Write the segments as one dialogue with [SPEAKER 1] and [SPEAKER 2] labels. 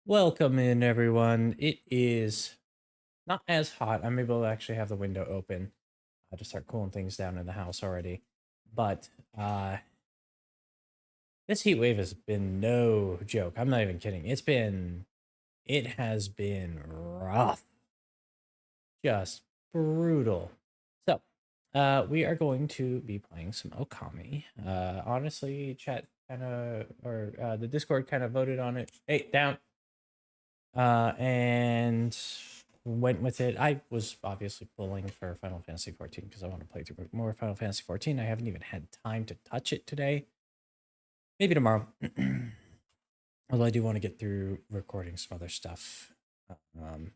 [SPEAKER 1] Welcome in, everyone. It is not as hot. I'm able to actually have the window open to start cooling things down in the house already. But this heat wave has been no joke. I'm not even kidding. It has been rough, just brutal. So, we are going to be playing some Okami. Honestly, chat kind of, or the Discord kind of voted on it. Hey, down. And went with it. I was obviously pulling for Final Fantasy 14 because I want to play through more Final Fantasy 14. I haven't even had time to touch it today. Maybe tomorrow. Although I do want to get through recording some other stuff. Um,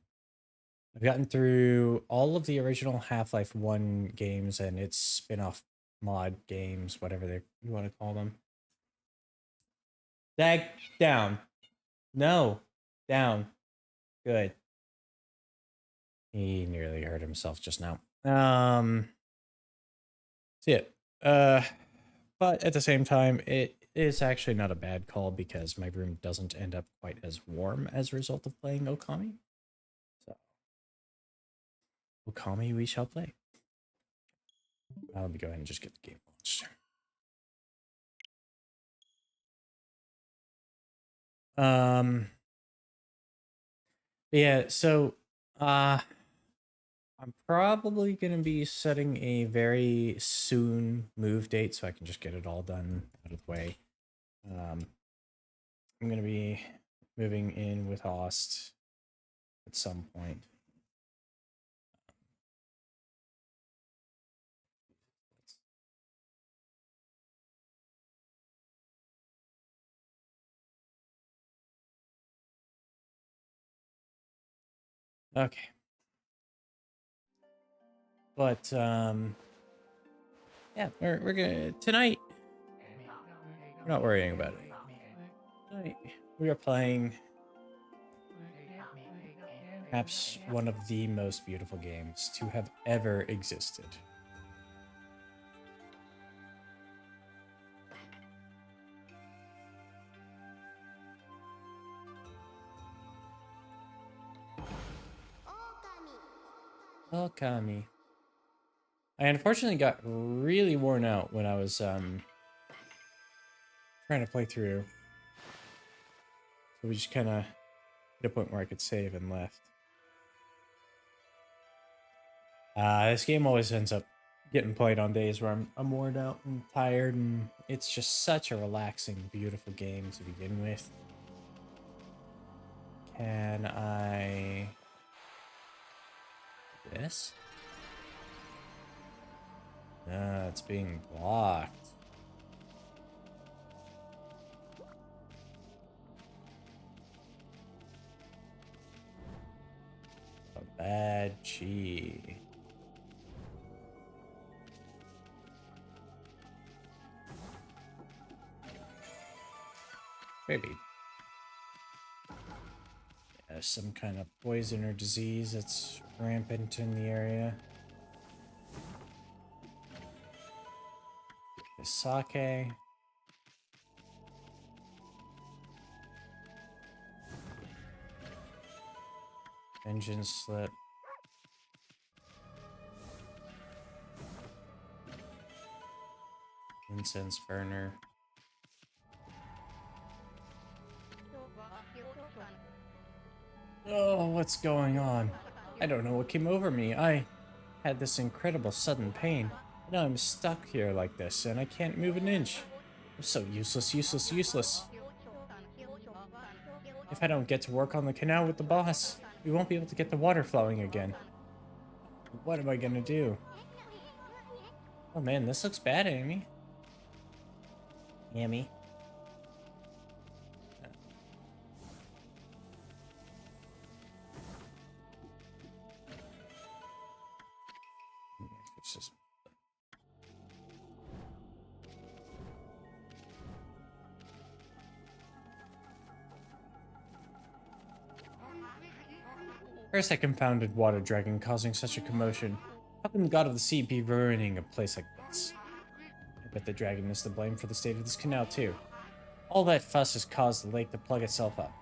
[SPEAKER 1] I've gotten through all of the original Half-Life 1 games and its spin-off mod games, whatever you want to call them. Down. No. Down. Good. He nearly hurt himself just now. So yeah. But at the same time, it is actually not a bad call because my room doesn't end up quite as warm as a result of playing Okami. So Okami we shall play. Let me go ahead and just get the game launched. Yeah, so I'm probably going to be setting a very soon move date so I can just get it all done out of the way. I'm going to be moving in with Host at some point. Okay. But yeah, we're gonna tonight. We're not worrying about it. Tonight we are playing perhaps one of the most beautiful games to have ever existed. Ōkami. I unfortunately got really worn out when I was trying to play through. So we just kind of hit a point where I could save and left. This game always ends up getting played on days where I'm worn out and tired, and it's just such a relaxing, beautiful game to begin with. Can I... this? It's being blocked. A bad chi. Maybe. Yeah, some kind of poison or disease that's rampant in the area. The sake. Engine slip. Incense burner. Oh, what's going on? I don't know what came over me. I had this incredible sudden pain. And now I'm stuck here like this, and I can't move an inch. I'm so useless, useless, useless. If I don't get to work on the canal with the boss, we won't be able to get the water flowing again. What am I gonna do? Oh man, this looks bad, Amy. Amy. It's just... First, that confounded water dragon causing such a commotion. How can the god of the sea be ruining a place like this? I bet the dragon is to blame for the state of this canal, too. All that fuss has caused the lake to plug itself up.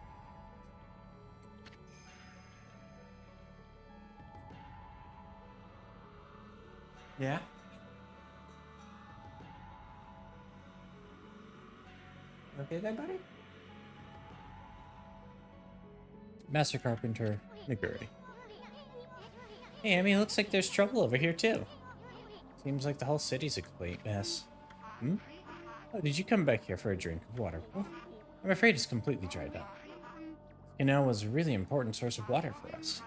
[SPEAKER 1] Yeah? Okay there, buddy? Master Carpenter Naguri. Hey, Amy, looks like there's trouble over here, too. Seems like the whole city's a complete mess. Hmm? Oh, did you come back here for a drink of water? Oh, I'm afraid it's completely dried up. Canal was a really important source of water for us.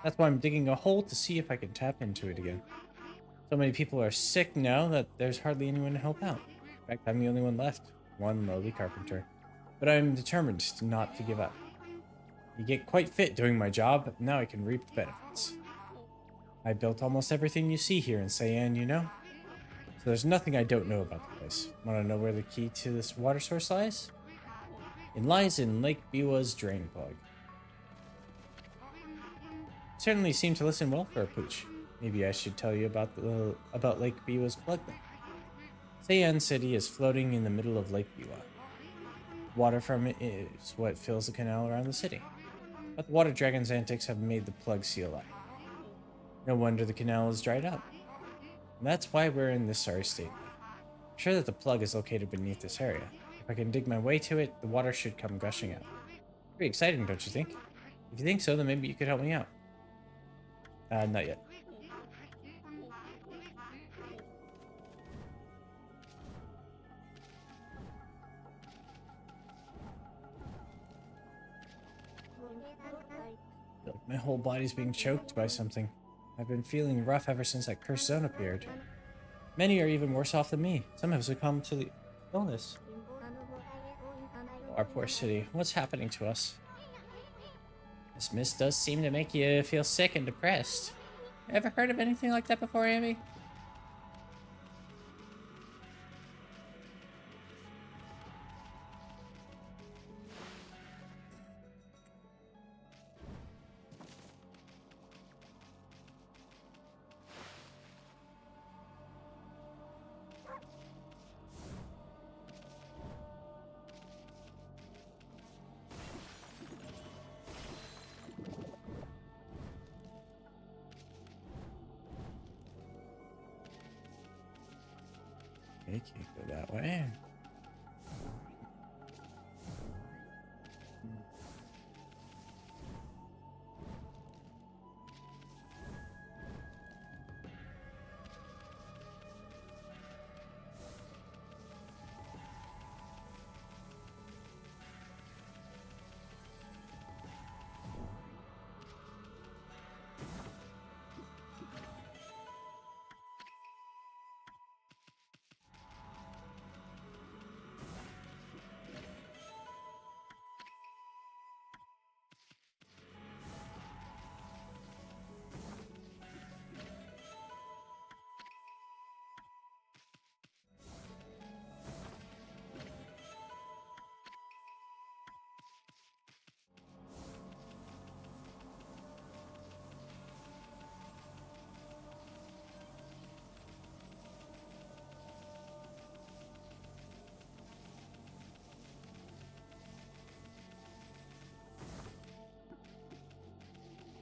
[SPEAKER 1] That's why I'm digging a hole to see if I can tap into it again. So many people are sick now that there's hardly anyone to help out. In fact, I'm the only one left, one lowly carpenter. But I'm determined not to give up. You get quite fit doing my job, but now I can reap the benefits. I built almost everything you see here in Cyan, you know? So there's nothing I don't know about the place. Want to know where the key to this water source lies? It lies in Lake Biwa's drain plug. Certainly seem to listen well for a pooch. Maybe I should tell you about Lake Biwa's plug then. Cyan City is floating in the middle of Lake Biwa. Water from it is what fills the canal around the city. But the water dragon's antics have made the plug seal up. No wonder the canal is dried up. And that's why we're in this sorry state. I'm sure that the plug is located beneath this area. If I can dig my way to it, the water should come gushing out. Pretty exciting, don't you think? If you think so, then maybe you could help me out. Not yet. I feel like my whole body's being choked by something. I've been feeling rough ever since that cursed zone appeared. Many are even worse off than me. Some have succumbed to the illness. Oh, our poor city. What's happening to us? This mist does seem to make you feel sick and depressed. Ever heard of anything like that before, Amy? Okay, can't go that way.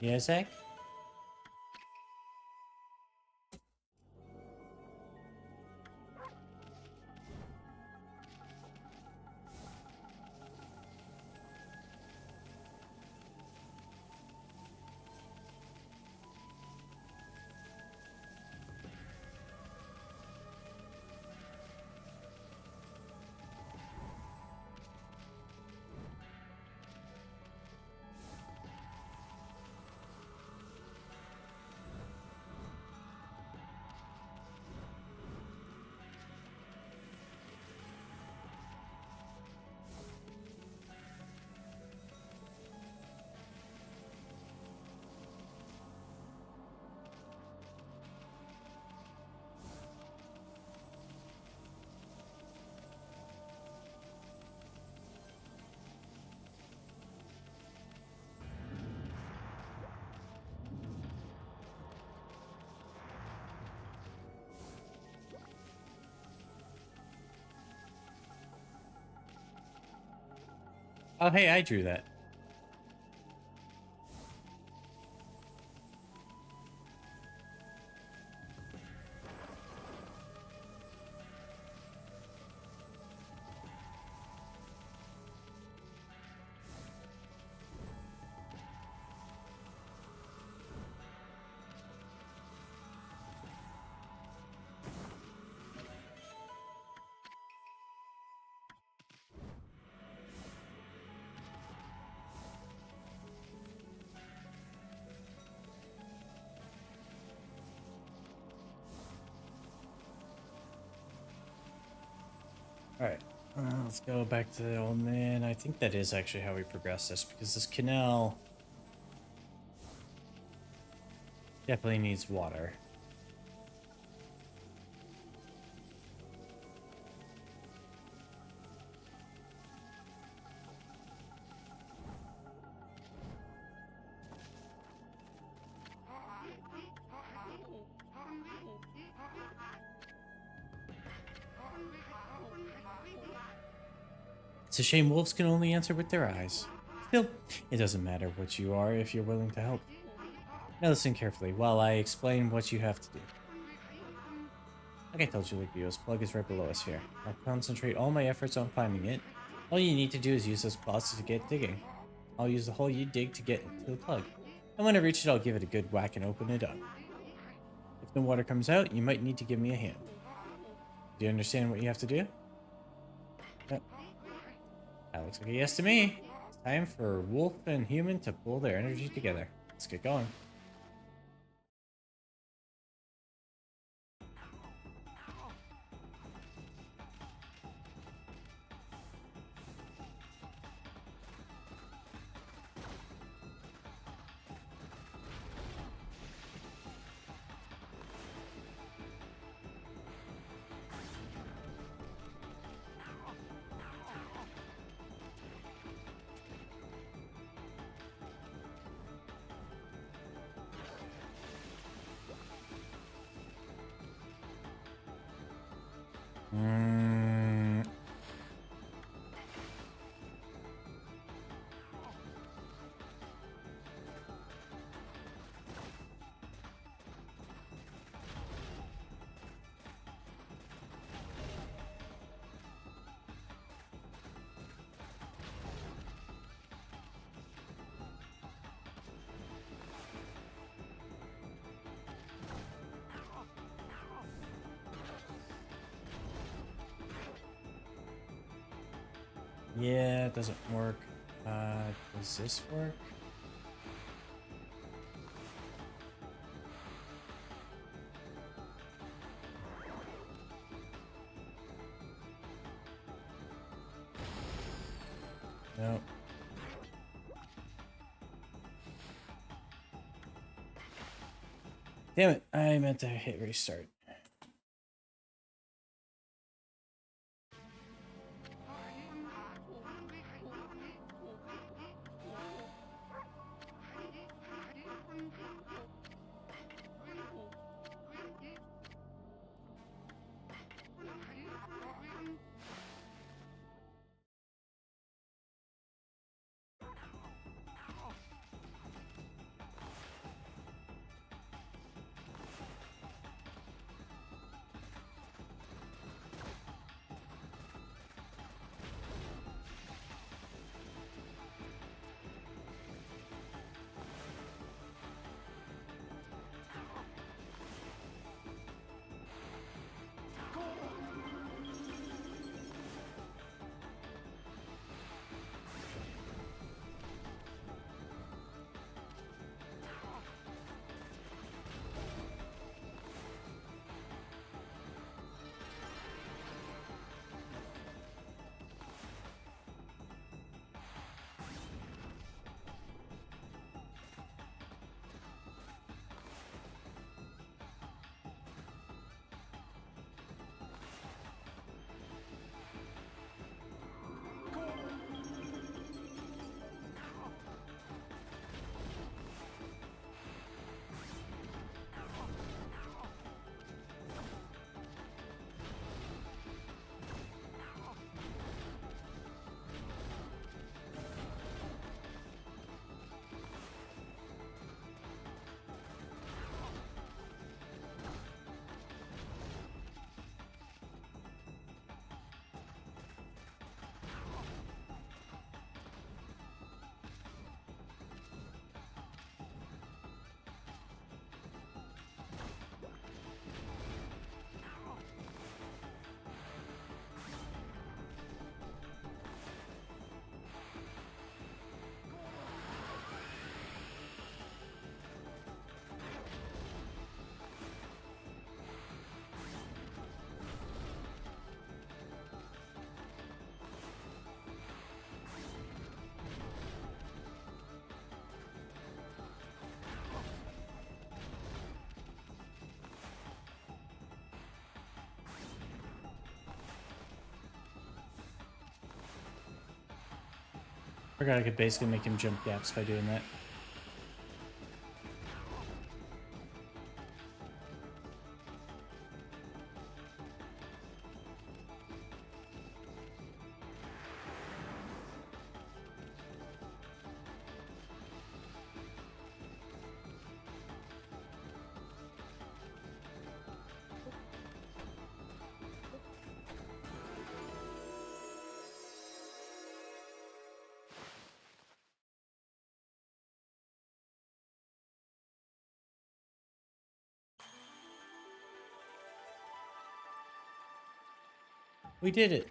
[SPEAKER 1] Yeah, Zach? Oh, hey, I drew that. Alright, let's go back to the old man. I think that is actually how we progress this, because this canal definitely needs water. It's a shame wolves can only answer with their eyes. Still, it doesn't matter what you are if you're willing to help. Now listen carefully while I explain what you have to do. Like I told you, Ligvio's plug is right below us here. I'll concentrate all my efforts on finding it. All you need to do is use those claws to get digging. I'll use the hole you dig to get into the plug. And when I reach it, I'll give it a good whack and open it up. If no water comes out, you might need to give me a hand. Do you understand what you have to do? Yep. That looks like a yes to me. It's time for wolf and human to pull their energy together. Let's get going. Yeah, it doesn't work. Does this work? No. Damn it, I meant to hit restart. Forgot I could basically make him jump gaps by doing that. We did it!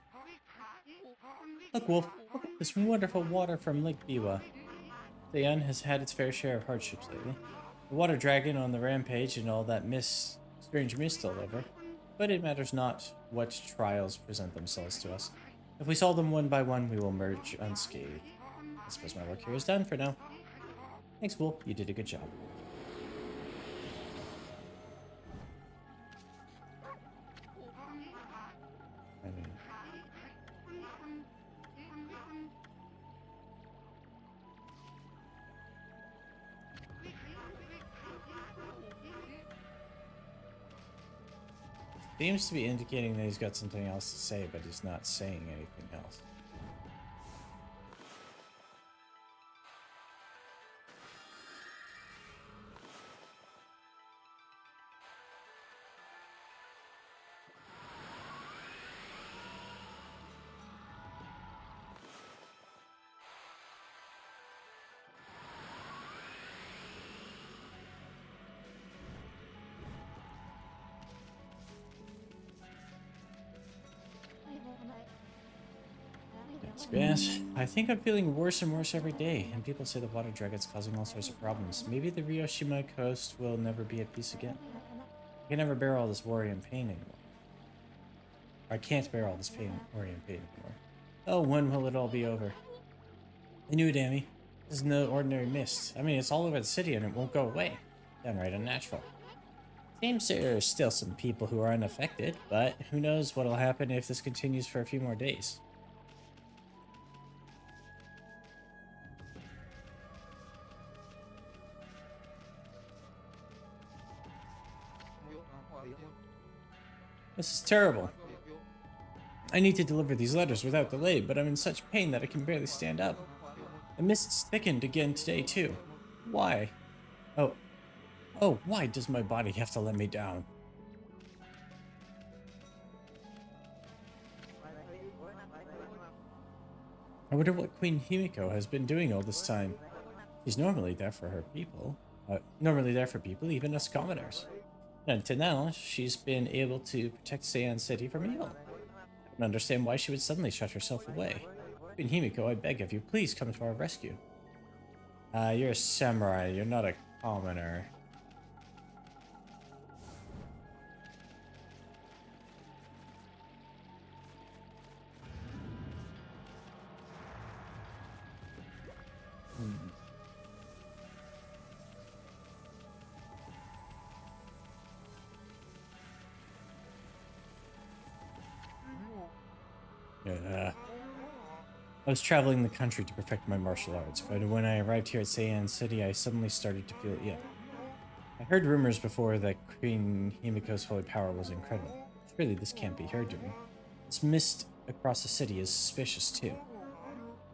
[SPEAKER 1] Look, Wolf, look at this wonderful water from Lake Biwa. Dayan has had its fair share of hardships lately. The water dragon on the rampage and all that strange mist all over. But it matters not what trials present themselves to us. If we solve them one by one, we will emerge unscathed. I suppose my work here is done for now. Thanks, Wolf. You did a good job. Seems to be indicating that he's got something else to say, but he's not saying anything else. Yes, I think I'm feeling worse and worse every day, and people say the water dragon's causing all sorts of problems. Maybe the Ryoshima coast will never be at peace again. I can never bear all this worry and pain anymore. I can't bear all this worry and pain anymore. Oh, when will it all be over? I knew it, Amy. This is no ordinary mist. I mean, it's all over the city and it won't go away. Downright unnatural. Seems there are still some people who are unaffected, but who knows what'll happen if this continues for a few more days. This is terrible. I need to deliver these letters without delay, but I'm in such pain that I can barely stand up. The mist's thickened again today, too. Why? Oh, why does my body have to let me down? I wonder what Queen Himiko has been doing all this time. She's normally there for her people. Even us commoners. And until now, she's been able to protect Seian City from evil. I don't understand why she would suddenly shut herself away. Queen Himiko, I beg of you, please come to our rescue. You're a samurai, you're not a commoner. I was traveling the country to perfect my martial arts, but when I arrived here at Seian City, I suddenly started to feel ill. I heard rumors before that Queen Himiko's holy power was incredible. Surely this can't be her doing. This mist across the city is suspicious too.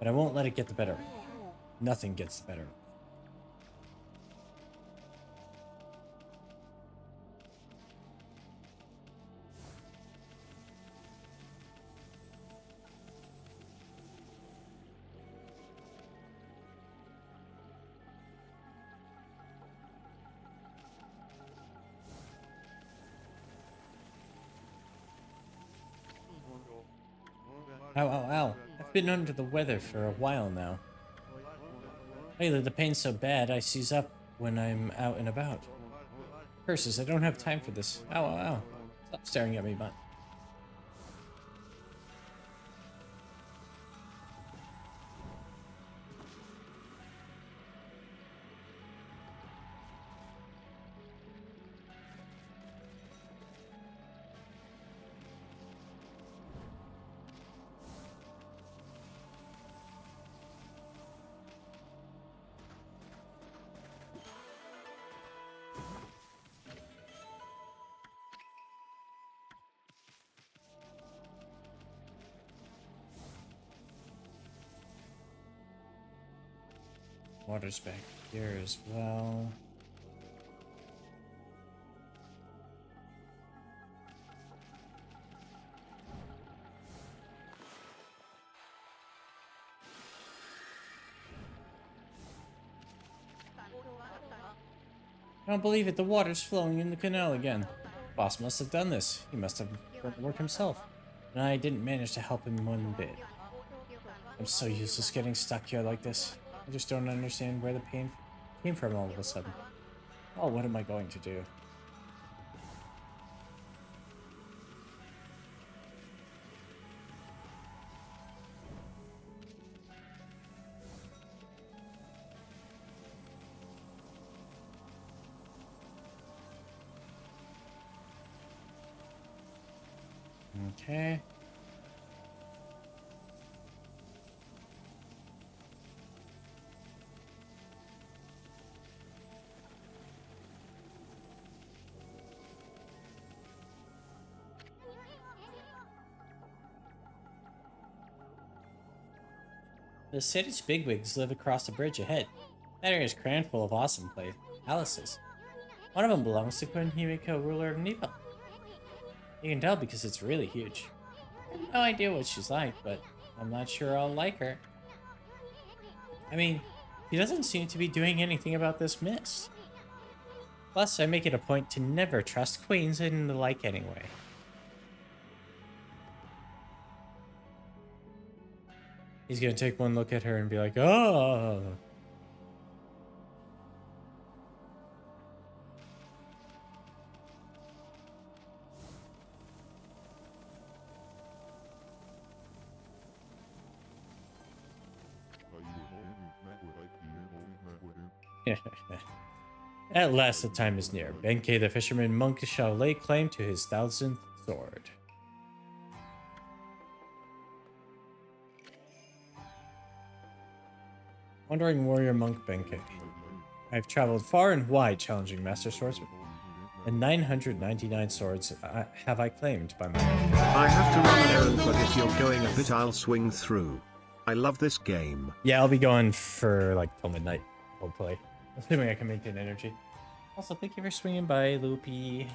[SPEAKER 1] But I won't let it get the better of me. Nothing gets the better of me. Ow, ow, ow. I've been under the weather for a while now. Lately, the pain's so bad, I seize up when I'm out and about. Curses, I don't have time for this. Ow, ow, ow. Stop staring at me, butt. Water's back here as well. I don't believe it. The water's flowing in the canal again. Boss must have done this. He must have done the work himself. And I didn't manage to help him one bit. I'm so useless getting stuck here like this. I just don't understand where the pain came from all of a sudden. Oh, what am I going to do? Okay. The city's bigwigs live across the bridge ahead. That area is crammed full of awesome palaces. One of them belongs to Queen Himiko, ruler of Nippon. You can tell because it's really huge. I have no idea what she's like, but I'm not sure I'll like her. I mean, she doesn't seem to be doing anything about this mist. Plus, I make it a point to never trust queens and the like anyway. He's gonna take one look at her and be like, oh. At last the time is near. Benkei the fisherman monk shall lay claim to his 1000th sword. Wandering warrior monk Benkei. I have traveled far and wide challenging master swordsmen, and 999 swords have I claimed by my own.
[SPEAKER 2] I have to run an errand, but if you're going a bit, I'll swing through. I love this game.
[SPEAKER 1] Yeah, I'll be going for like till midnight, hopefully. Assuming I can maintain energy. Also, thank you for swinging by, Loopy.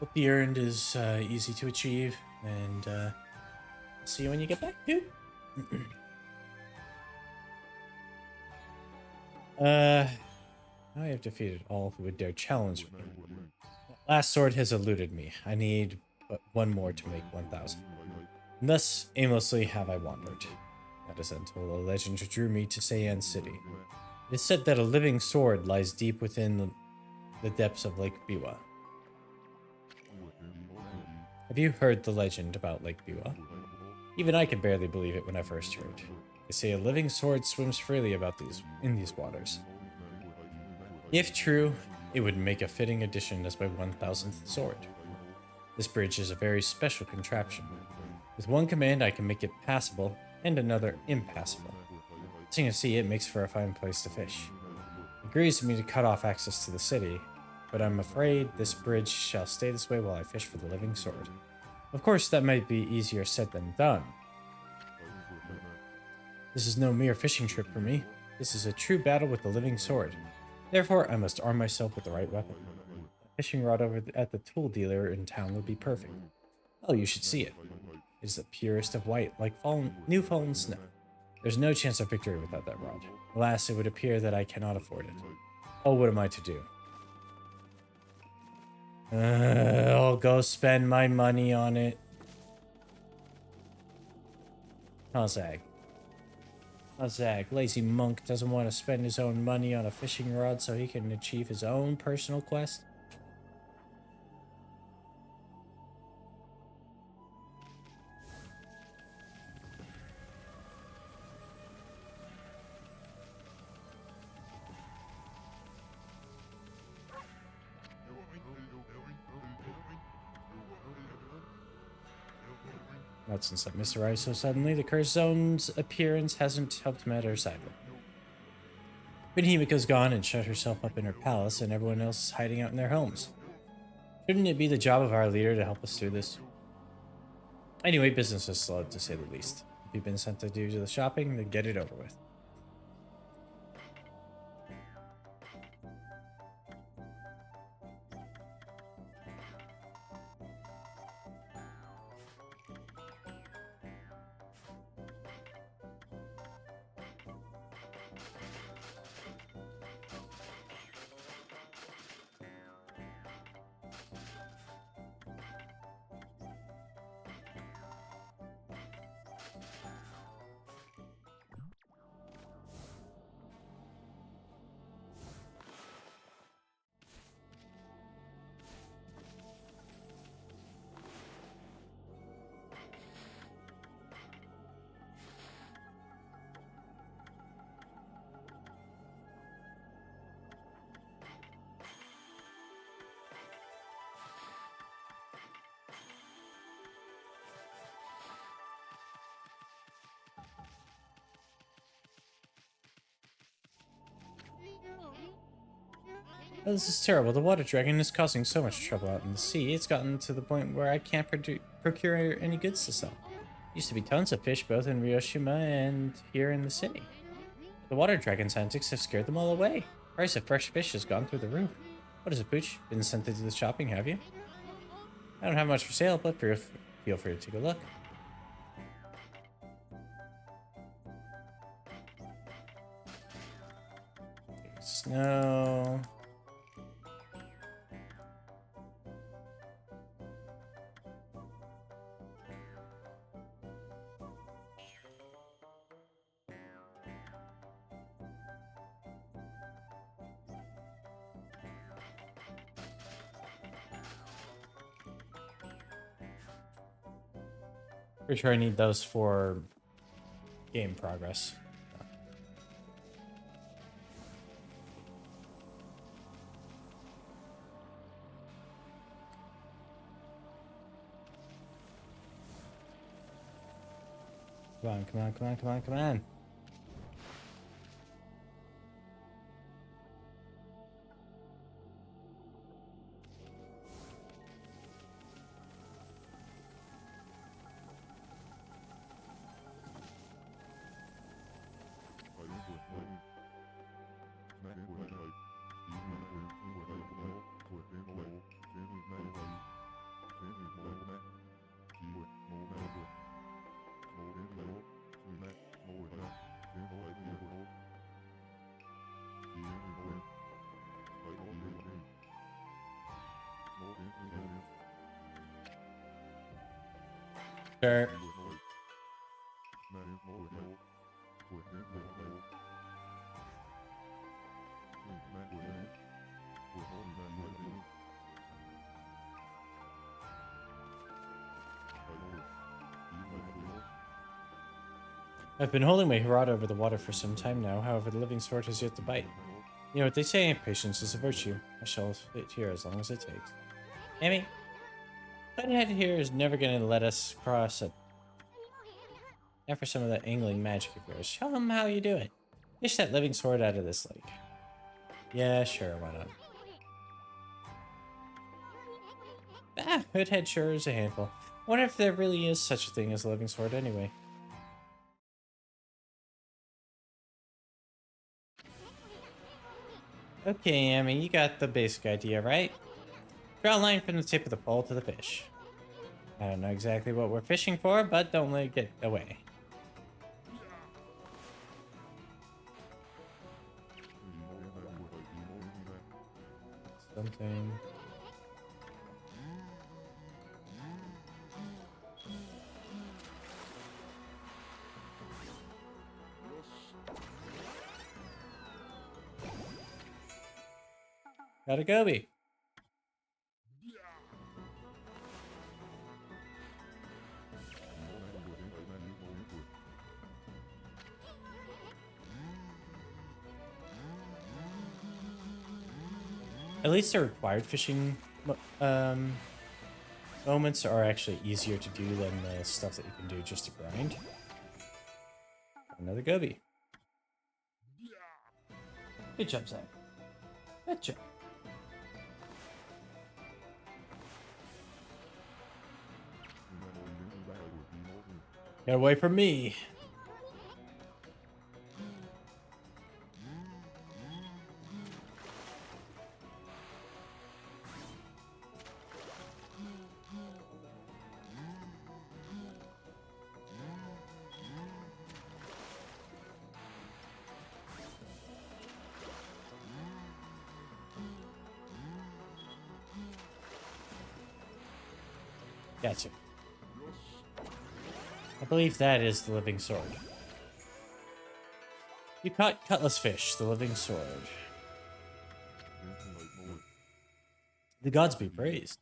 [SPEAKER 1] Hope the errand is easy to achieve, and I'll see you when you get back, dude. Now I have defeated all who would dare challenge me. The last sword has eluded me. I need but one more to make 1000. And thus, aimlessly have I wandered. That is until a legend drew me to Seian City. It is said that a living sword lies deep within the depths of Lake Biwa. Have you heard the legend about Lake Biwa? Even I could barely believe it when I first heard. They say a living sword swims freely about in these waters. If true, it would make a fitting addition as my 1000th sword. This bridge is a very special contraption. With one command, I can make it passable, and another impassable. As you can see, it makes for a fine place to fish. It agrees to me to cut off access to the city, but I'm afraid this bridge shall stay this way while I fish for the living sword. Of course, that might be easier said than done. This is no mere fishing trip for me. This is a true battle with the living sword. Therefore, I must arm myself with the right weapon. A fishing rod at the tool dealer in town would be perfect. Oh, you should see it. It is the purest of white, like new fallen snow. There's no chance of victory without that rod. Alas, it would appear that I cannot afford it. Oh, what am I to do? I'll go spend my money on it. Zag. Lazy monk doesn't want to spend his own money on a fishing rod so he can achieve his own personal quest. Not since that Mr. Rice so suddenly, the cursed zone's appearance hasn't helped matters either. But Himiko's gone and shut herself up in her palace, and everyone else is hiding out in their homes. Shouldn't it be the job of our leader to help us through this? Anyway, business is slow to say the least. If you've been sent to do the shopping, then get it over with. Oh, this is terrible. The water dragon is causing so much trouble out in the sea. It's gotten to the point where I can't procure any goods to sell. Used to be tons of fish both in Ryoshima and here in the city. The water dragon's antics have scared them all away. Price of fresh fish has gone through the roof. What is it, Pooch? Been sent to do the shopping, have you? I don't have much for sale, but feel free to take a look. Snow. Pretty sure I need those for game progress. Come on, come on, come on, come on, come on. Sure. I've been holding my rod over the water for some time now, however the living sword has yet to bite. You know what they say, patience is a virtue. I shall sit here as long as it takes. Amy, Butthead here is never going to let us cross it. Not for some of that angling magic of yours. Show him how you do it. Fish that living sword out of this lake. Yeah, sure, why not? Ah, Hoodhead sure is a handful. Wonder if there really is such a thing as a living sword anyway. Okay, Amy, you got the basic idea, right? Draw a line from the tip of the pole to the fish. I don't know exactly what we're fishing for, but don't let it get away. Something. Got a goby. At least the required fishing moments are actually easier to do than the stuff that you can do just to grind. Another goby. Good job, Zach. Good job. Get away from me. Gotcha. I believe that is the living sword. You caught Cutlass Fish, the living sword. The gods be praised.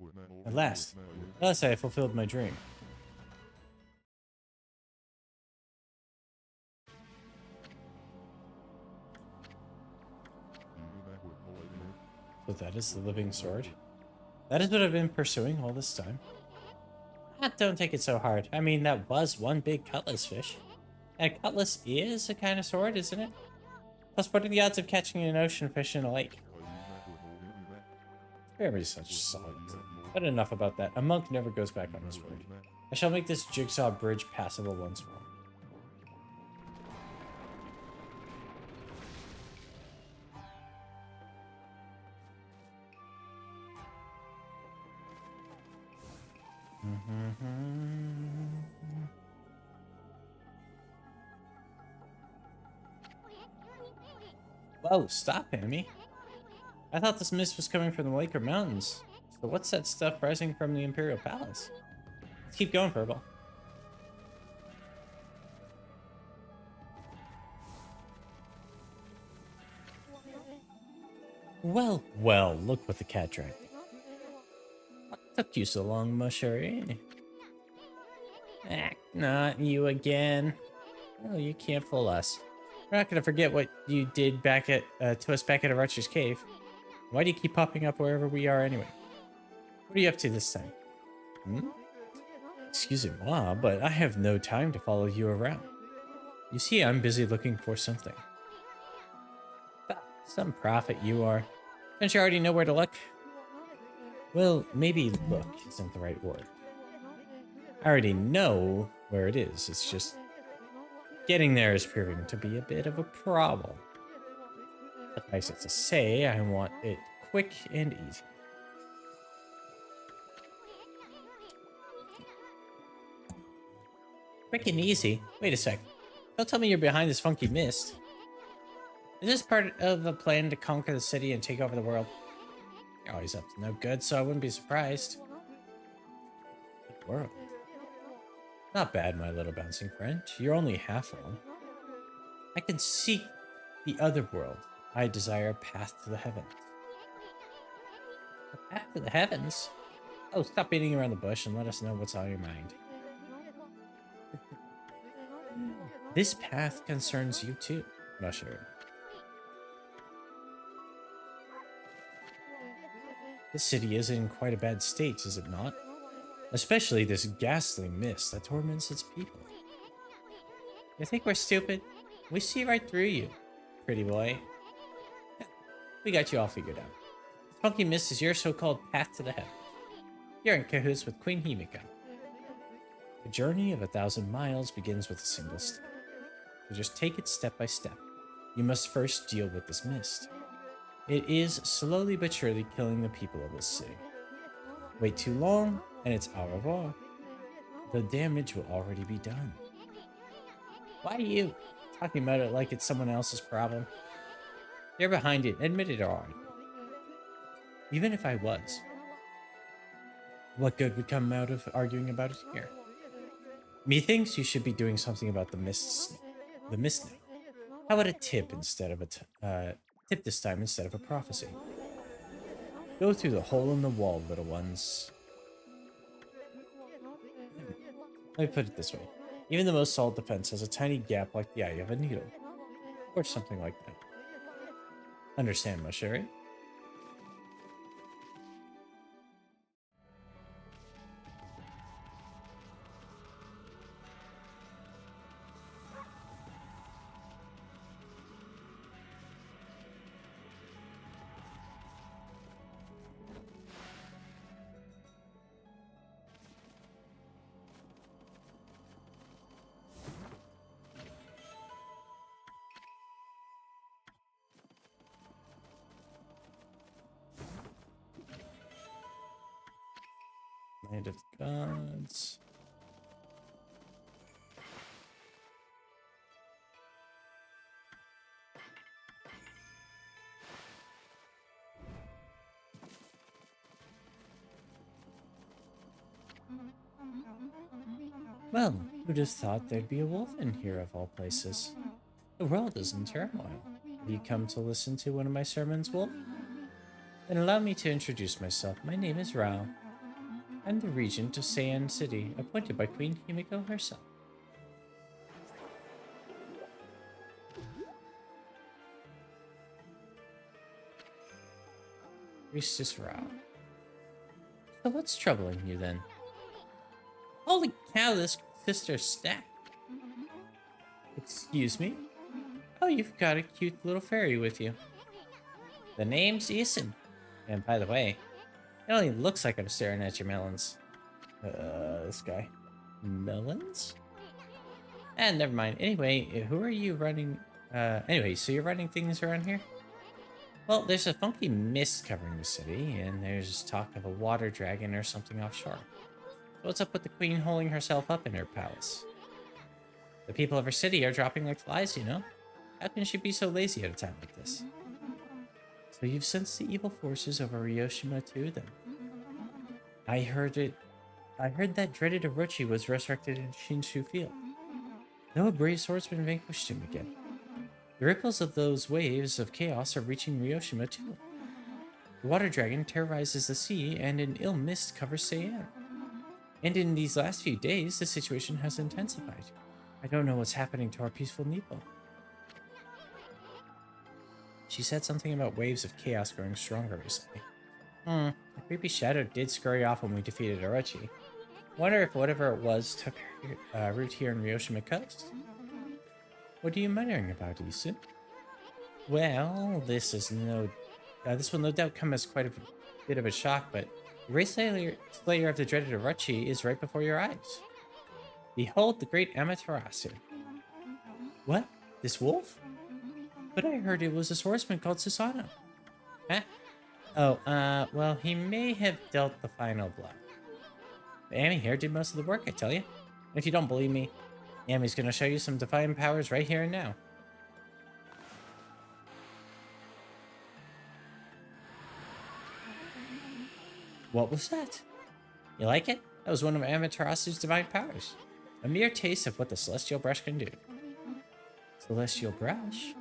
[SPEAKER 1] At last I have fulfilled my dream. So that is the living sword. That is what I've been pursuing all this time. Don't take it so hard. I mean, that was one big cutlass fish. And a cutlass is a kind of sword, isn't it? Plus, what are the odds of catching an ocean fish in a lake? Very such solid. But enough about that. A monk never goes back on his word. I shall make this jigsaw bridge passable once more. Whoa, stop, enemy. I thought this mist was coming from the lake or mountains. So what's that stuff rising from the Imperial Palace? Let's keep going, Furball. Well, look what the cat drank. What took you so long, Mushery? Not you again. Oh, you can't fool us. We're not gonna forget what you did back at to us back at Archer's Cave. Why do you keep popping up wherever we are anyway? What are you up to this time? Excuse me, but I have no time to follow you around. You see, I'm busy looking for something. Some prophet you are. Don't you already know where to look? Well, maybe look isn't the right word. I already know where it is. It's just getting there is proving to be a bit of a problem. Suffice it to say, I want it quick and easy. Quick and easy? Wait a sec. Don't tell me you're behind this funky mist. Is this part of a plan to conquer the city and take over the world? You're always up to no good, so I wouldn't be surprised. The world? Not bad, my little bouncing friend. You're only half wrong. I can seek the other world. I desire a path to the heavens. A path to the heavens? Oh, stop beating around the bush and let us know what's on your mind. This path concerns you too, Musher. This city is in quite a bad state, is it not? Especially this ghastly mist that torments its people. You think we're stupid? We see right through you, pretty boy. We got you all figured out. This funky mist is your so-called path to the heavens. You're in cahoots with Queen Himiko. The journey of 1,000 miles begins with a single step. So just take it step by step. You must first deal with this mist. It is slowly but surely killing the people of this city. Wait too long, and it's au revoir. The damage will already be done. Why are you talking about it like it's someone else's problem? You're behind it, admit it or aren't. Even if I was, what good would come out of arguing about it here? Methinks you should be doing something about the mist now. How about a tip instead of tip this time instead of a prophecy? Go through the hole in the wall, little ones. Let me put it this way. Even the most solid defense has a tiny gap like the eye of a needle. Or something like that. Understand, Mushery? Land of the Gods. Well, who'd have thought there'd be a wolf in here of all places? The world is in turmoil. Have you come to listen to one of my sermons, Wolf? Then allow me to introduce myself. My name is Rao. I'm the regent of Seian City, appointed by Queen Himiko herself. Priestess Rao. So what's troubling you then? Holy cow, this sister's stacked. Excuse me? Oh, you've got a cute little fairy with you. The name's Isin. And by the way, it only looks like I'm staring at your melons. This guy. Melons? And never mind. Anyway, who are you running? Anyway, so you're running things around here? Well, there's a funky mist covering the city, and there's talk of a water dragon or something offshore. So what's up with the queen holding herself up in her palace? The people of her city are dropping like flies, you know? How can she be so lazy at a time like this? So you've sensed the evil forces over Ryoshima too, then? I heard that dreaded Orochi was resurrected in Shinshu Field. No brave swordsman vanquished him again. The ripples of those waves of chaos are reaching Ryoshima too. The water dragon terrorizes the sea, and an ill mist covers Seian. And in these last few days, the situation has intensified. I don't know what's happening to our peaceful Nippo. She said something about waves of chaos growing stronger recently. The creepy shadow did scurry off when we defeated Orochi. Wonder if whatever it was took root here in Ryoshima Coast. What are you muttering about, Isu? Well, this will no doubt come as quite a bit of a shock, but the race slayer of the dreaded Orochi is right before your eyes. Behold the great Amaterasu. What? This wolf? But I heard it was a swordsman called Susano. Huh? Oh, well, he may have dealt the final blow. But Amy here did most of the work, I tell you. And if you don't believe me, Amy's gonna show you some divine powers right here and now. What was that? You like it? That was one of Amaterasu's divine powers. A mere taste of what the Celestial Brush can do. Celestial Brush?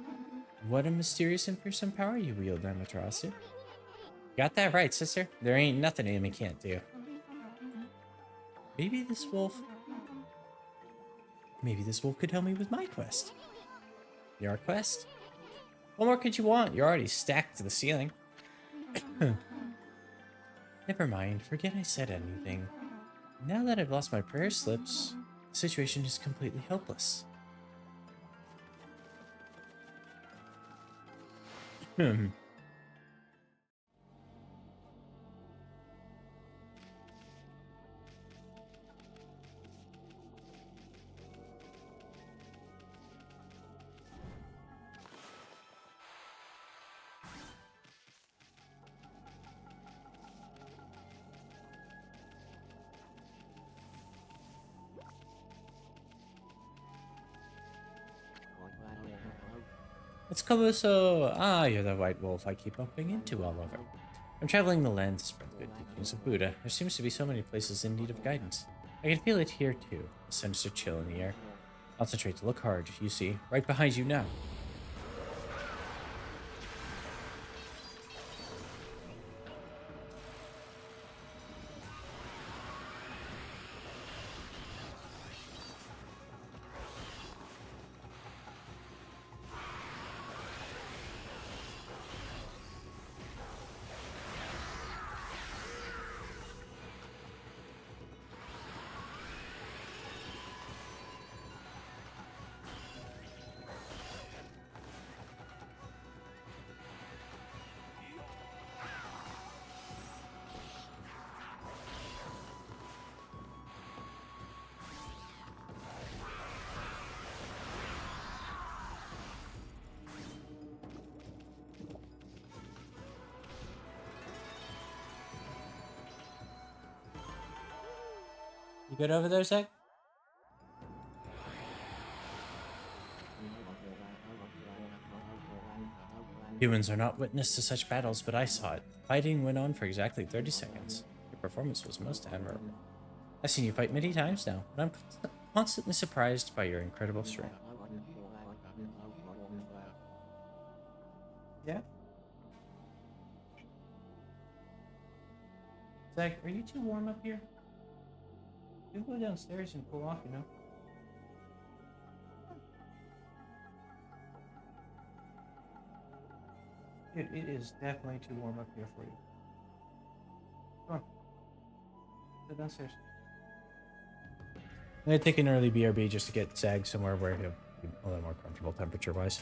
[SPEAKER 1] What a mysterious and fearsome power you wield, Amaterasu. Got that right, sister. There ain't nothing Amy can't do. Maybe this wolf could help me with my quest. Your quest? What more could you want? You're already stacked to the ceiling. Never mind, forget I said anything. Now that I've lost my prayer slips, the situation is completely hopeless. It's Kobuso! Ah, you're the white wolf I keep bumping into all over. I'm traveling the land to spread the good teachings of Buddha. There seems to be so many places in need of guidance. I can feel it here too, a sinister chill in the air. Concentrate to look hard, you see, right behind you now. You good over there, Zach? Humans are not witness to such battles, but I saw it. Fighting went on for exactly 30 seconds. Your performance was most admirable. I've seen you fight many times now, but I'm constantly surprised by your incredible strength. Yeah? Zach, are you too warm up here? You go downstairs and cool off, you know? It is definitely too warm up here for you. Come on, go downstairs. I'm gonna take an early BRB just to get Zag somewhere where he'll be a little more comfortable temperature-wise.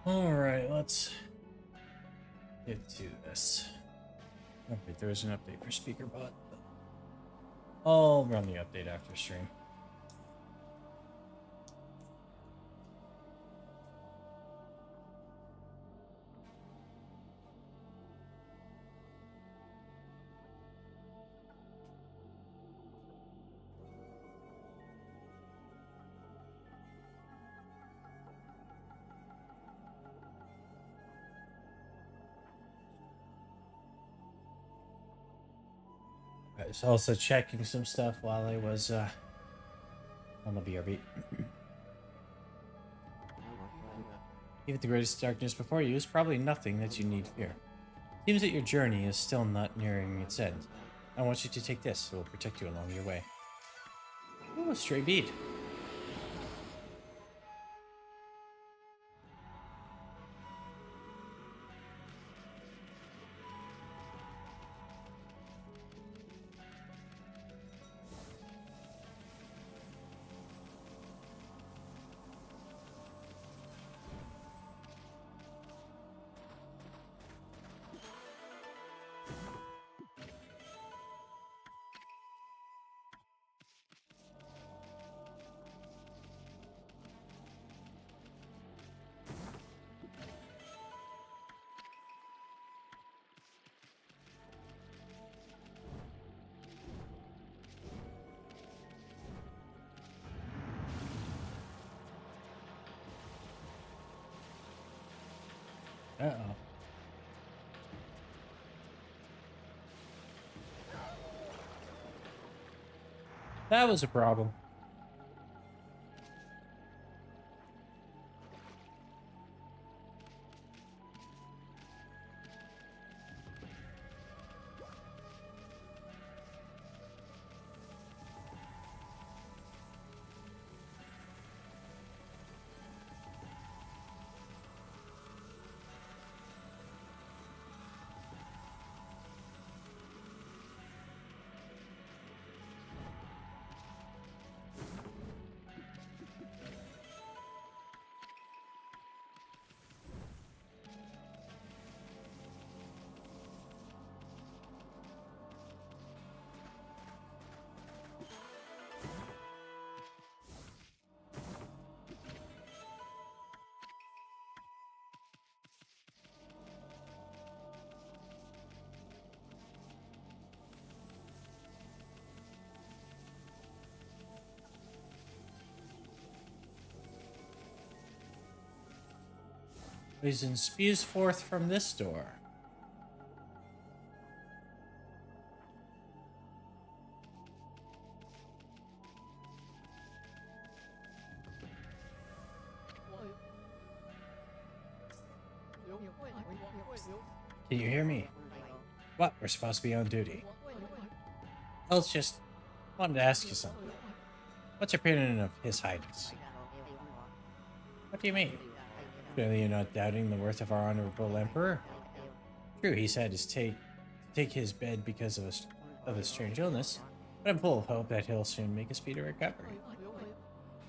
[SPEAKER 1] Alright, let's get to this. Okay, there's an update for SpeakerBot. I'll run the update after stream. I was also checking some stuff while I was on the BRB. Even the greatest darkness before you is probably nothing that you need fear. Seems that your journey is still not nearing its end. I want you to take this. It will protect you along your way. Ooh, a stray bead. Uh-oh. That was a problem. Poison spews forth from this door. Can you hear me? What? We're supposed to be on duty. I was just wanted to ask you something. What's your opinion of His Highness? What do you mean? Surely you're not doubting the worth of our honorable emperor? True, he said to take his bed because of a strange illness, but I'm full of hope that he'll soon make a speedy recovery.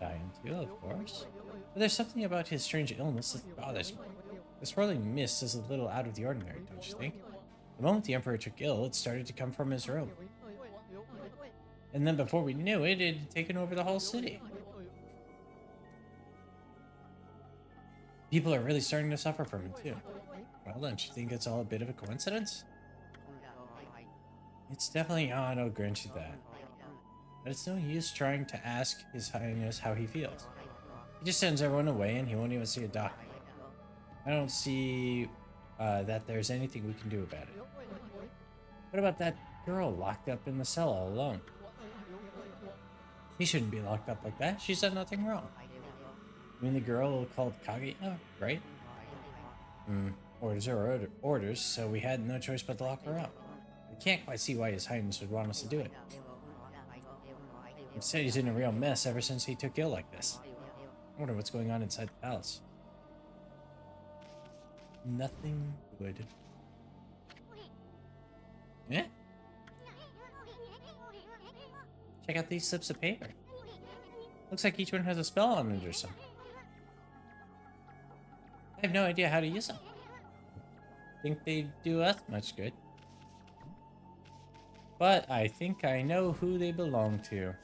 [SPEAKER 1] I am too, of course. But there's something about his strange illness that bothers me. The swirling mist is a little out of the ordinary, don't you think? The moment the emperor took ill, it started to come from his room. And then before we knew it, it had taken over the whole city. People are really starting to suffer from it too. Well, don't you think it's all a bit of a coincidence? It's definitely odd, I'll grant you that. But it's no use trying to ask His Highness how he feels. He just sends everyone away and he won't even see a doctor. I don't see that there's anything we can do about it. What about that girl locked up in the cell all alone? She shouldn't be locked up like that. She's done nothing wrong. I mean the girl called Kaguya, right? Orders are orders, so we had no choice but to lock her up. I can't quite see why His Highness would want us to do it. Instead, he's in a real mess ever since he took ill like this. I wonder what's going on inside the palace. Nothing good. Yeah? Check out these slips of paper. Looks like each one has a spell on it or something. I have no idea how to use them. Think they do us much good. But I think I know who they belong to.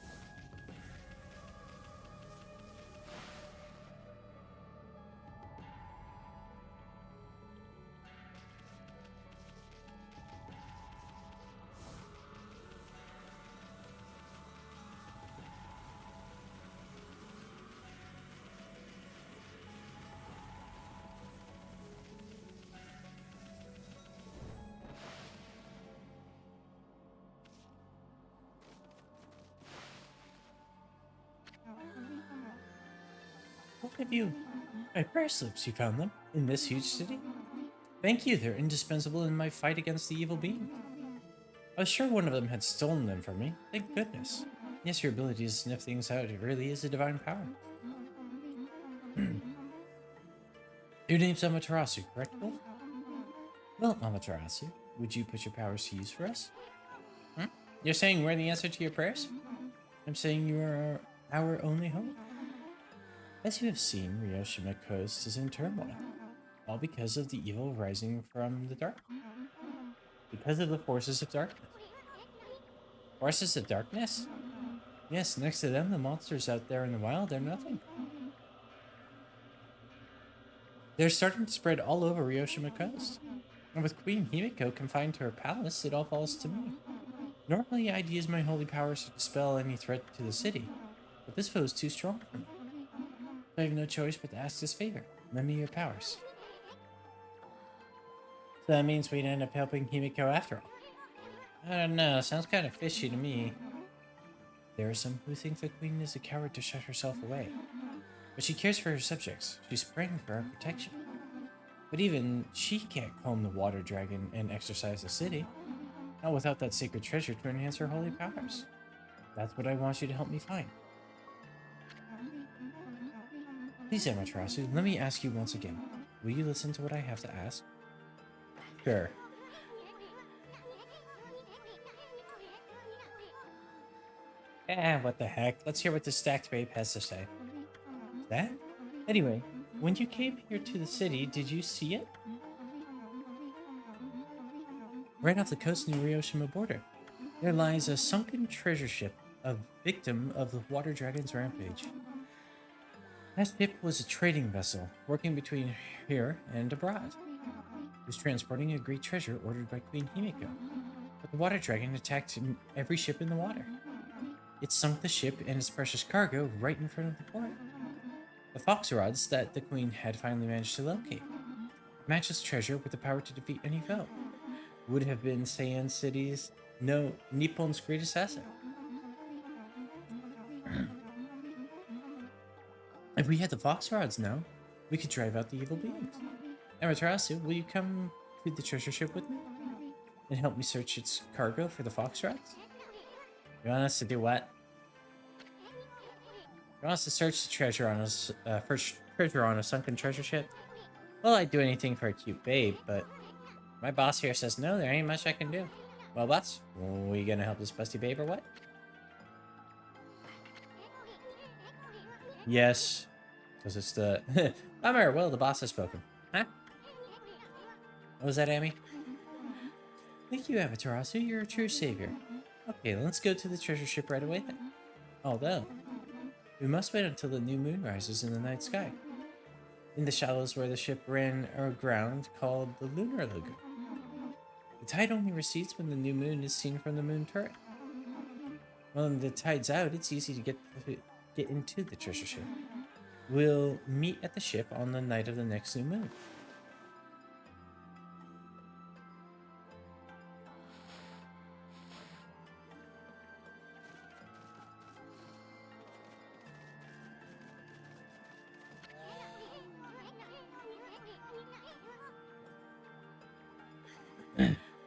[SPEAKER 1] What have you? My prayer slips, you found them? In this huge city? Thank you, they're indispensable in my fight against the evil being. I was sure one of them had stolen them from me. Thank goodness. Yes, your ability to sniff things out, it really is a divine power. Your name's Amaterasu, correct, Wolf? Well, Amaterasu, would you put your powers to use for us? You're saying we're the answer to your prayers? I'm saying you are our only hope. As you have seen, Ryoshima Coast is in turmoil, all because of the evil rising from the dark. Because of the forces of darkness. Forces of darkness? Yes, next to them, the monsters out there in the wild are nothing. They're starting to spread all over Ryoshima Coast. And with Queen Himiko confined to her palace, it all falls to me. Normally, I'd use my holy powers to dispel any threat to the city, but this foe is too strong for me. I have no choice but to ask this favor. Lend me your powers. So that means we'd end up helping Himiko after all. I don't know, sounds kind of fishy to me. There are some who think the queen is a coward to shut herself away. But she cares for her subjects. She's praying for our protection. But even she can't calm the water dragon and exorcise the city. Not without that sacred treasure to enhance her holy powers. That's what I want you to help me find. Please, Amaterasu, let me ask you once again. Will you listen to what I have to ask? Sure. What the heck? Let's hear what the stacked babe has to say. That? Anyway, when you came here to the city, did you see it? Right off the coast near Ryoshima border, there lies a sunken treasure ship, a victim of the water dragon's rampage. That ship was a trading vessel, working between here and abroad. It was transporting a great treasure ordered by Queen Himiko. But the water dragon attacked every ship in the water. It sunk the ship and its precious cargo right in front of the port. The fox rods that the queen had finally managed to locate. Matches treasure with the power to defeat any foe. Would have been Seian City's, no, Nippon's greatest asset. If we had the fox rods now, we could drive out the evil beings. Amaterasu, will you come to the treasure ship with me? And help me search its cargo for the fox rods? You want us to do what? You want us to search the treasure on a sunken treasure ship? Well, I'd do anything for a cute babe, but my boss here says no, there ain't much I can do. Well, boss, we gonna help this busty babe or what? Yes, because it's the... Bummer, well, the boss has spoken. Huh? What was that, Amy? Thank you, Amaterasu, you're a true savior. Okay, let's go to the treasure ship right away then. Although, we must wait until the new moon rises in the night sky. In the shallows where the ship ran aground called the Lunar Lagoon. The tide only recedes when the new moon is seen from the moon turret. When the tide's out, it's easy to get into the treasure ship. We'll meet at the ship on the night of the next new moon.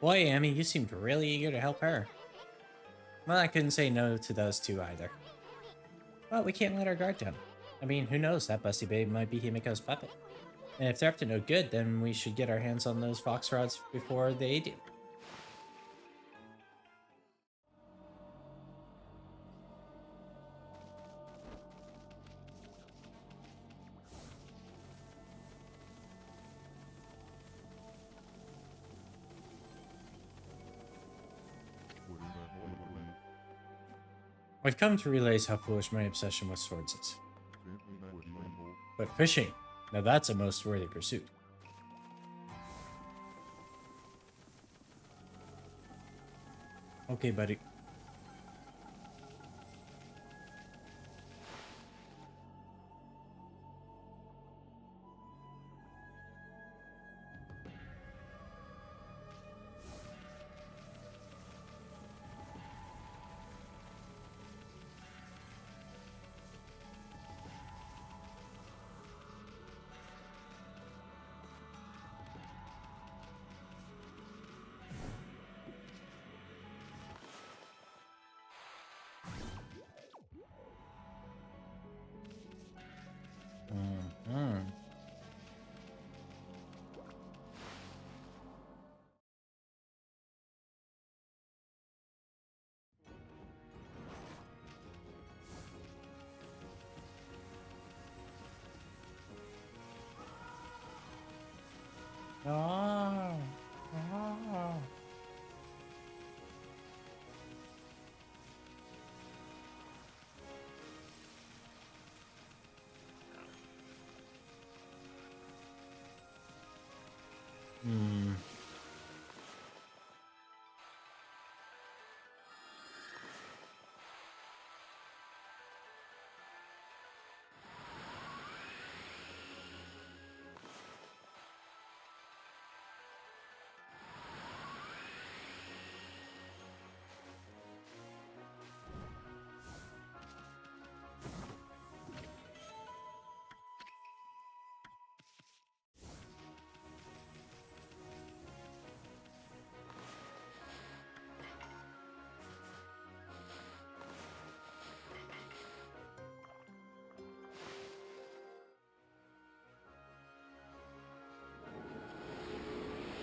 [SPEAKER 1] Boy, Amy, you seemed really eager to help her. Well, I couldn't say no to those two either. But we can't let our guard down. I mean, who knows, that busty babe might be Himiko's puppet. And if they're up to no good, then we should get our hands on those fox rods before they do. I've come to realize how foolish my obsession with swords is. But fishing, now that's a most worthy pursuit. Okay, buddy. Mm-hmm. Oh. Oh. Hmm.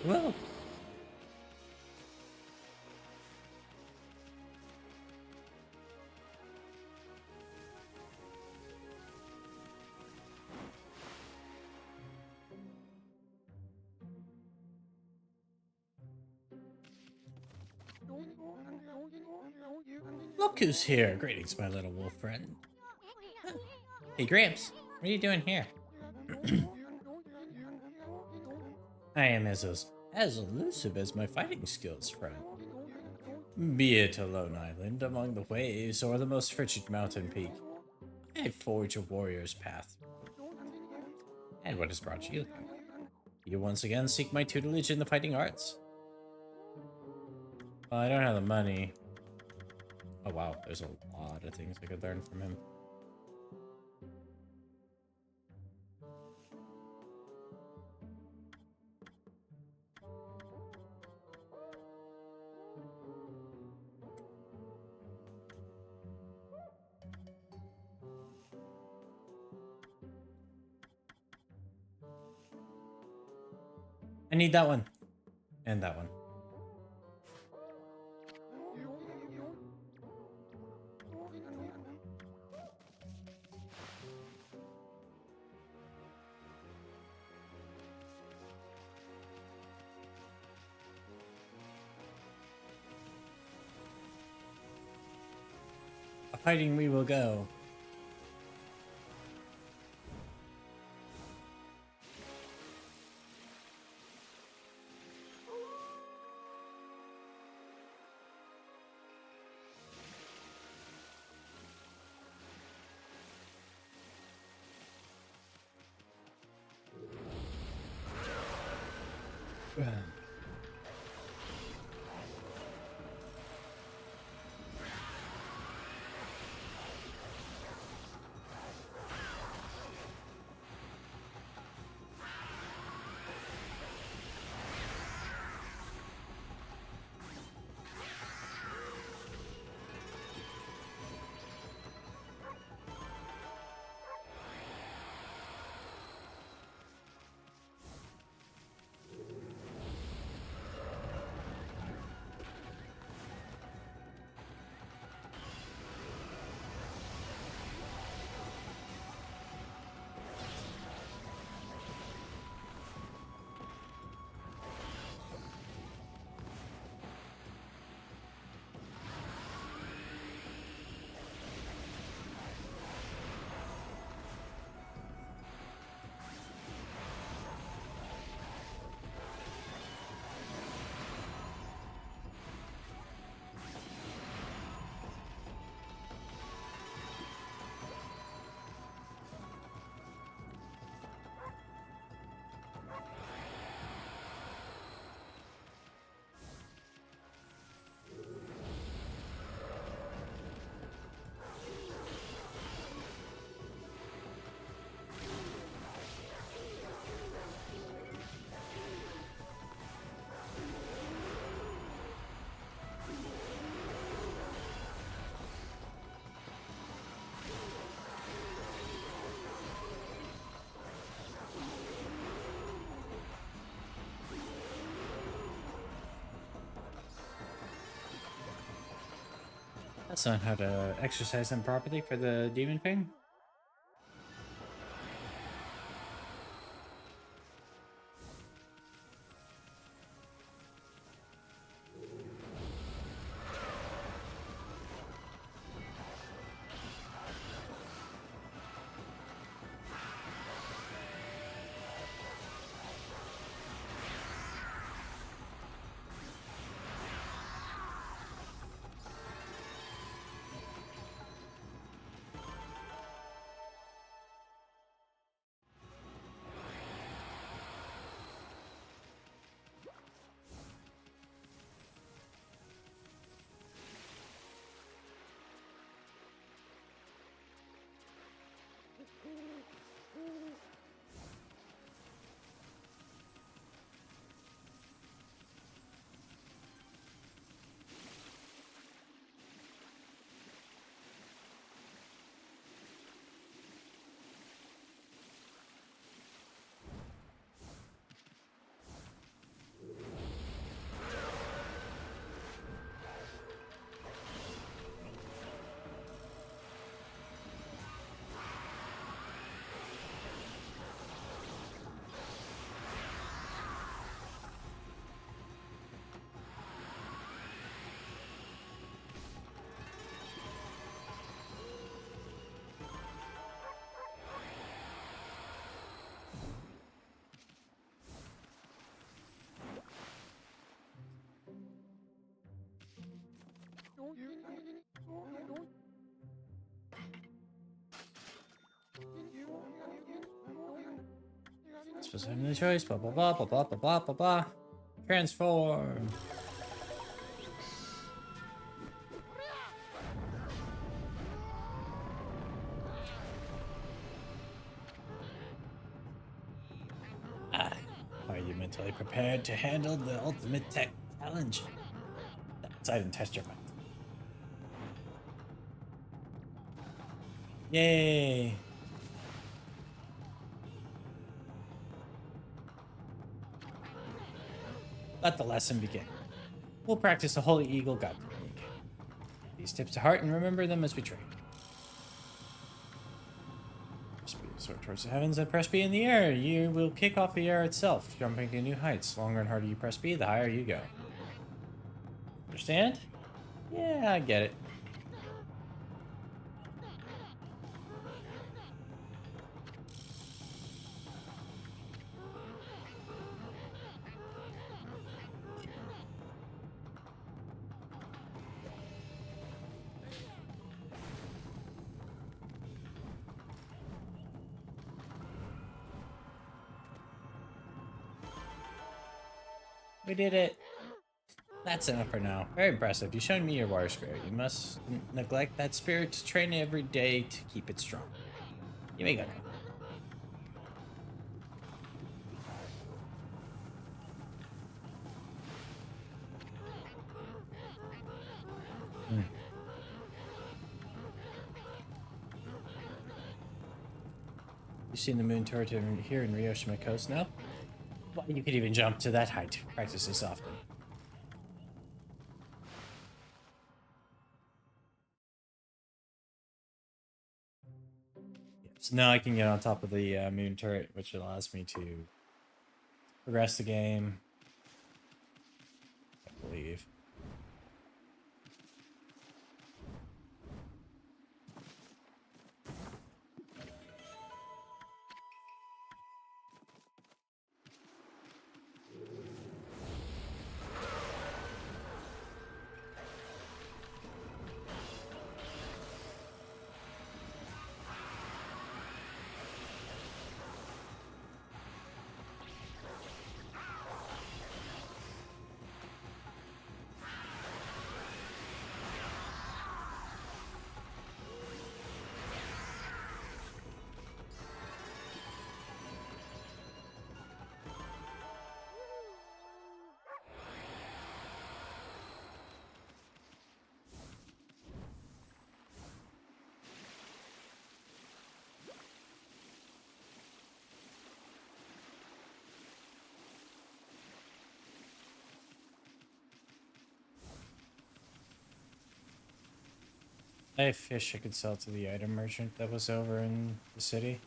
[SPEAKER 1] Well. Look who's here. Greetings, my little wolf friend. Hey, Gramps. What are you doing here? I am as elusive as my fighting skills, friend. Be it a lone island among the waves or the most frigid mountain peak, I forge a warrior's path. And what has brought you here? You once again seek my tutelage in the fighting arts? Well, I don't have the money. Oh wow, there's a lot of things I could learn from him. I need that one. And that one. A fighting we will go. That's not how to exercise them properly for the demon thing. Supposed to have no choice. Blah blah blah blah blah blah blah blah blah. Transform. Ah, are you mentally prepared to handle the ultimate tech challenge? Outside and test your mind. Yay! Let the lesson begin. We'll practice the Holy Eagle God Technique. Take these tips to heart and remember them as we train. Press B to soar towards the heavens and press B in the air. You will kick off the air itself, jumping to new heights. The longer and harder you press B, the higher you go. Understand? Yeah, I get it. We did it. That's enough for now. Very impressive. You've shown me your water spirit. You must neglect that spirit to train every day to keep it strong. You may go now. You've seen the moon turret here in Ryoshima Coast now? Well, you could even jump to that height. Practice this often. So now I can get on top of the moon turret, which allows me to progress the game. I believe. I have fish I could sell to the item merchant that was over in the city.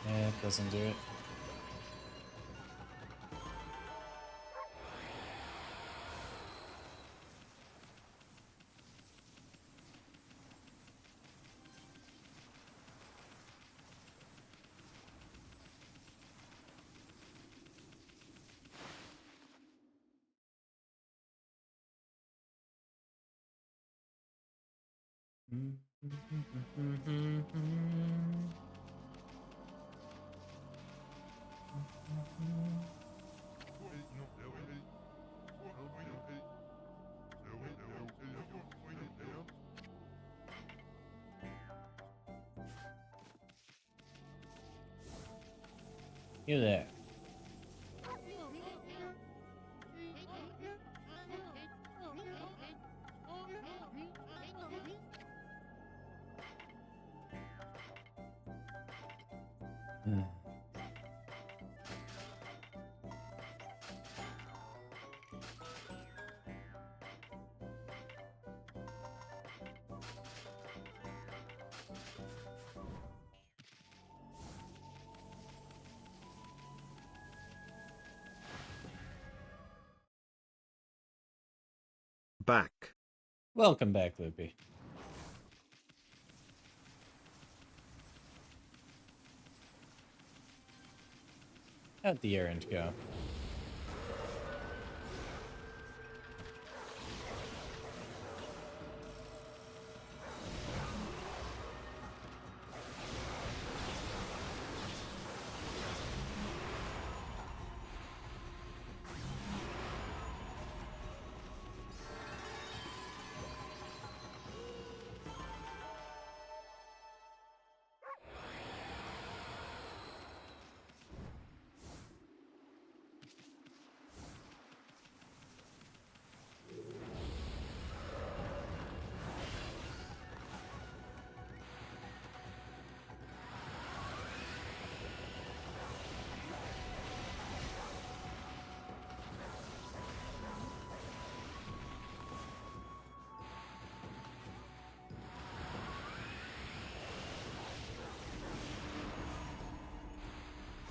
[SPEAKER 1] Yeah, it doesn't do it. You there.
[SPEAKER 2] Back.
[SPEAKER 1] Welcome back, Loopy. How'd the errand go?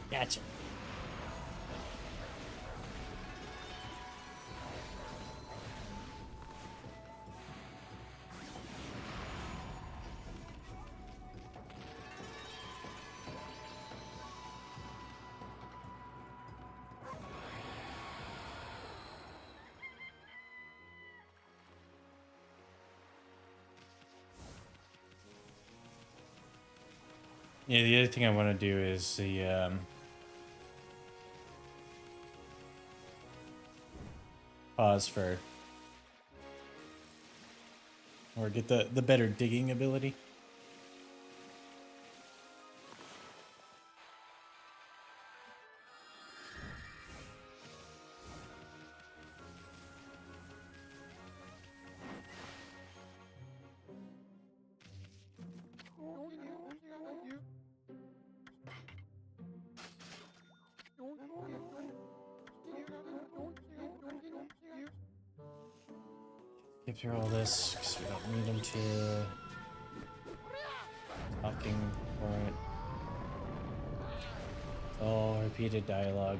[SPEAKER 1] Gotcha. Yeah, the other thing I want to do is the pause for, or get the better digging ability. Get through all this because we don't need him to talking for it. It's all repeated dialogue.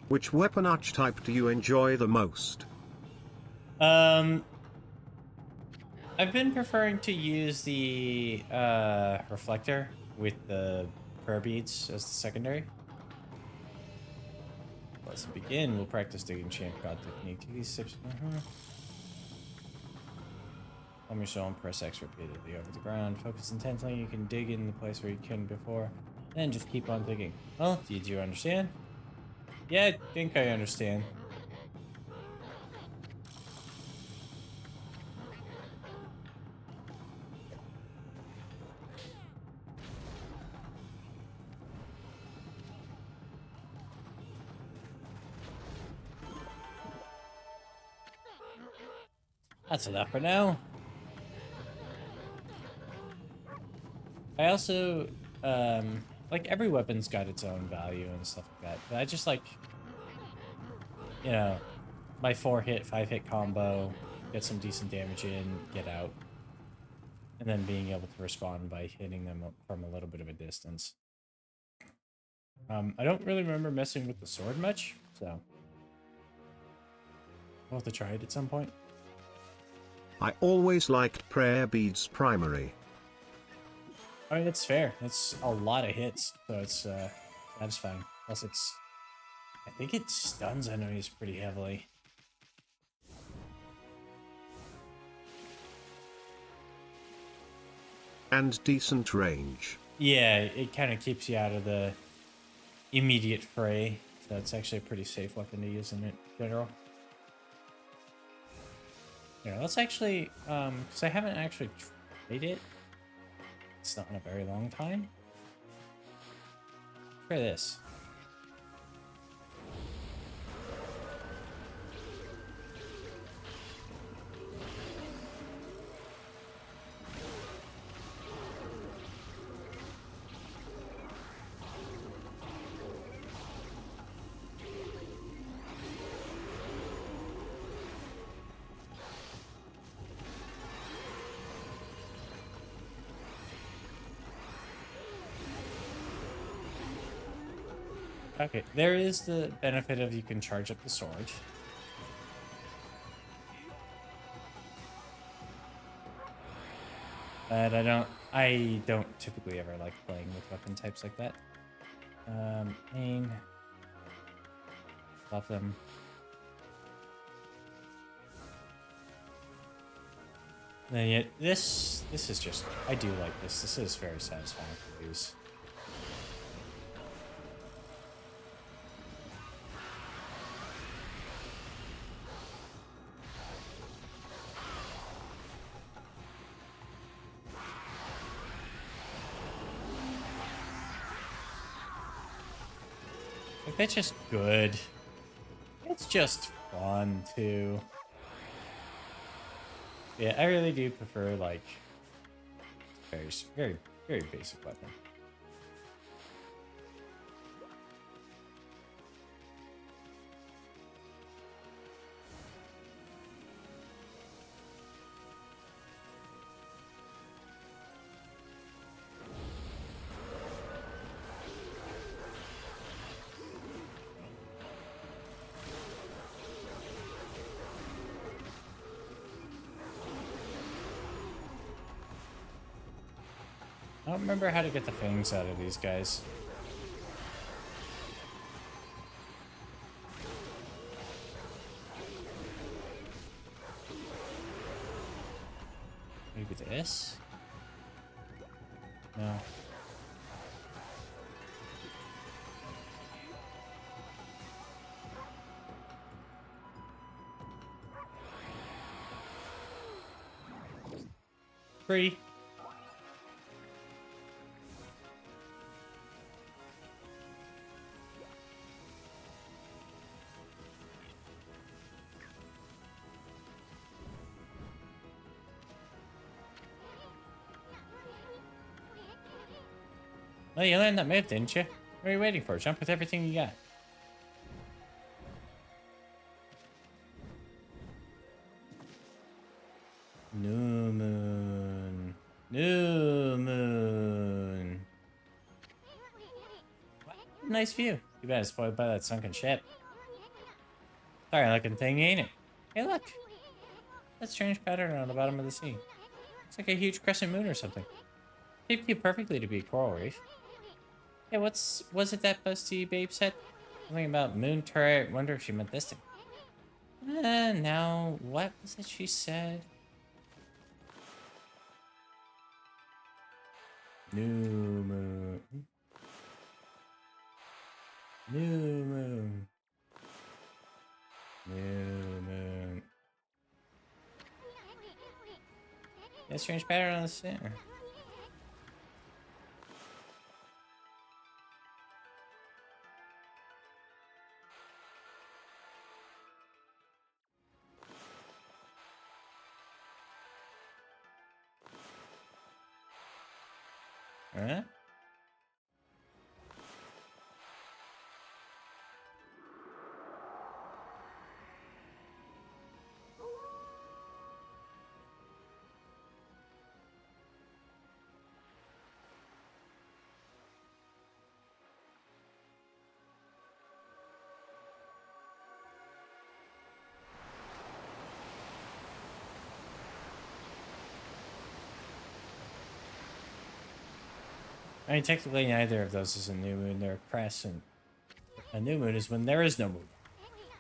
[SPEAKER 2] Which weapon archetype do you enjoy the most?
[SPEAKER 1] I've been preferring to use the reflector with the prayer beads as the secondary. Let's begin. We'll practice digging champ god technique. Take these sips. Hold your soul and press X repeatedly over the ground. Focus intently. You can dig in the place where you couldn't before. Then just keep on digging. Well, did you understand? Yeah, I think I understand. That's enough for now. I also, like every weapon's got its own value and stuff like that. But I just like, you know, my 4-hit, 5-hit combo, get some decent damage in, get out. And then being able to respond by hitting them from a little bit of a distance. I don't really remember messing with the sword much, so I'll have to try it at some point.
[SPEAKER 2] I always liked prayer beads primary.
[SPEAKER 1] I mean, it's fair. It's a lot of hits, so it's satisfying. Plus, I think it stuns enemies pretty heavily.
[SPEAKER 2] And decent range.
[SPEAKER 1] Yeah, it kind of keeps you out of the immediate fray, so it's actually a pretty safe weapon to use in general. Yeah, let's actually, because I haven't actually tried it. It's not in a very long time. Try this. Okay, there is the benefit of you can charge up the sword. But I don't typically ever like playing with weapon types like that. Main. Buff them. And yet, this is just, I do like this. This is very satisfying to use. Like, that's just good. It's just fun, too. Yeah, I really do prefer, like, very, very, very basic weapon. I don't remember how to get the fangs out of these guys. Maybe this? No. Free. Well, you learned that move, didn't you? What are you waiting for? Jump with everything you got. New moon. New moon. Wow, nice view. Too bad it's spoiled by that sunken ship. Sorry looking thing, ain't it? Hey, look. That strange pattern on the bottom of the sea. It's like a huge crescent moon or something. Shaped you perfectly to be a coral reef. Hey, was it that busty babe said? Something about moon turret. Wonder if she meant this thing. Now, what was it she said? New moon. New moon. New moon. Yeah, strange pattern on the center. Huh? I mean, technically, neither of those is a new moon. They're a crescent. A new moon is when there is no moon.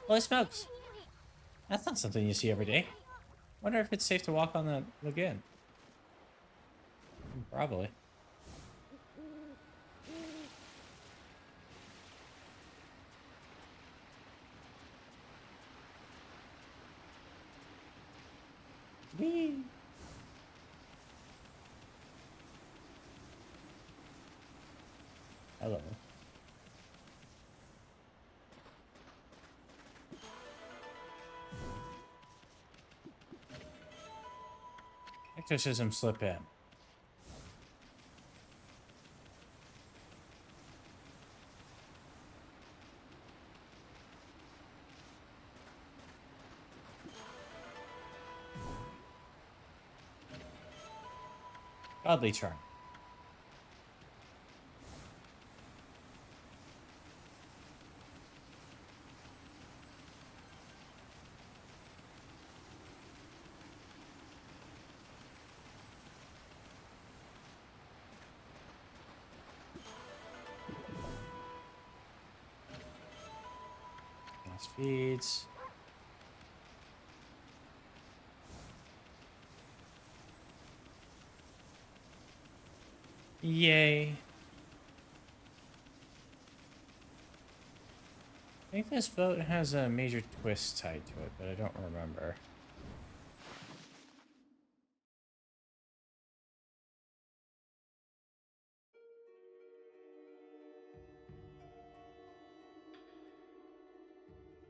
[SPEAKER 1] Holy smokes! That's not something you see every day. Wonder if it's safe to walk on that lagoon. Probably. Whee! Hello. Exorcism slip in. Godly charm. Speeds. Yay. I think this boat has a major twist tied to it, but I don't remember.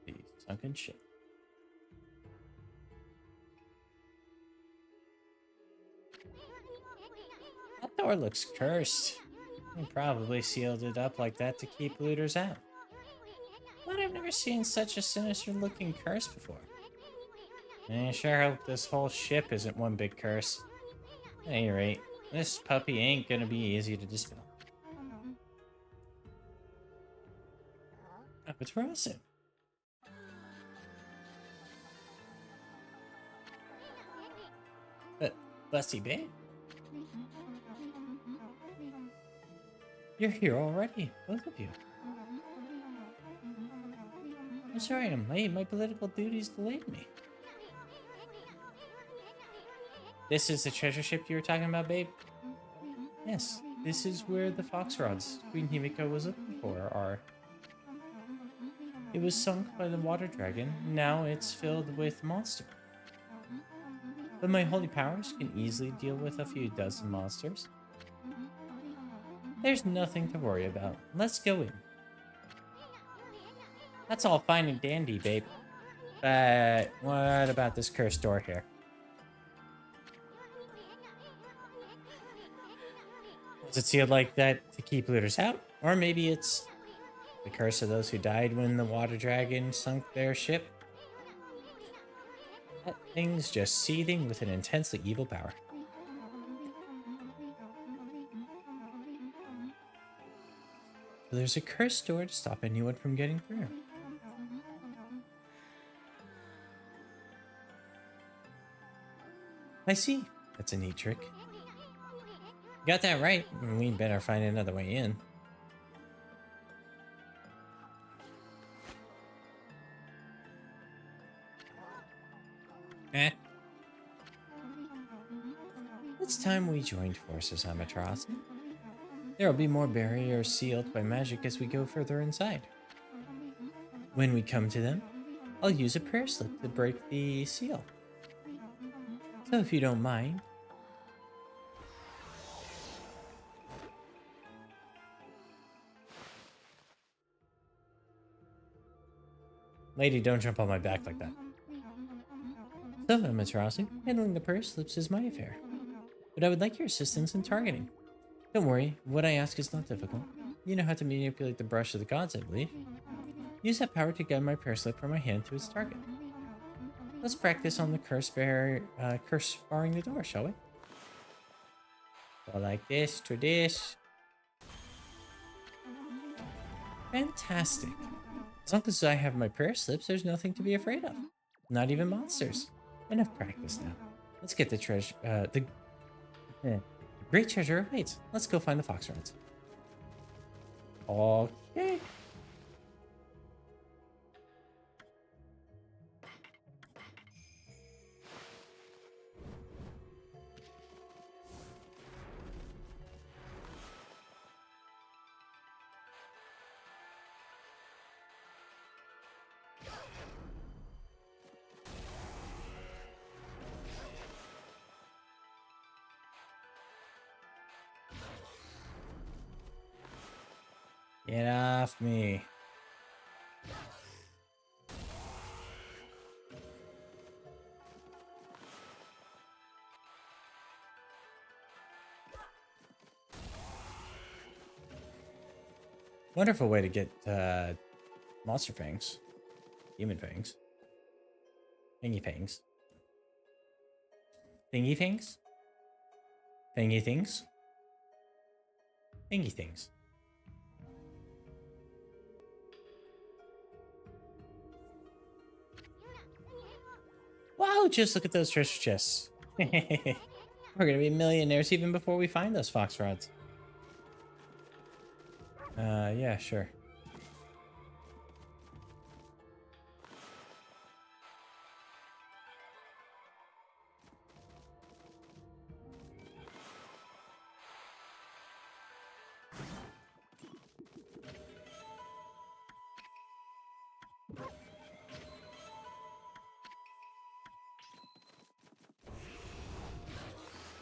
[SPEAKER 1] The sunken ship. That door looks cursed. They probably sealed it up like that to keep looters out. But I've never seen such a sinister looking curse before. I sure hope this whole ship isn't one big curse. At any rate, this puppy ain't gonna be easy to dispel. Oh, it's Rosin. Busty babe? You're here already, both of you. I'm sorry I'm late. My political duties delayed me. This is the treasure ship you were talking about, babe? Yes, this is where the fox rods Queen Himiko was looking for are. It was sunk by the water dragon. Now it's filled with monster. But my holy powers can easily deal with a few dozen monsters. There's nothing to worry about. Let's go in. That's all fine and dandy, babe. But what about this cursed door here? Is it sealed like that to keep looters out? Or maybe it's the curse of those who died when the water dragon sunk their ship? That thing's just seething with an intensely evil power. So there's a cursed door to stop anyone from getting through. I see. That's a neat trick. You got that right. We'd better find another way in. It's time we joined forces, Amaterasu. There will be more barriers sealed by magic as we go further inside. When we come to them, I'll use a prayer slip to break the seal. So if you don't mind. Lady, don't jump on my back like that. So, Amaterasu, handling the prayer slips is my affair. But I would like your assistance in targeting Don't worry, what I ask is not difficult. You know how to manipulate the brush of the gods, I believe. Use that power to guide my prayer slip from my hand to its target. Let's practice on the curse barring the door, shall we? Go like this to this. Fantastic. As long as I have my prayer slips, there's nothing to be afraid of. Not even monsters. Enough practice now. Let's get the treasure. The great treasure awaits. Let's go find the fox rods. Okay. Get off me. Wonderful way to get monster fangs. Demon fangs. Thingy fangs. Thingy fangs? Thingy things? Thingy things. Wow, just look at those treasure chests. We're gonna be millionaires even before we find those fox rods. Yeah, sure.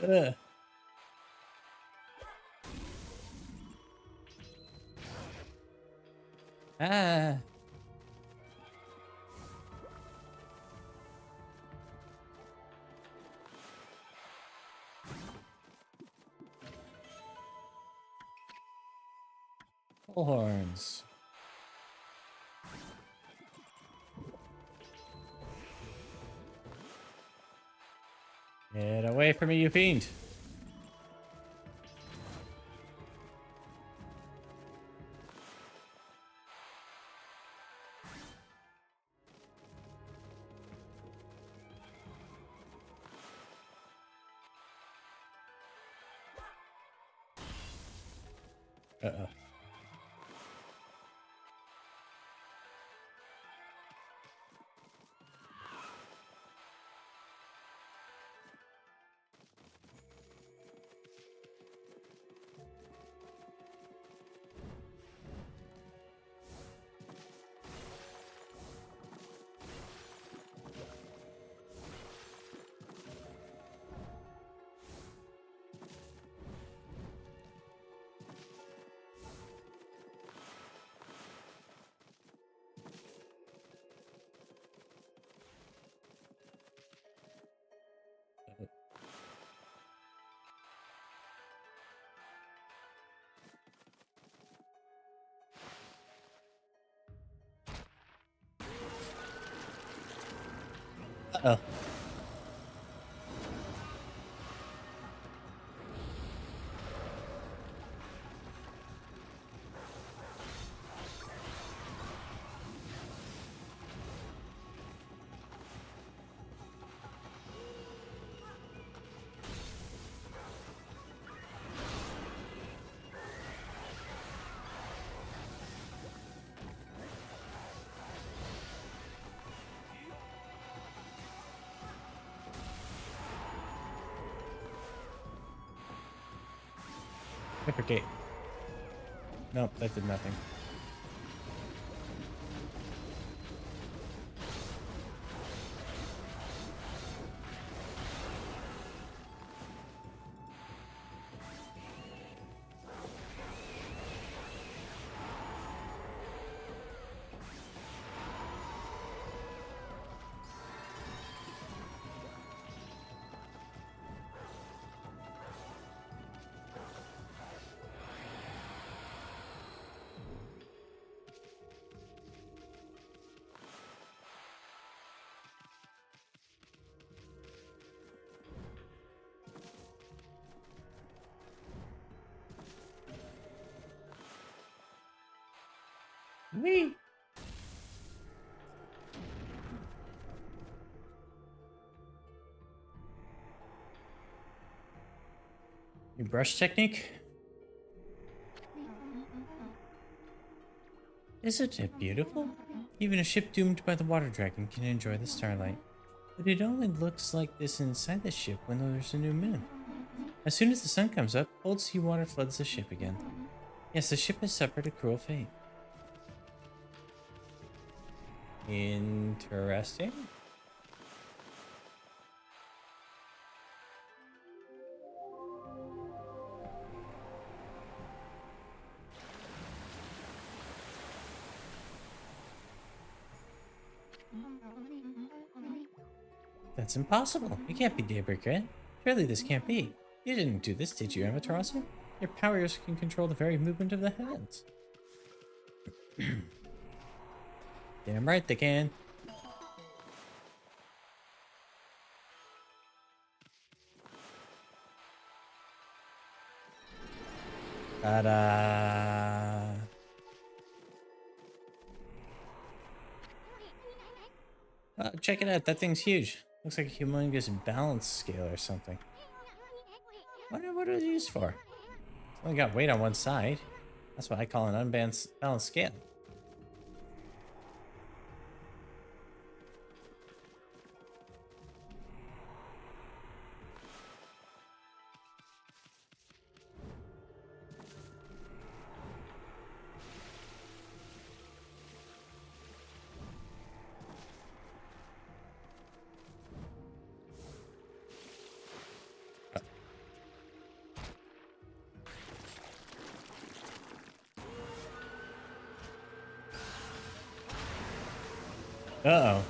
[SPEAKER 1] Ugh. Ah. Bullhorns. Get away from me, you fiend. Uh-oh. Uh-oh. Reciprocate. Nope, that did nothing. Whee! Your brush technique? Isn't it beautiful? Even a ship doomed by the water dragon can enjoy the starlight. But it only looks like this inside the ship when there's a new moon. As soon as the sun comes up, cold seawater floods the ship again. Yes, the ship has suffered a cruel fate. Interesting. That's impossible. It can't be Daybreak, right? Surely this can't be. You didn't do this, did you, Amaterasu? Your powers can control the very movement of the heavens. Damn right they can. Ta-da! Oh, check it out. That thing's huge. Looks like a humongous balance scale or something. Wonder what it was used for. It's only got weight on one side. That's what I call an unbalanced scale. Uh-oh.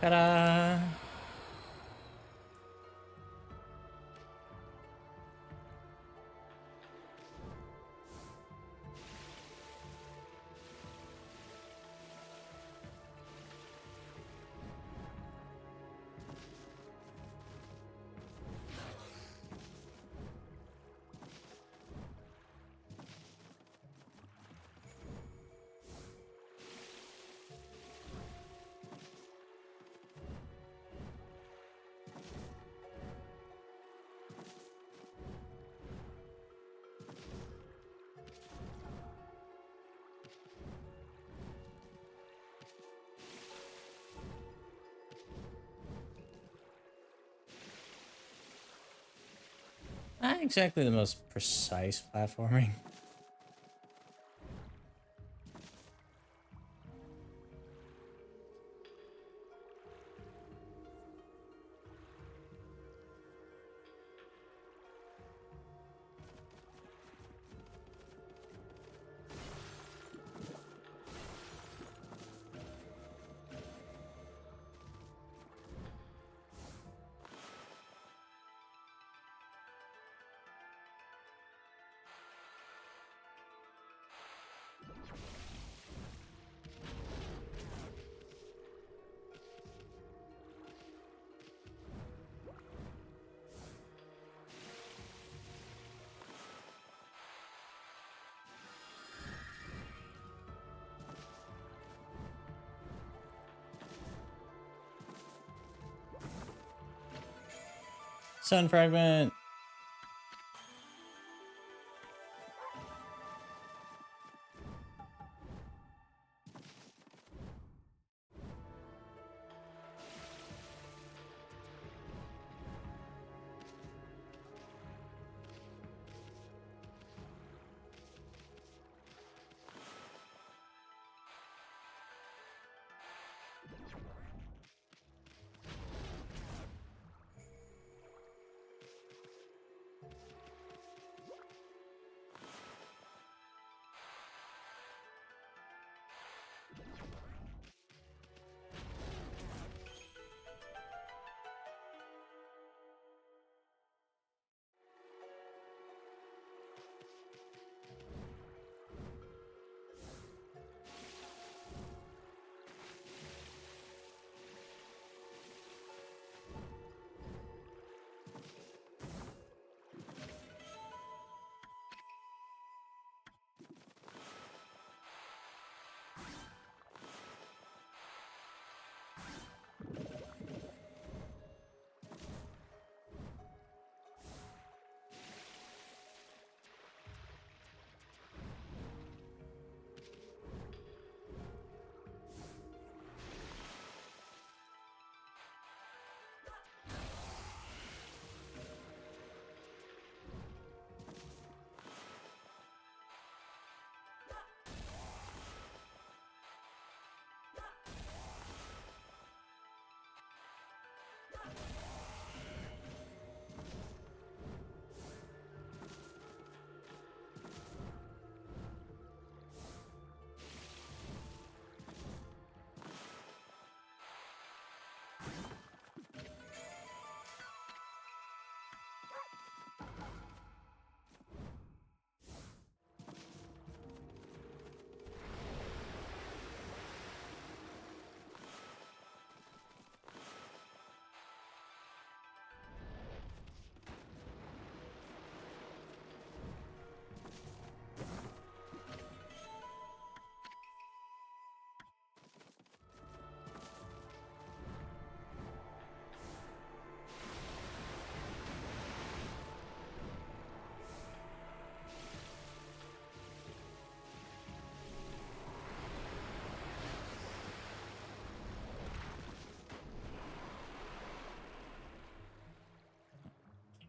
[SPEAKER 1] Ta-da! Not exactly the most precise platforming. Sun fragment.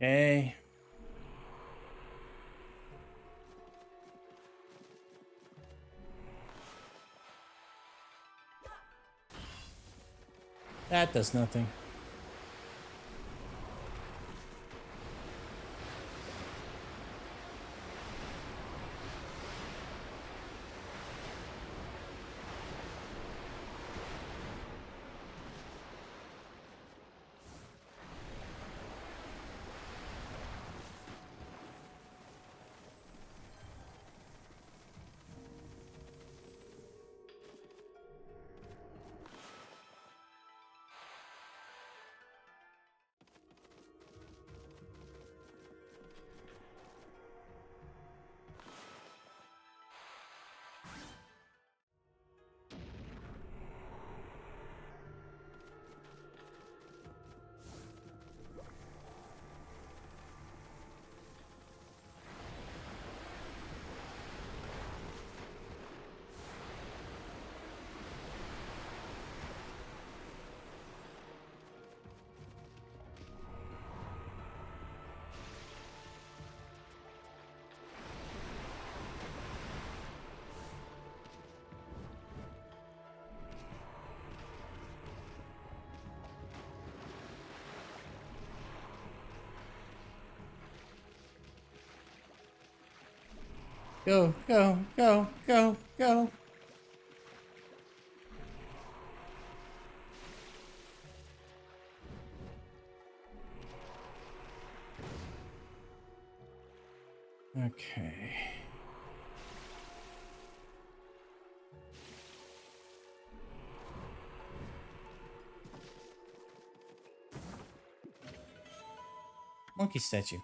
[SPEAKER 1] Okay. That does nothing. Go, go, go, go, go. Okay. Monkey statue.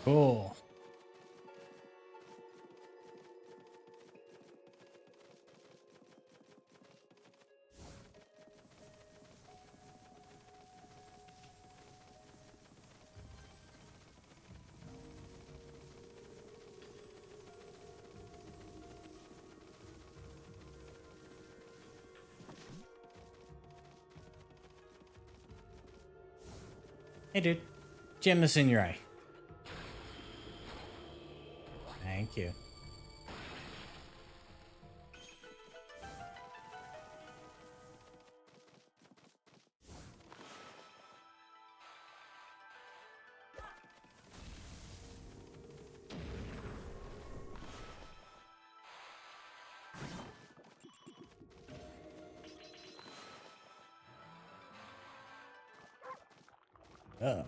[SPEAKER 1] Cool. Hey, dude. Jam this in your eye. Thank you. Oh.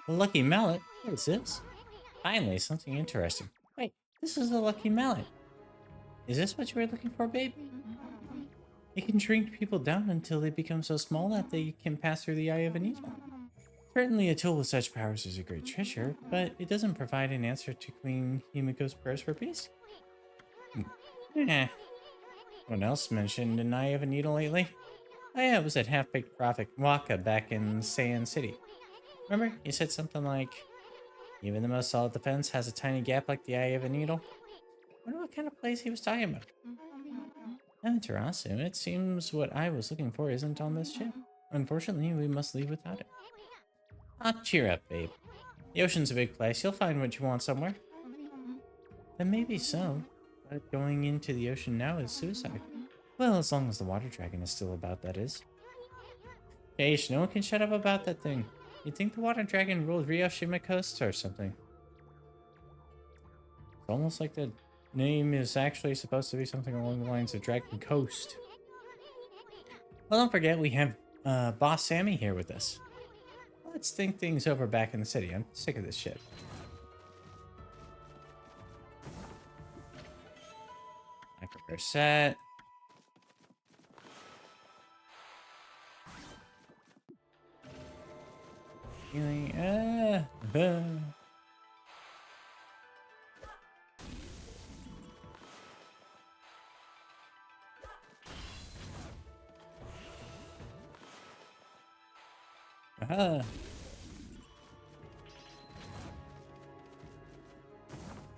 [SPEAKER 1] The lucky mallet? What is this? Finally, something interesting. Wait, this is the lucky mallet. Is this what you were looking for, babe? It can shrink people down until they become so small that they can pass through the eye of a needle. Certainly a tool with such powers is a great treasure, but it doesn't provide an answer to Queen Himiko's prayers for peace. Anyone else mentioned an eye of a needle lately? Oh yeah, it was at Half-Baked Prophet Waka back in Sand City. Remember? You said something like, even the most solid defense has a tiny gap like the eye of a needle. I wonder what kind of place he was talking about. Interesting. It seems what I was looking for isn't on this ship. Unfortunately, we must leave without it. Ah, cheer up, babe. The ocean's a big place. You'll find what you want somewhere. Then maybe so. But going into the ocean now is suicide. Well, as long as the water dragon is still about, that is. Eish, no one can shut up about that thing. You'd think the water dragon ruled Ryoshima Coast or something. It's almost like the name is actually supposed to be something along the lines of Dragon Coast. Well, don't forget we have Boss Sammy here with us. Let's think things over back in the city. I'm sick of this shit. Micro set. Healing.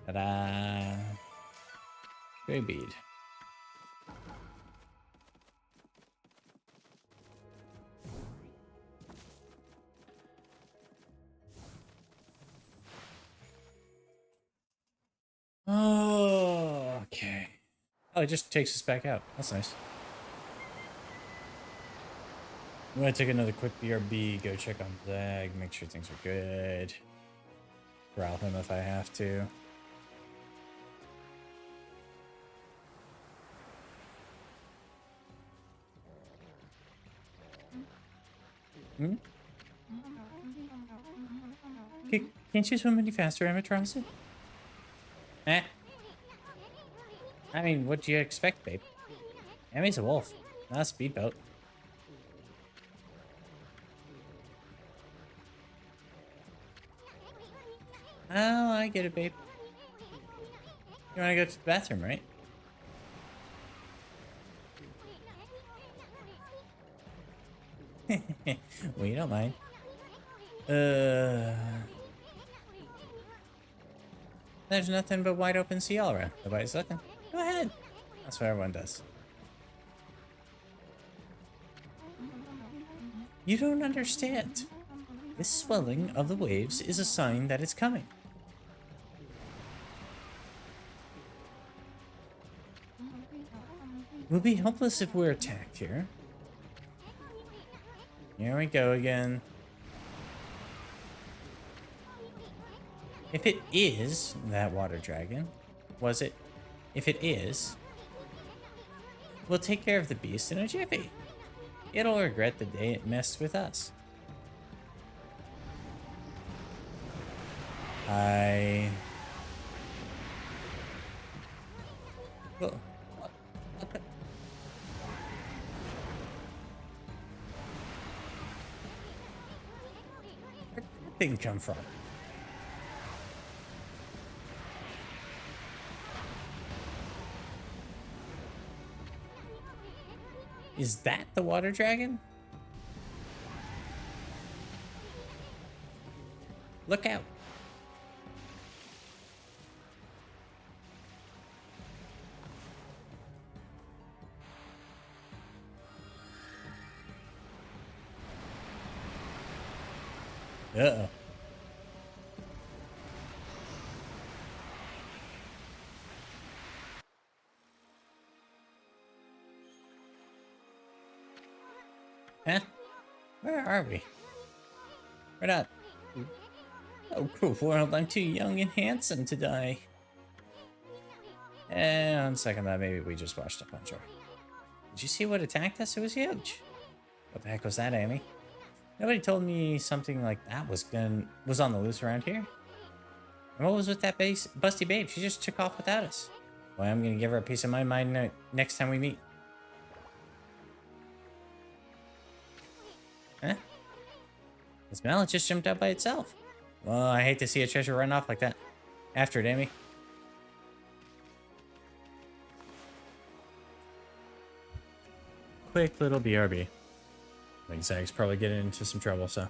[SPEAKER 1] Ta-da! Gray bead. Oh, okay. Oh, it just takes us back out. That's nice. I'm gonna take another quick BRB, go check on Zag, make sure things are good. Corral him if I have to. Hmm? Can't you swim any faster, Amaterasu? Eh? I mean, what do you expect, babe? Ami's a wolf, not a speedboat. Oh, I get it, babe. You wanna go to the bathroom, right? Well, you don't mind. There's nothing but wide open sea all around. Nobody's looking. Go ahead. That's what everyone does. You don't understand. This swelling of the waves is a sign that it's coming. We'll be helpless if we're attacked here. Here we go again. If it is that water dragon, was it? If it is, we'll take care of the beast in a jiffy. It'll regret the day it messed with us. Well, what the... Where'd that thing come from? Is that the water dragon? Look out. Uh-oh. Huh? Where are we? We're not... Oh, cool world, I'm too young and handsome to die. And on second thought, maybe we just washed up on shore. Did you see what attacked us? It was huge. What the heck was that, Amy? Nobody told me something like that was on the loose around here. And what was with that busty babe? She just took off without us. Well, I'm gonna give her a piece of my mind next time we meet. Huh? This mallet just jumped out by itself. Well, I hate to see a treasure run off like that. After it, Amy. Quick little BRB. I think Zag's probably getting into some trouble, so.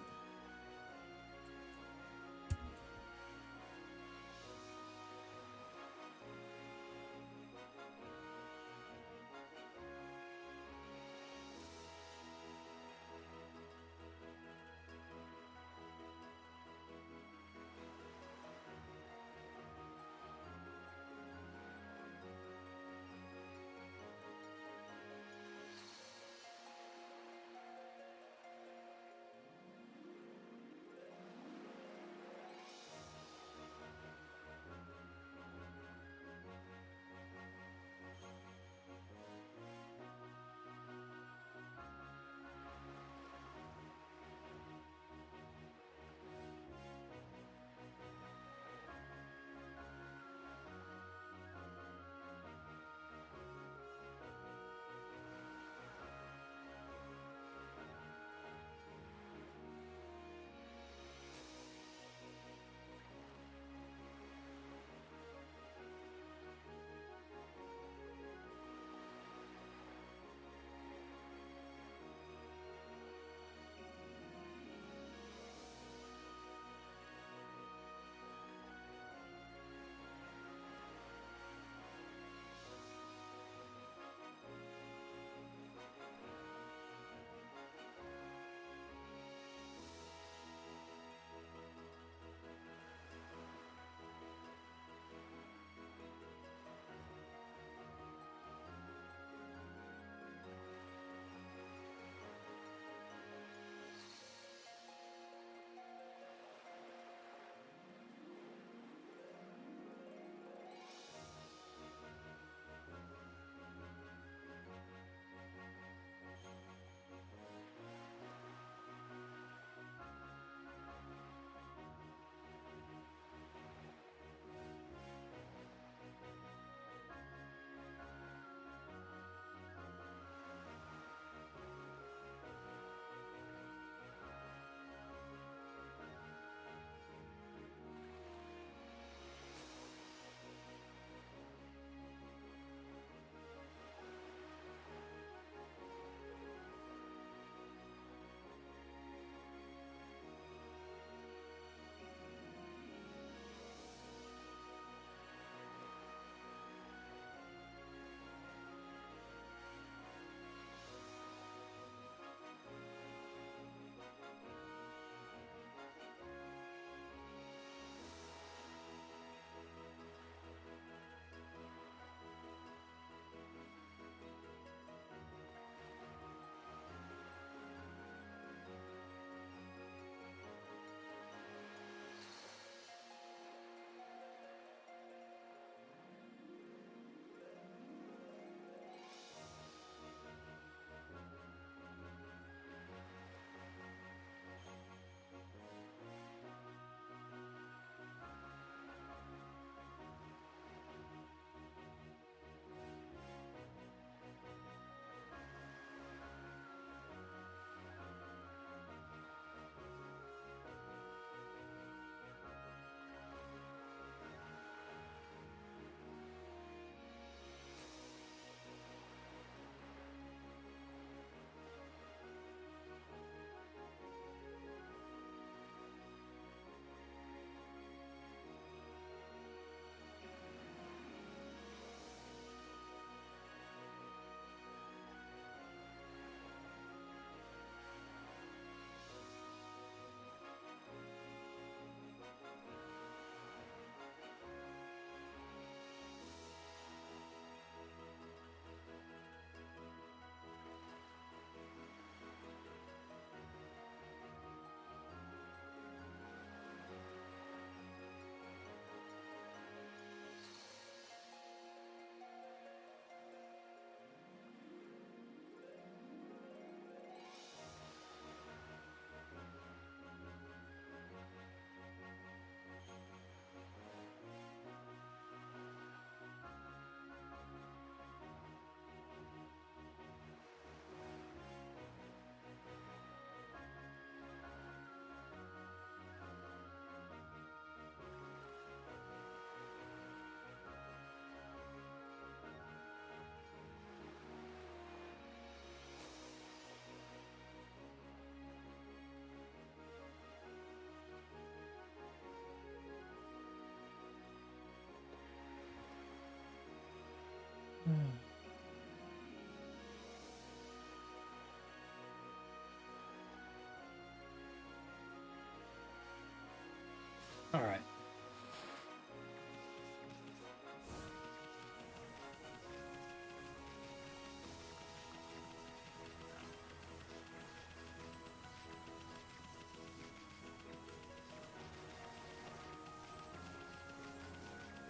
[SPEAKER 1] All right.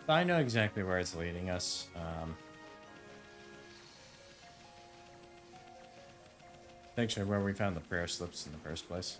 [SPEAKER 1] I know exactly where it's leading us. Actually, where we found the prayer slips in the first place.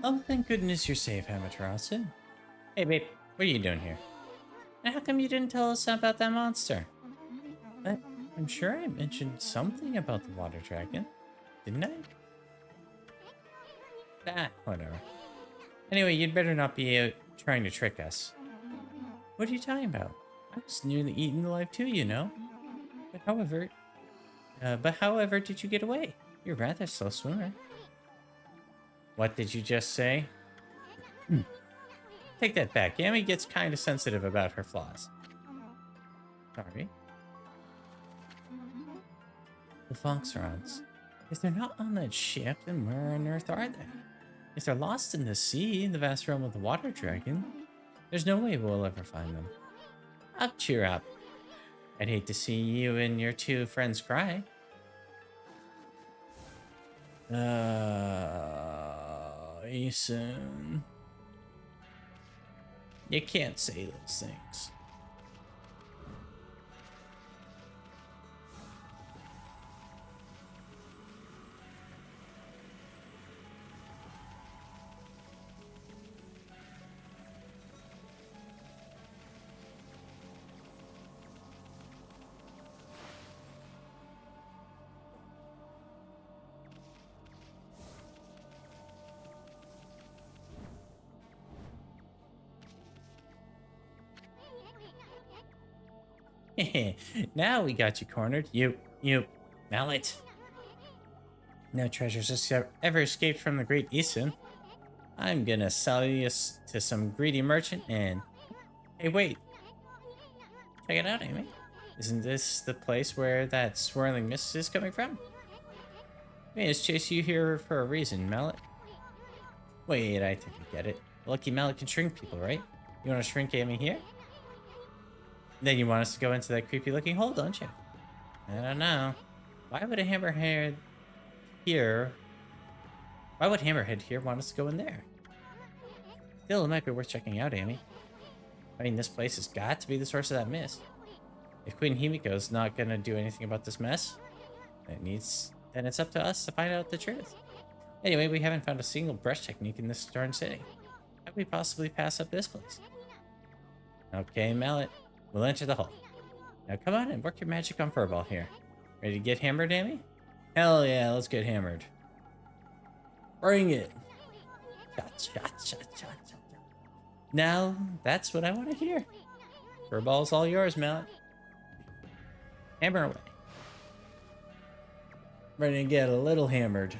[SPEAKER 1] Oh, thank goodness you're safe, Amaterasu. Hey, babe, what are you doing here? And how come you didn't tell us about that monster? I'm sure I mentioned something about the water dragon, didn't I? Ah, whatever. Anyway, you'd better not be trying to trick us. What are you talking about? I was nearly eaten alive too, you know. But however, did you get away? You're rather slow swimmer. What did you just say? Take that back. Yami gets kind of sensitive about her flaws. Sorry. The Foxrods. If they're not on that ship, then where on earth are they? If they're lost in the sea, in the vast realm of the water dragon, there's no way we'll ever find them. Up, cheer up. I'd hate to see you and your two friends cry. Ethan. You can't say those things. Now we got you cornered. You, Mallet. No treasures ever escaped from the great Isun. I'm gonna sell you to some greedy merchant and... Hey, wait. Check it out, Amy. Isn't this the place where that swirling mist is coming from? Hey, it's chased you here for a reason, Mallet. Wait, I think I get it. Lucky Mallet can shrink people, right? You want to shrink Amy here? Then you want us to go into that creepy-looking hole, don't you? I don't know. Why would a hammerhead here... Why would Hammerhead here want us to go in there? Still, it might be worth checking out, Amy. I mean, this place has got to be the source of that mist. If Queen Himiko's not gonna do anything about this mess, then it's up to us to find out the truth. Anyway, we haven't found a single brush technique in this darn city. How could we possibly pass up this place? Okay, Mallet, we'll enter the hole. Now come on and work your magic on Furball here. Ready to get hammered, Amy? Hell yeah, let's get hammered. Bring it. Cha. Now, that's what I want to hear. Furball's all yours, Mallet. Hammer away. Ready to get a little hammered.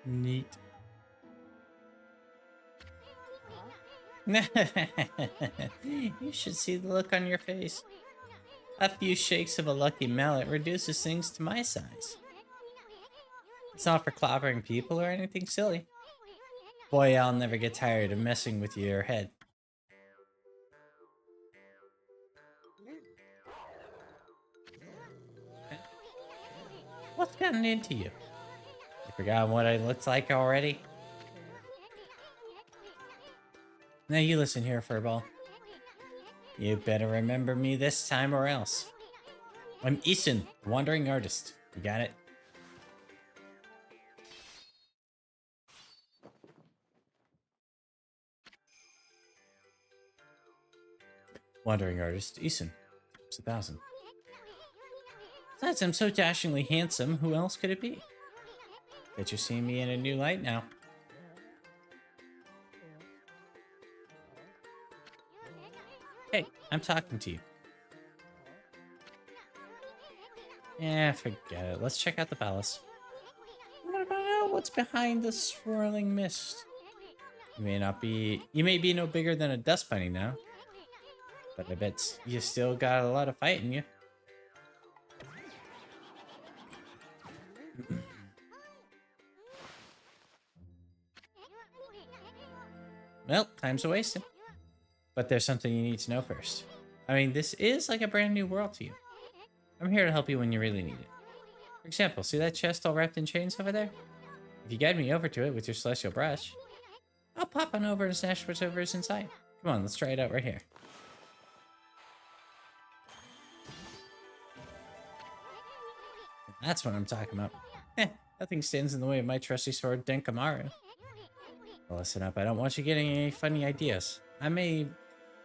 [SPEAKER 1] Neat. You should see the look on your face. A few shakes of a lucky mallet reduces things to my size. It's not for clobbering people or anything silly. Boy, I'll never get tired of messing with your head. What's gotten into you? You forgot what I looked like already? Now you listen here, Furball. You better remember me this time or else. I'm Easton, the wandering artist. You got it? Wandering artist, Easton. It's 1,000. Besides, I'm so dashingly handsome, who else could it be? Bet you're seeing me in a new light now. Hey, I'm talking to you. Yeah, forget it. Let's check out the palace. What about what's behind the swirling mist? You may be no bigger than a dust bunny now. But I bet you still got a lot of fight in you. Well, time's a wasting. But there's something you need to know first. I mean, this is like a brand new world to you. I'm here to help you when you really need it. For example, see that chest all wrapped in chains over there? If you guide me over to it with your celestial brush, I'll pop on over and snatch whatever is inside. Come on, let's try it out right here. That's what I'm talking about. Nothing stands in the way of my trusty sword, Denkamaru. Well, listen up, I don't want you getting any funny ideas. I may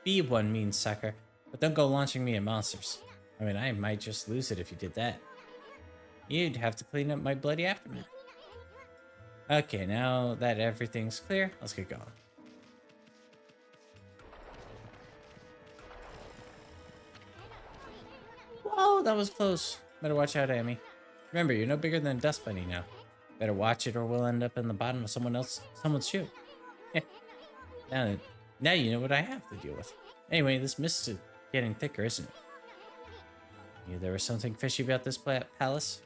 [SPEAKER 1] be one mean sucker, but don't go launching me at monsters. I mean, I might just lose it if you did that. You'd have to clean up my bloody aftermath. Okay, now that everything's clear, let's get going. Whoa, that was close. Better watch out, Amy. Remember, you're no bigger than a dust bunny now. Better watch it or we'll end up in the bottom of someone's shoe. Now you know what I have to deal with. Anyway, this mist is getting thicker, isn't it? Knew there was something fishy about this palace.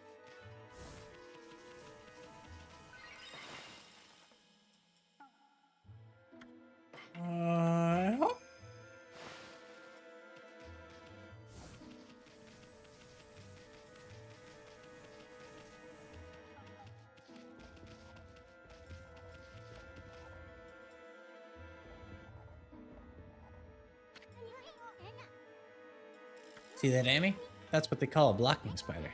[SPEAKER 1] See that, Amy? That's what they call a blocking spider.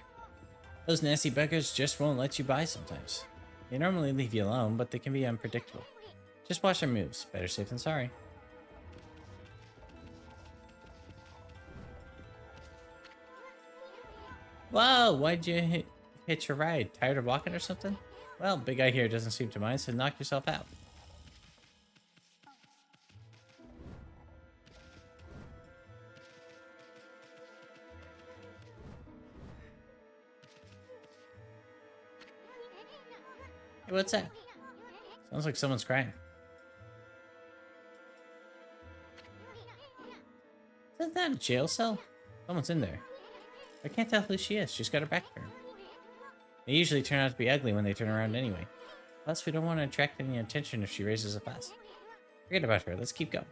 [SPEAKER 1] Those nasty buggers just won't let you by sometimes. They normally leave you alone, but they can be unpredictable. Just watch their moves. Better safe than sorry. Whoa, why'd you hitch your ride? Tired of walking or something? Well, big guy here doesn't seem to mind, so knock yourself out. Hey, what's that? Sounds like someone's crying. Isn't that a jail cell? Someone's in there. I can't tell who she is. She's got her back turned. They usually turn out to be ugly when they turn around anyway. Plus, we don't want to attract any attention if she raises a fuss. Forget about her. Let's keep going.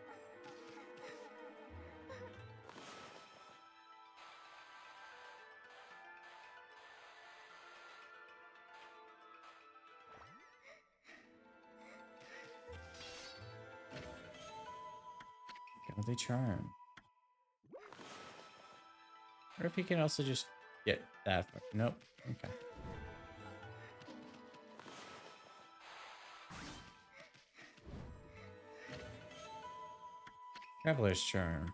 [SPEAKER 1] Godly charm. Or if you can also just get that. Nope. Okay. Traveler's charm.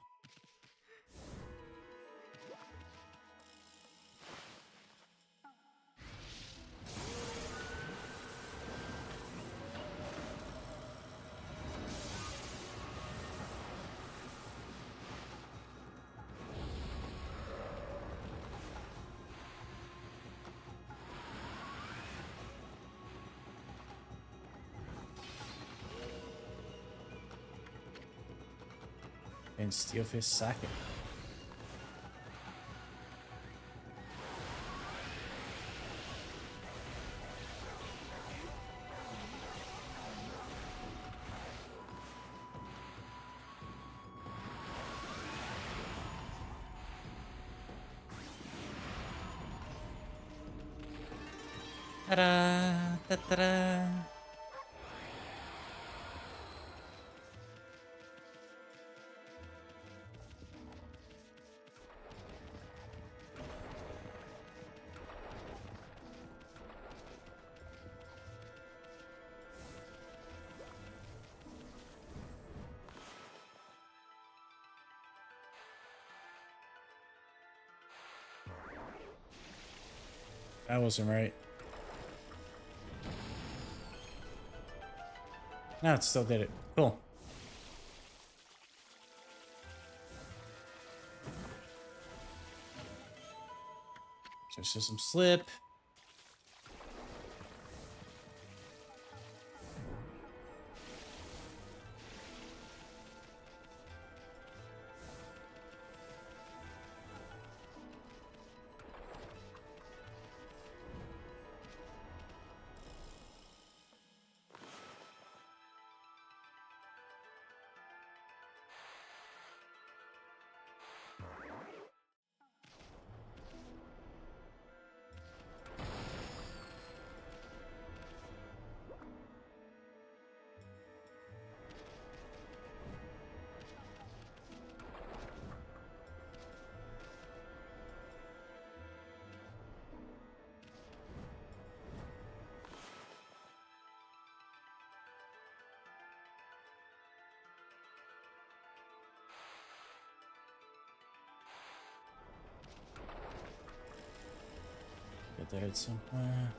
[SPEAKER 1] And Steel Fist second. Ta-da! Ta-da! That wasn't right. No, it still did it. Cool. Just some slip. Get there at somewhere.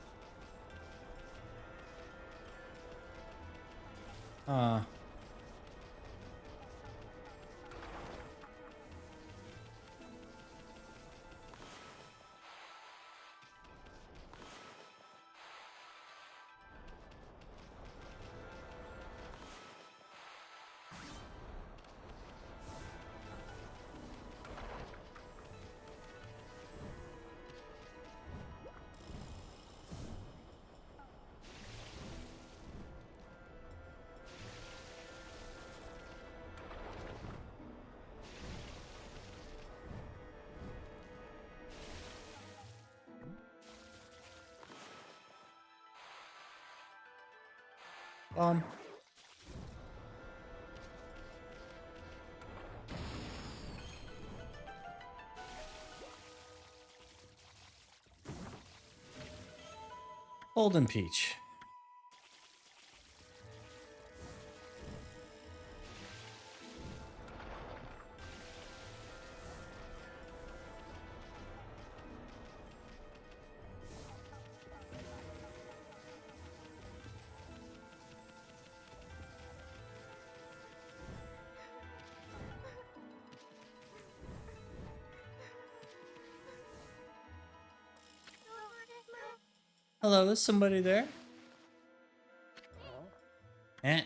[SPEAKER 1] Golden Peach. Hello, is somebody there? Eh?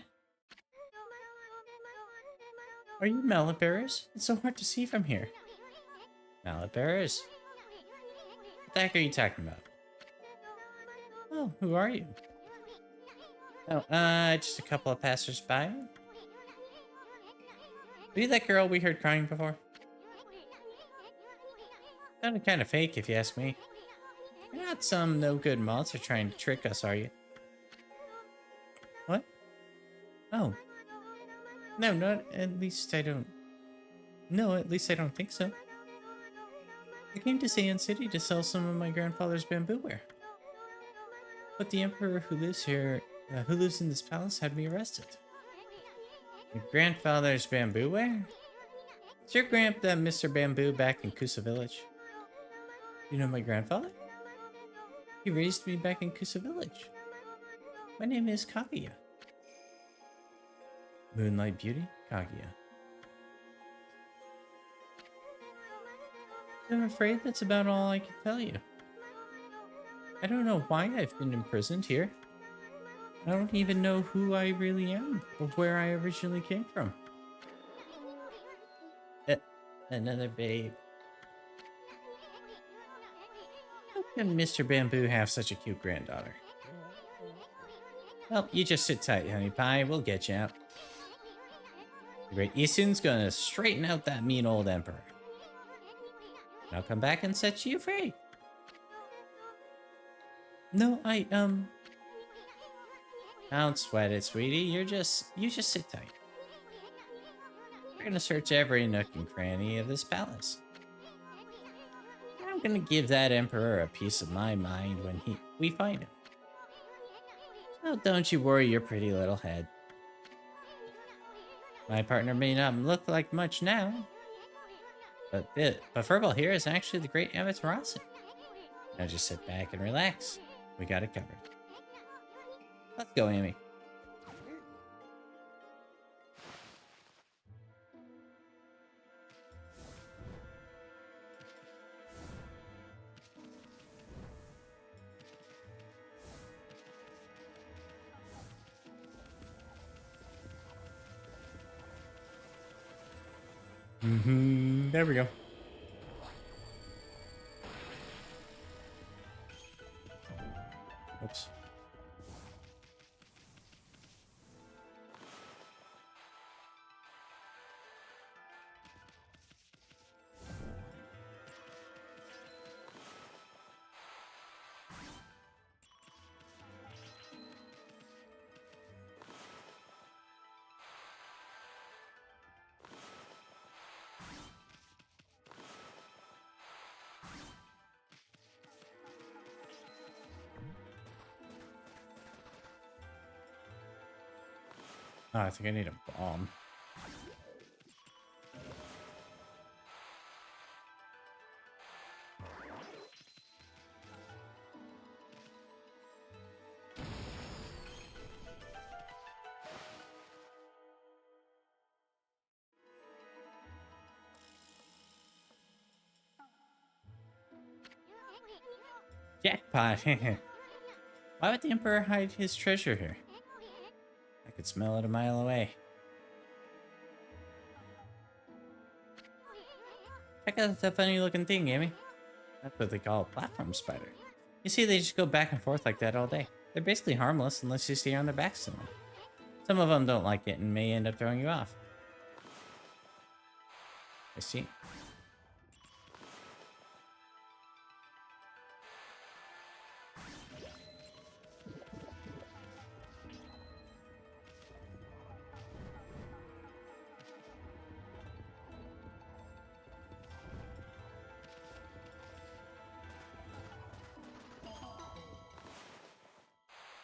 [SPEAKER 1] Are you mallet bearers? It's so hard to see from here. Mallet bearers? What the heck are you talking about? Oh, who are you? Oh, just a couple of passers-by. Are you that girl we heard crying before? Sounded kind of fake, if you ask me. You're not some no-good monster trying to trick us, are you? What? Oh. No, not at least I don't... No, at least I don't think so. I came to Saiyan City to sell some of my grandfather's bamboo ware. But the emperor who lives here, who lives in this palace, had me arrested. Your grandfather's bamboo ware? It's your grandpa, Mr. Bamboo, back in Kusa Village. You know my grandfather? He raised me back in Kusa Village. My name is Kaguya. Moonlight Beauty, Kaguya. I'm afraid that's about all I can tell you. I don't know why I've been imprisoned here. I don't even know who I really am or where I originally came from. Another babe. How can Mr. Bamboo have such a cute granddaughter? Well, you just sit tight, honey pie. We'll get you out. The great Isun's gonna straighten out that mean old emperor. And I'll come back and set you free. No, Don't sweat it, sweetie. You just sit tight. We're gonna search every nook and cranny of this palace. I'm gonna give that emperor a piece of my mind when we find him. So don't you worry your pretty little head. My partner may not look like much now, but Furball here is actually the great Amaterasu. Now just sit back and relax. We got it covered. Let's go, Amy. There we go. Oops. Oh, I think I need a bomb. Jackpot. Why would the Emperor hide his treasure here? I could smell it a mile away. Check out that funny looking thing, Amy. That's what they call a platform spider. You see, they just go back and forth like that all day. They're basically harmless unless you stay on their backs to them. Some of them don't like it and may end up throwing you off. I see.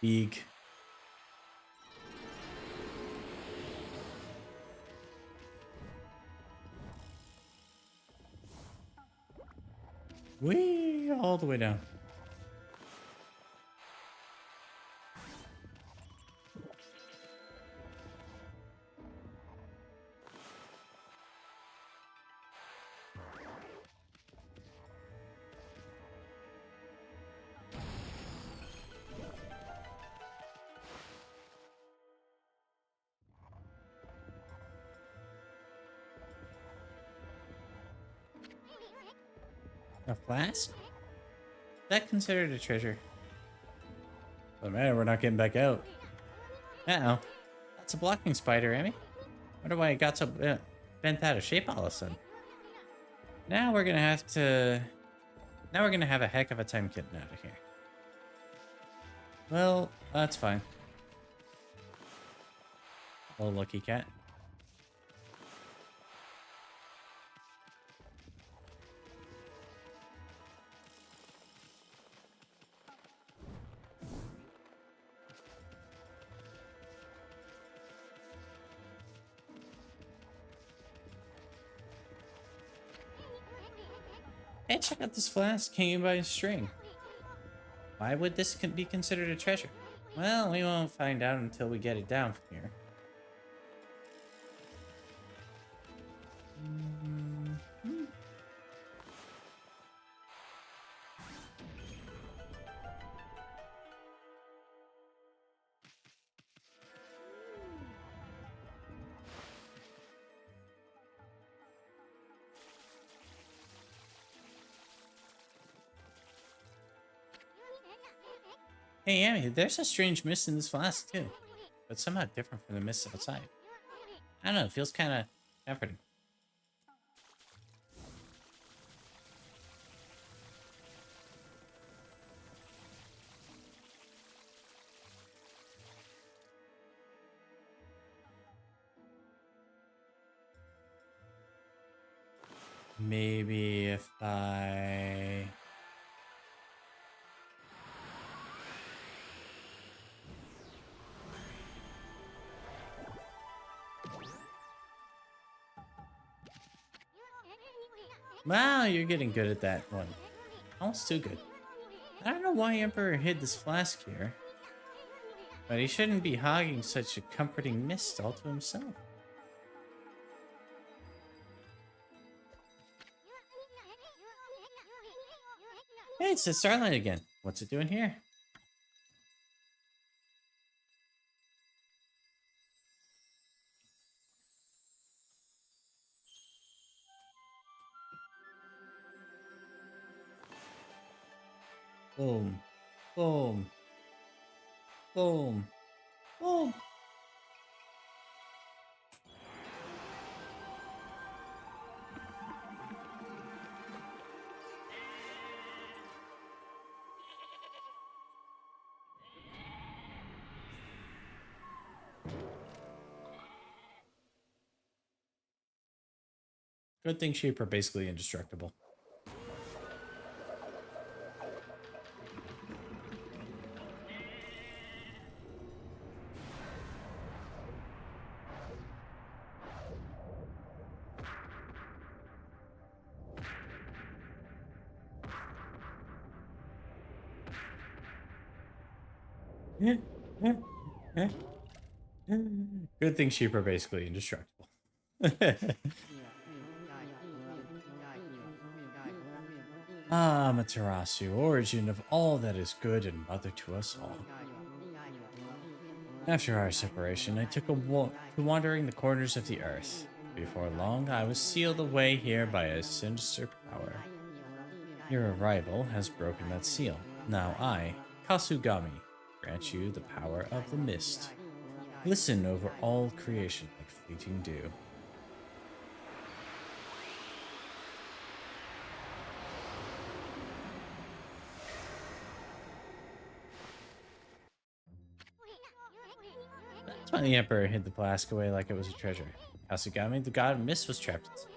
[SPEAKER 1] Big. Whee! All the way down. A flask? Is that considered a treasure? Doesn't matter, we're not getting back out. Uh-oh. That's a blocking spider, Amy. Wonder why it got so bent out of shape all of a sudden. Now we're gonna have a heck of a time getting out of here. Well, that's fine. Oh, lucky cat. Hey, check out this flask hanging by a string. Why would this be considered a treasure? Well, we won't find out until we get it down from here. Hey, Amy, there's a strange mist in this flask, too. But somehow different from the mist outside. I don't know, it feels kind of comforting. Maybe if I... Wow, you're getting good at that one. Almost too good. I don't know why Emperor hid this flask here. But he shouldn't be hogging such a comforting mist all to himself. Hey, it's the Starlight again. What's it doing here? Boom. Boom. Boom. Boom. Good thing sheep are basically indestructible. Good thing sheep are basically indestructible. Amaterasu, origin of all that is good and mother to us all. After our separation, I took a walk to wandering the corners of the earth. Before long, I was sealed away here by a sinister power. Your arrival has broken that seal. Now I, Kasugami, grant you the power of the mist. Glisten over all creation like fleeting dew. That's why the Emperor hid the flask away like it was a treasure. Kasugami, the god of mist, was trapped inside.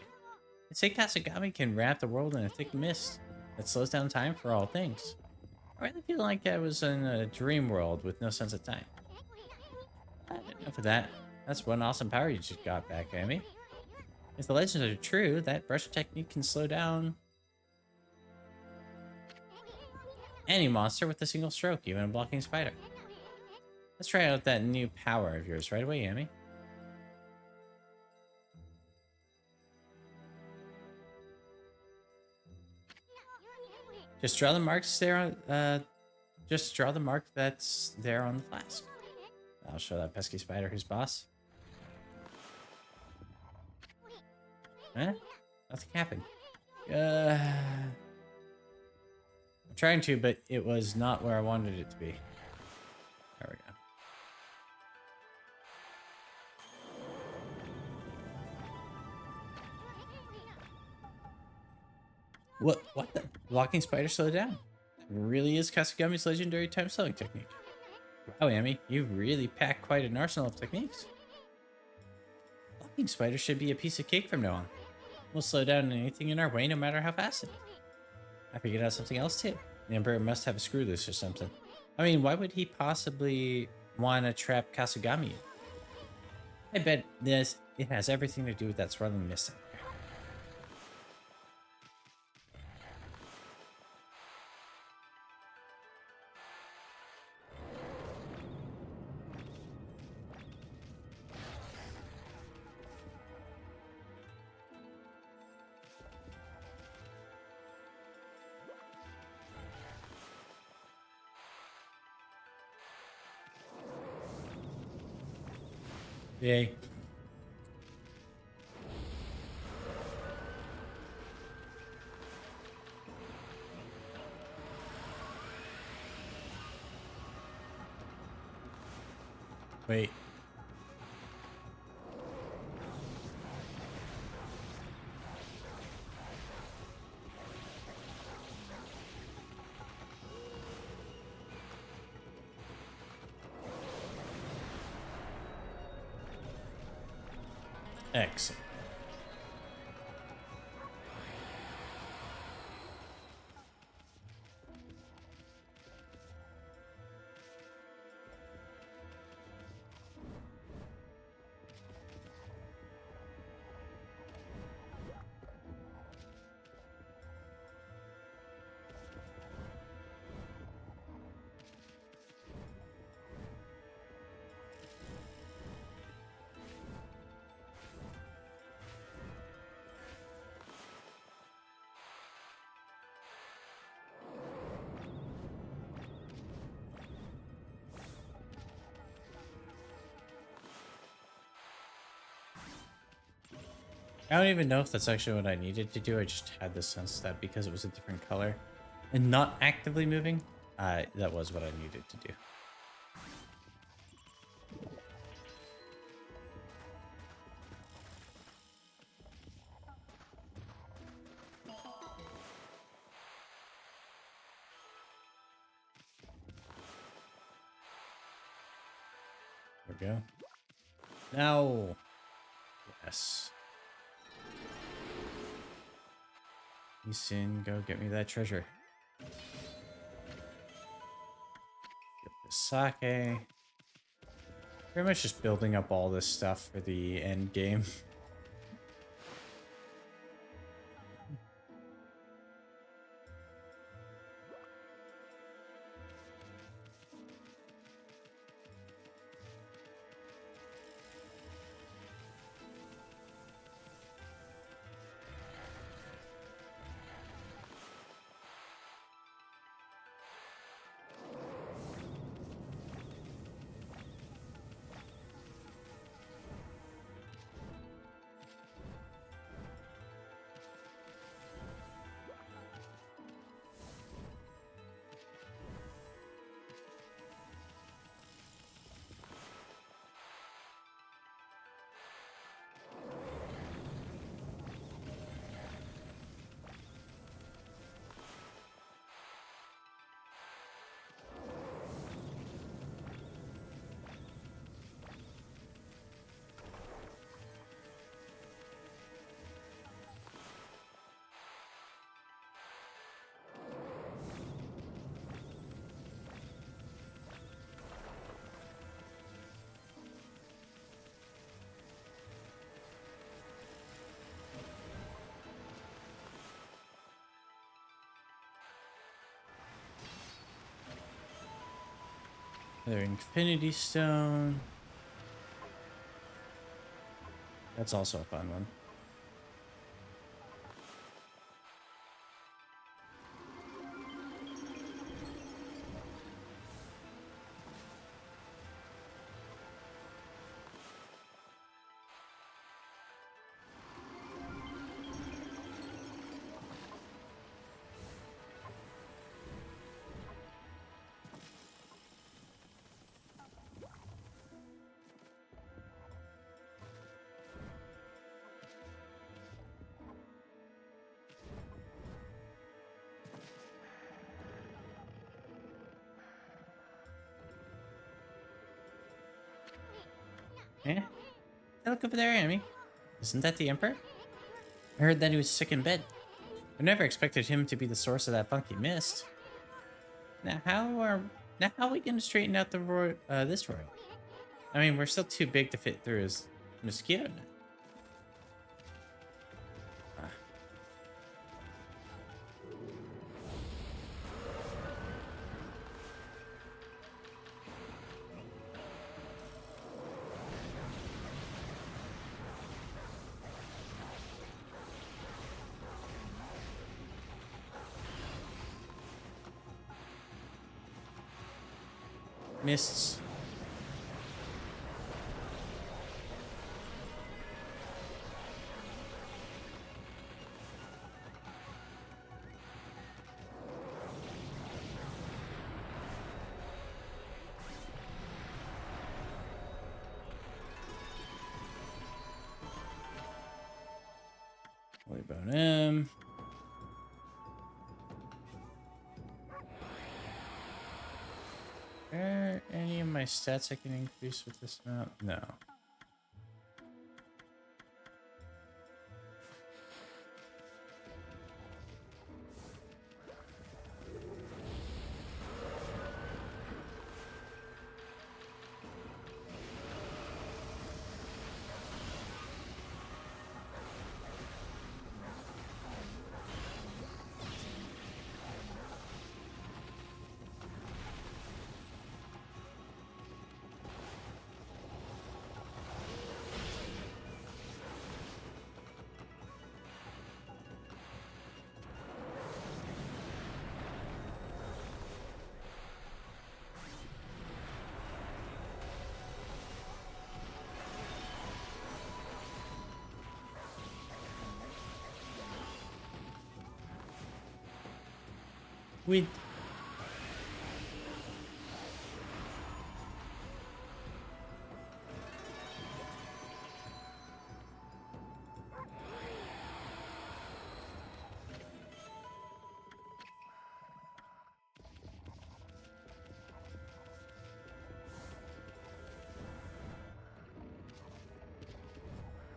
[SPEAKER 1] They say Kasugami can wrap the world in a thick mist that slows down time for all things. I really feel like I was in a dream world with no sense of time. Enough of that. That's one awesome power you just got back, Amy. If the legends are true, that brush technique can slow down any monster with a single stroke, even a blocking spider. Let's try out that new power of yours right away, Amy. Just draw the marks there on, just draw the mark that's there on the flask. I'll show that pesky spider who's boss. Eh? Nothing happened. I'm trying to, but it was not where I wanted it to be. There we go. What the? Blocking spider slow down. It really is Kasugami's legendary time slowing technique. Wow, Amy, you really packed quite an arsenal of techniques. Blocking spider should be a piece of cake from now on. We'll slow down anything in our way no matter how fast it is. I figured out something else too. The Emperor must have a screw loose or something. I mean, why would he possibly want to trap Kasugami in? I bet it has everything to do with that swirling mist out there. Yay. Wait. Excellent. I don't even know if that's actually what I needed to do. I just had the sense that because it was a different color and not actively moving, that was what I needed to do. There we go. Now, yes. Sin, go get me that treasure. Get the sake. Pretty much just building up all this stuff for the end game. Another Infinity Stone. That's also a fun one. Yeah. Hey, look over there, Amy. Isn't that the Emperor? I heard that he was sick in bed. I never expected him to be the source of that funky mist. Now how are we gonna straighten out this royal? I mean, we're still too big to fit through his mosquito net. Ah. Mists. Holy Bone M. Are any of my stats I can increase with this amount? No. We...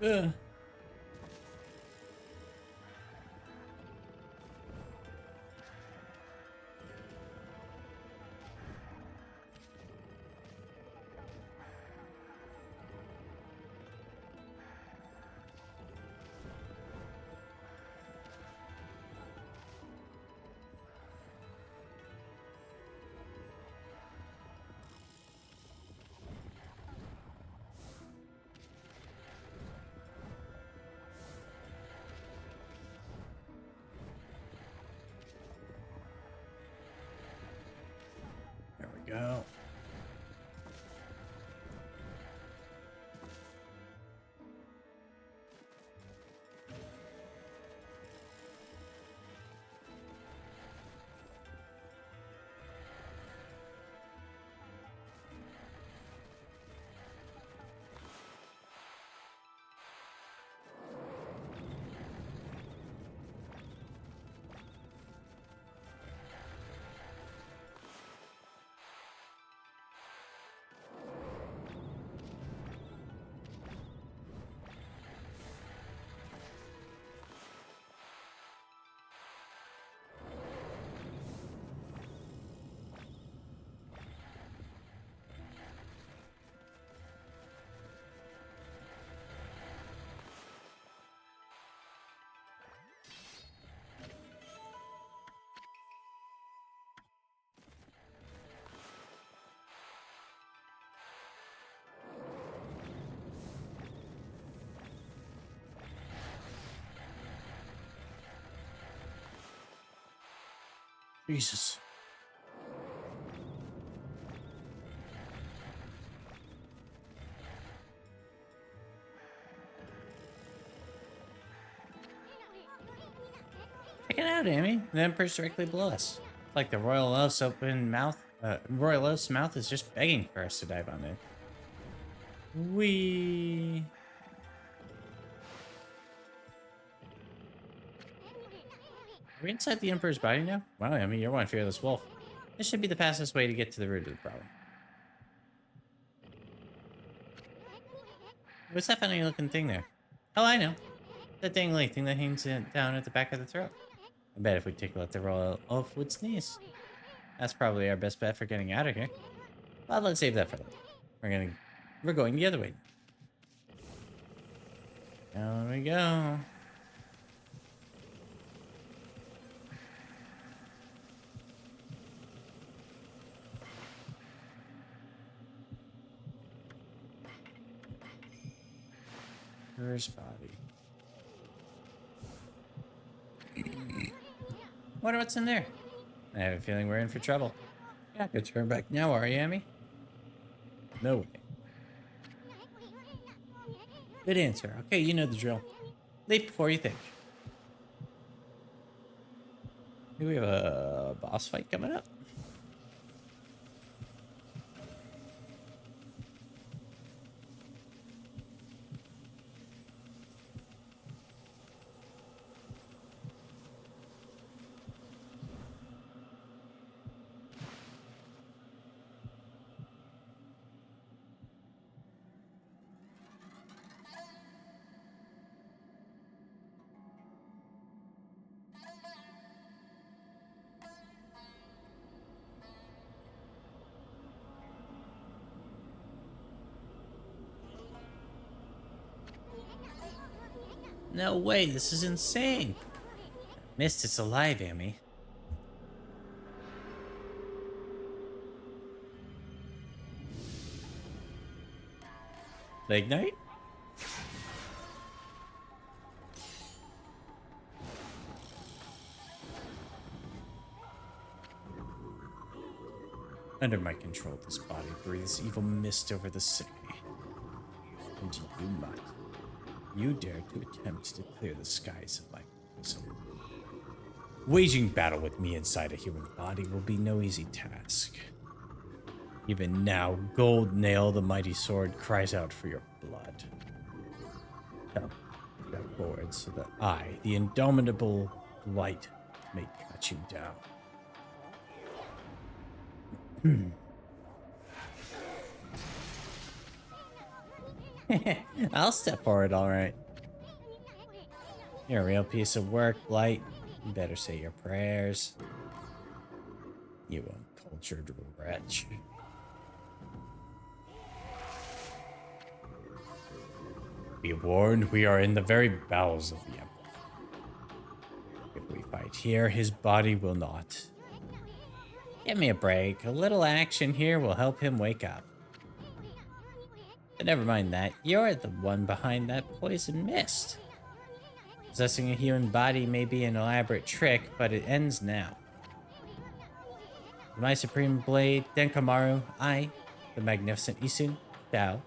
[SPEAKER 1] Ugh. There we go. Jesus. Check it out, Amy. The Emperor's directly below us. Like the Royal Oath's open mouth. Royal Oath's mouth is just begging for us to dive on it. Are we inside the Emperor's body now? Wow, Amy, you're one fearless wolf. This should be the fastest way to get to the root of the problem. What's that funny looking thing there? Oh, I know. That dangly thing that hangs down at the back of the throat. I bet if we tickle it, the Royal Oath would sneeze. That's probably our best bet for getting out of here. Well, let's save that for later. We're going the other way. Down we go. First body. Wonder what's in there. I have a feeling we're in for trouble. You're not gonna turn back now, are you, Amy? No way. Good answer. Okay, you know the drill. Leap before you think. Do we have a boss fight coming up? No way, this is insane. Mist, it's alive, Amy. Ignite? Under my control, this body breathes evil mist over the city. And you might. You dare to attempt to clear the skies of my prison. Waging battle with me inside a human body will be no easy task. Even now, Gold Nail, the mighty sword, cries out for your blood. Come, step forward so that I, the indomitable light, may cut you down. I'll step forward, all right. You're a real piece of work, Blight. You better say your prayers. You uncultured wretch. Be warned, we are in the very bowels of the Emperor. If we fight here, his body will not. Give me a break. A little action here will help him wake up. But never mind that. You're the one behind that poison mist. Possessing a human body may be an elaborate trick, but it ends now. With my supreme blade, Denkomaru, I, the magnificent Isun, shall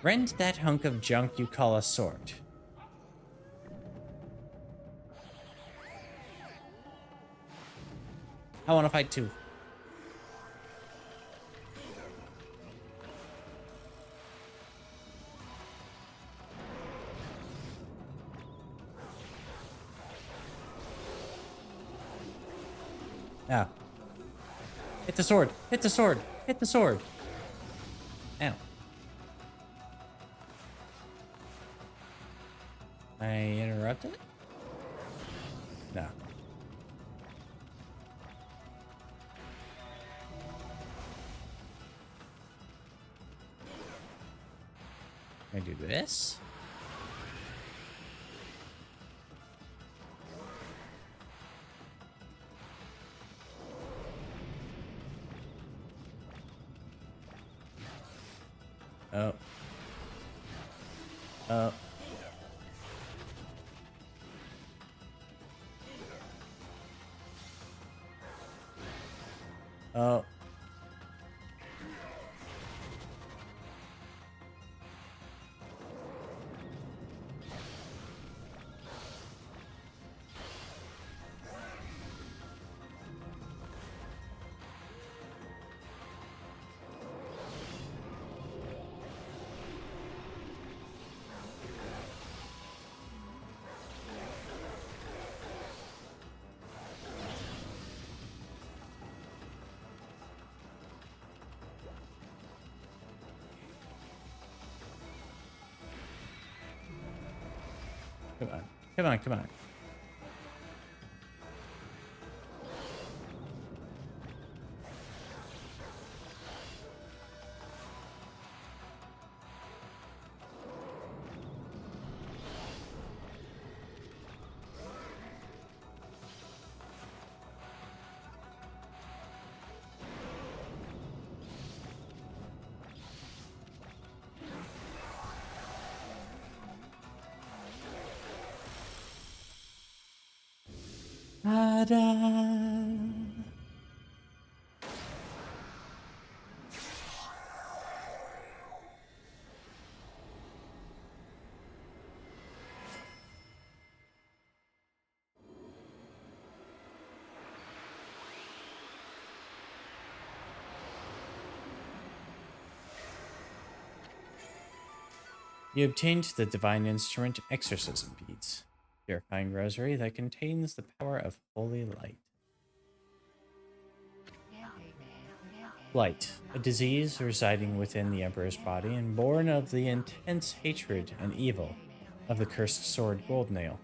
[SPEAKER 1] rend that hunk of junk you call a sword. I want to fight too. Ow. Hit the sword. Hit the sword. Hit the sword. Ow. I interrupted it? No. I do this. Oh. Oh. Oh. Come on. Come on, come on. Ta-da! You obtained the divine instrument exorcism beads, purifying rosary that contains the power of holy light. Blight, a disease residing within the Emperor's body and born of the intense hatred and evil of the cursed sword Goldnail,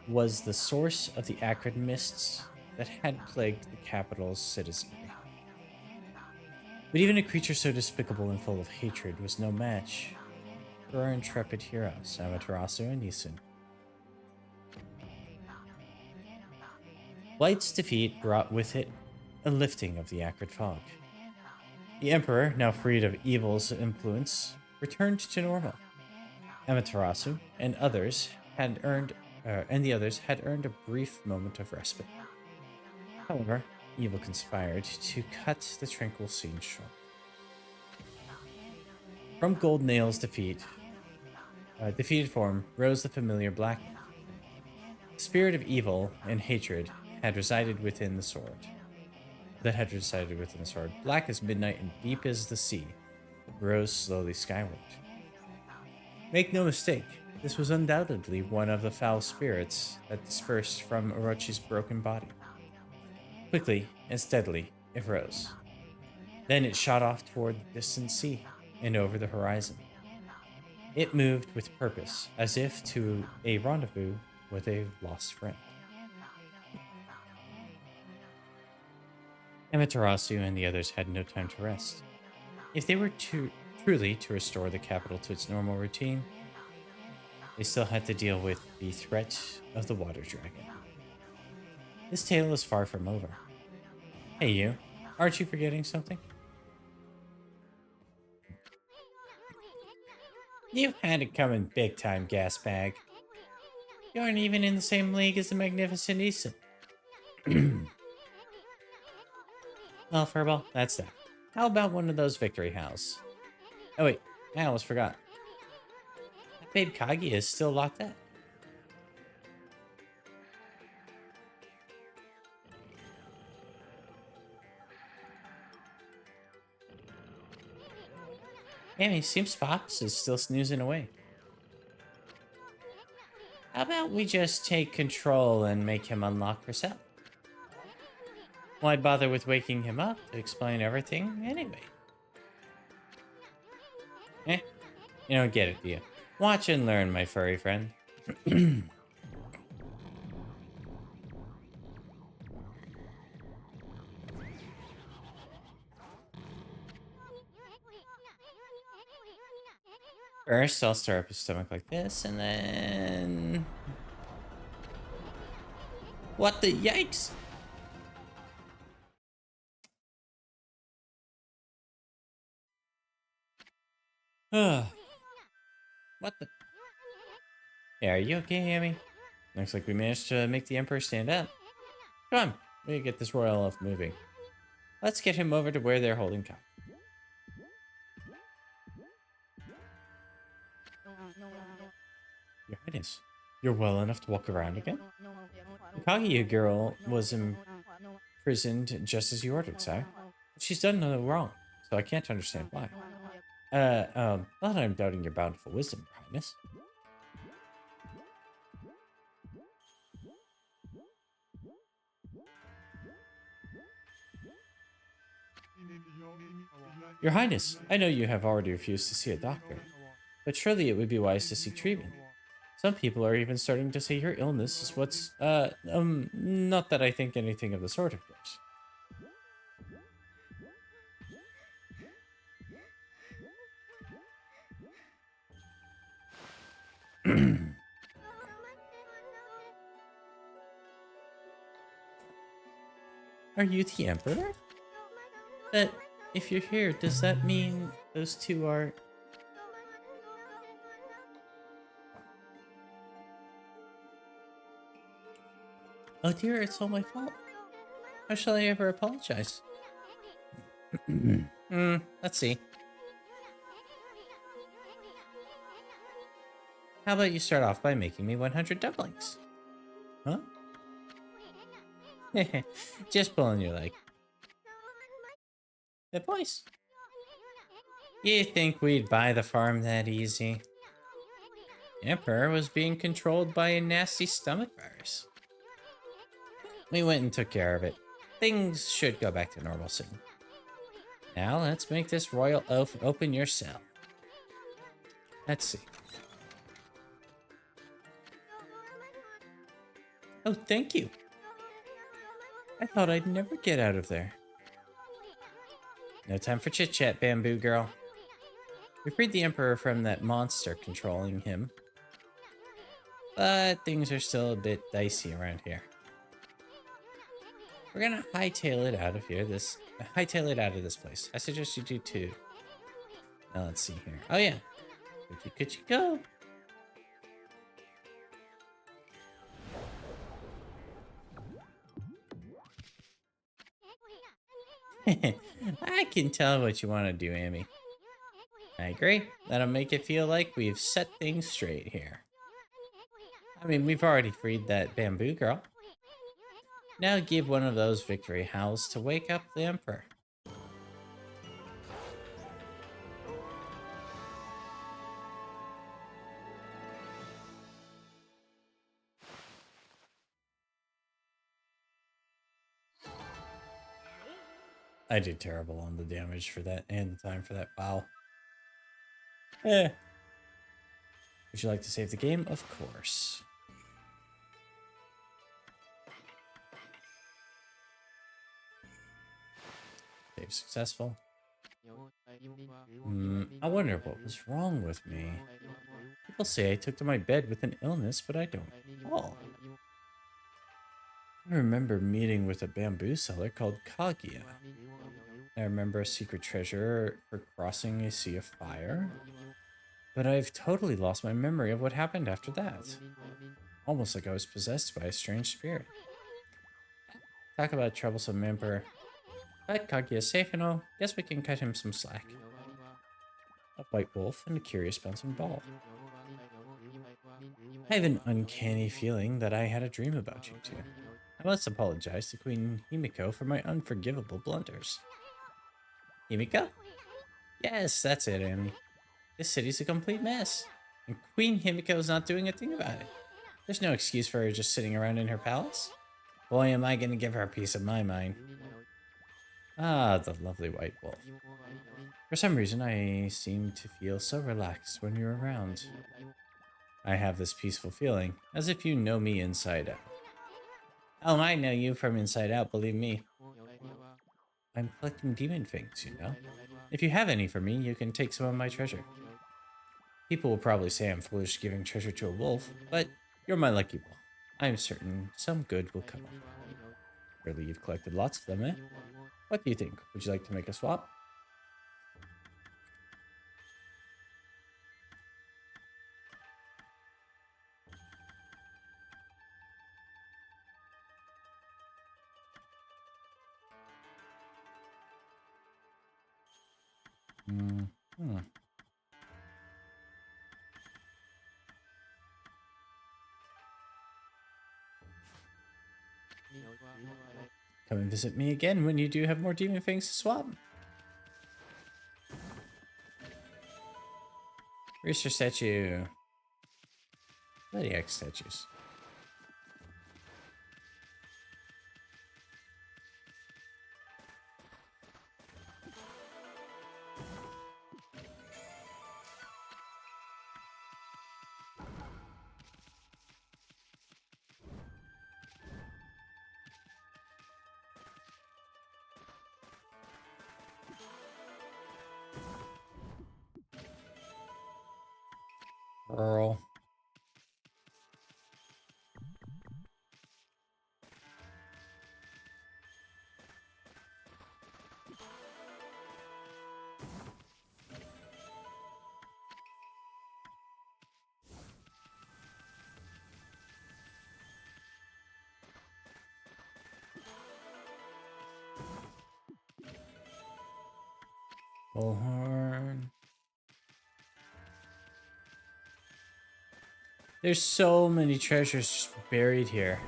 [SPEAKER 1] was the source of the acrid mists that had plagued the capital's citizenry. But even a creature so despicable and full of hatred was no match for our intrepid heroes, Amaterasu and Isun. Blight's defeat brought with it a lifting of the acrid fog. The Emperor, now freed of evil's influence, returned to normal. Amaterasu and the others had earned a brief moment of respite. However, evil conspired to cut the tranquil scene short. From Gold Nail's defeated form rose the familiar black. The spirit of evil and hatred had resided within the sword. Black as midnight and deep as the sea, it rose slowly skyward. Make no mistake, this was undoubtedly one of the foul spirits that dispersed from Orochi's broken body. Quickly and steadily, it rose. Then it shot off toward the distant sea and over the horizon. It moved with purpose, as if to a rendezvous with a lost friend. Amaterasu and the others had no time to rest. If they were truly to restore the capital to its normal routine, they still had to deal with the threat of the water dragon. This tale is far from over. Hey you, aren't you forgetting something? You had it coming big time, gas bag. You aren't even in the same league as the magnificent Isun. Well, Furball, that's that. How about one of those victory howls? Oh wait, I almost forgot. That babe Kagi is still locked up. Amy, seems Pops is still snoozing away. How about we just take control and make him unlock herself? Why bother with waking him up to explain everything anyway? You don't get it, do you? Watch and learn, my furry friend. First, I'll stir up his stomach like this, and then... What the yikes? What the... Yeah, are you okay, Amy? Looks like we managed to make the Emperor stand up. Come on, we gotta get this royal elf moving. Let's get him over to where they're holding cow. Your Highness, you're well enough to walk around again? The Kaguya girl was imprisoned just as you ordered, sire. She's done no wrong, so I can't understand why. Not that I'm doubting your bountiful wisdom, Your Highness. Your Highness, I know you have already refused to see a doctor, but surely it would be wise to seek treatment. Some people are even starting to say your illness is what's, not that I think anything of the sort, of course. Are you the Emperor? But if you're here, does that mean those two are... Oh dear, it's all my fault. How shall I ever apologize? Let's see. How about you start off by making me 100 dumplings? Huh? Just pulling your leg. Good voice. You think we'd buy the farm that easy? The Emperor was being controlled by a nasty stomach virus. We went and took care of it. Things should go back to normal soon. Now let's make this royal oaf open your cell. Let's see. Oh, thank you. I thought I'd never get out of there. No time for chit-chat, bamboo girl. We freed the Emperor from that monster controlling him. But things are still a bit dicey around here. We're gonna hightail it out of here. Hightail it out of this place. I suggest you do too. Now let's see here. Oh yeah. Could you go? I can tell what you want to do, Amy. I agree. That'll make it feel like we've set things straight here. I mean, we've already freed that bamboo girl. Now give one of those victory howls to wake up the Emperor. I did terrible on the damage for that and the time for that. Wow. Eh. Would you like to save the game? Of course. Save successful. I wonder what was wrong with me. People say I took to my bed with an illness, but I don't recall. I remember meeting with a bamboo seller called Kaguya. I remember a secret treasure for crossing a sea of fire. But I've totally lost my memory of what happened after that. Almost like I was possessed by a strange spirit. Talk about troublesome emperor. But Kaguya's safe and all. Guess we can cut him some slack. A white wolf and a curious bouncing ball. I have an uncanny feeling that I had a dream about you two. I must apologize to Queen Himiko for my unforgivable blunders. Himiko? Yes, that's it, Amy. This city's a complete mess, and Queen Himiko's not doing a thing about it. There's no excuse for her just sitting around in her palace. Boy, am I gonna give her a piece of my mind. Ah, the lovely white wolf. For some reason, I seem to feel so relaxed when you're around. I have this peaceful feeling, as if you know me inside out. Oh, I know you from inside out, believe me. I'm collecting demon things, you know. If you have any for me, you can take some of my treasure. People will probably say I'm foolish giving treasure to a wolf, but you're my lucky wolf. I'm certain some good will come of it. Surely you've collected lots of them, eh? What do you think? Would you like to make a swap? Come and visit me again when you do have more demon things to swap. Where's your statue? Bloody X statues. Earl. Bullhorn. There's so many treasures just buried here.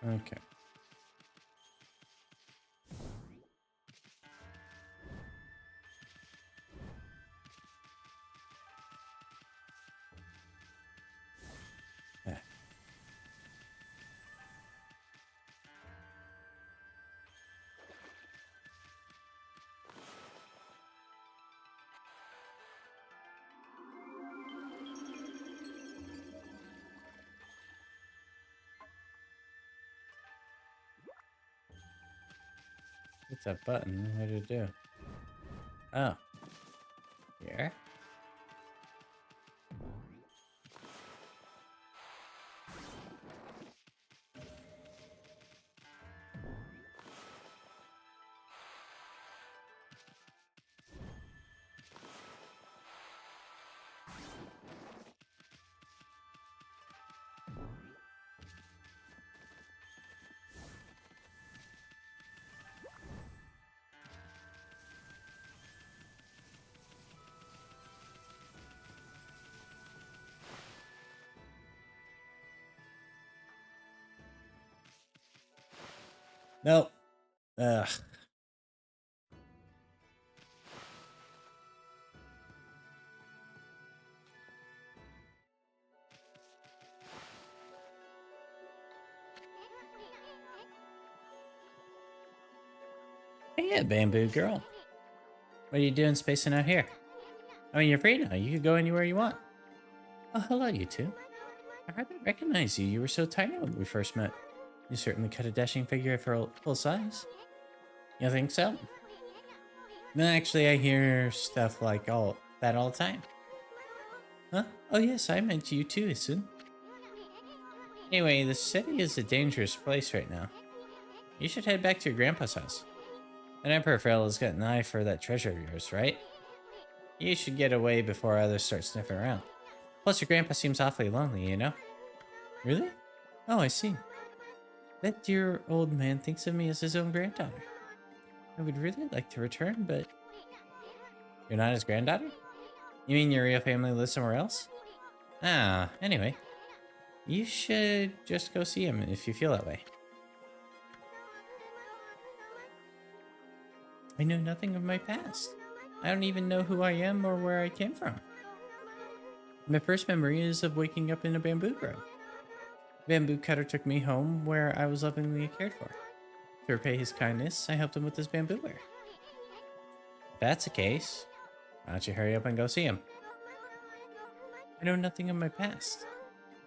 [SPEAKER 1] Okay. Yeah. that button. What did it do? Oh. Here? Nope. Ugh. Hey, bamboo girl. What are you doing spacing out here? I mean, you're free now. You can go anywhere you want. Oh, hello, you two. I hardly recognize you. You were so tiny when we first met. You certainly cut a dashing figure for full size. You think so? No, actually, I hear stuff like all that all the time. Huh? Oh, yes, I meant you too, Isun. Anyway, the city is a dangerous place right now. You should head back to your grandpa's house. That Emperor fella's got an eye for that treasure of yours, right? You should get away before others start sniffing around. Plus, your grandpa seems awfully lonely, you know? Really? Oh, I see. That dear old man thinks of me as his own granddaughter. I would really like to return, but... You're not his granddaughter? You mean your real family lives somewhere else? Ah, anyway. You should just go see him if you feel that way. I know nothing of my past. I don't even know who I am or where I came from. My first memory is of waking up in a bamboo grove. Bamboo cutter took me home where I was lovingly cared for. To repay his kindness, I helped him with his bamboo ware. If that's the case, why don't you hurry up and go see him? I know nothing of my past,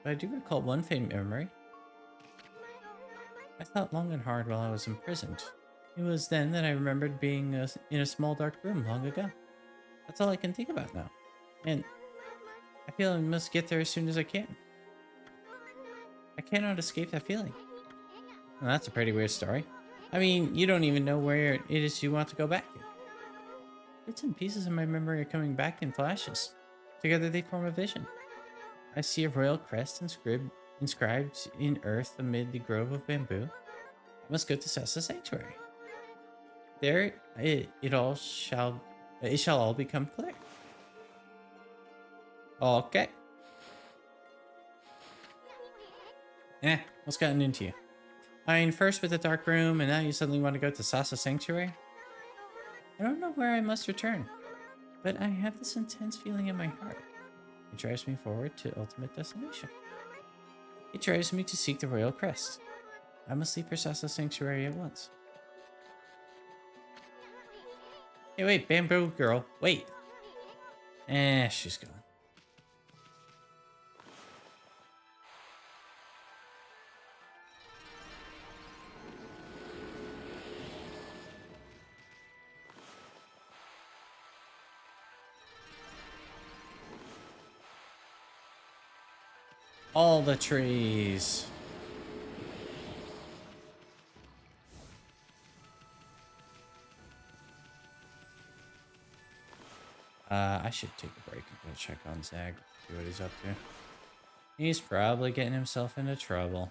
[SPEAKER 1] but I do recall one faint memory. I thought long and hard while I was imprisoned. It was then that I remembered being in a small dark room long ago. That's all I can think about now. And I feel I must get there as soon as I can. I cannot escape that feeling. Well, that's a pretty weird story. I mean, you don't even know where it is you want to go back to. Bits and pieces of my memory are coming back in flashes. Together they form a vision. I see a royal crest inscribed in earth amid the grove of bamboo. I must go to Sessa Sanctuary. There it shall all become clear. Okay. What's gotten into you? I mean, first with the dark room, and now you suddenly want to go to Sasa Sanctuary? I don't know where I must return, but I have this intense feeling in my heart. It drives me forward to ultimate destination. It drives me to seek the royal crest. I must leave for Sasa Sanctuary at once. Hey, wait, bamboo girl, wait. She's gone. All the trees. I should take a break and go check on Zag, see what he's up to. He's probably getting himself into trouble.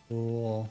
[SPEAKER 1] Cool.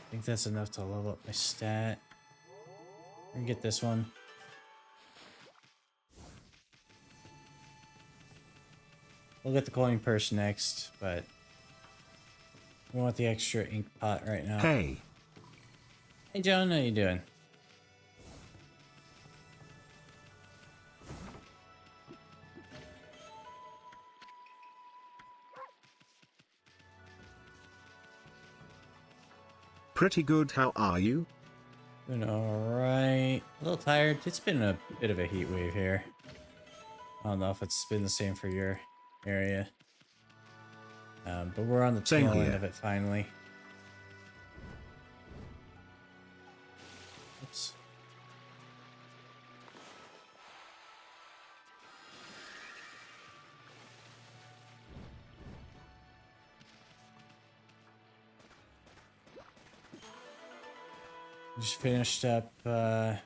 [SPEAKER 1] I think that's enough to level up my stat. And get this one. We'll get the coin purse next, but we want the extra ink pot right now.
[SPEAKER 2] Hey.
[SPEAKER 1] Hey, Joan, how you doing?
[SPEAKER 2] Pretty good, how are you?
[SPEAKER 1] Doing alright. A little tired. It's been a bit of a heat wave here. I don't know if it's been the same for your area. But we're on the
[SPEAKER 2] Same
[SPEAKER 1] tail end
[SPEAKER 2] here.
[SPEAKER 1] of it finally. Oops. Just finished up a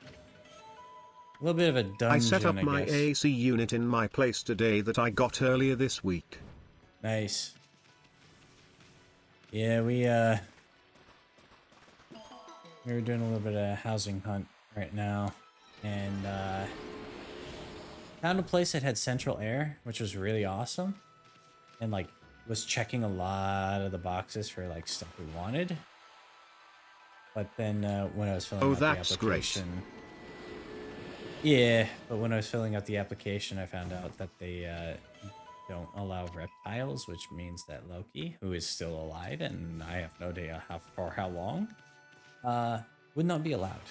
[SPEAKER 1] little bit of a dungeon,
[SPEAKER 2] I set up
[SPEAKER 1] I
[SPEAKER 2] my
[SPEAKER 1] guess.
[SPEAKER 2] AC unit in my place today that I got earlier this week.
[SPEAKER 1] Nice. Yeah, we were doing a little bit of housing hunt right now, and found a place that had central air, which was really awesome, and like was checking a lot of the boxes for like stuff we wanted. But then when I was filling out the
[SPEAKER 2] That's great.
[SPEAKER 1] application, yeah, but when I was filling out the application, I found out that they don't allow reptiles, which means that Loki, who is still alive, and I have no idea for how long, would not be allowed.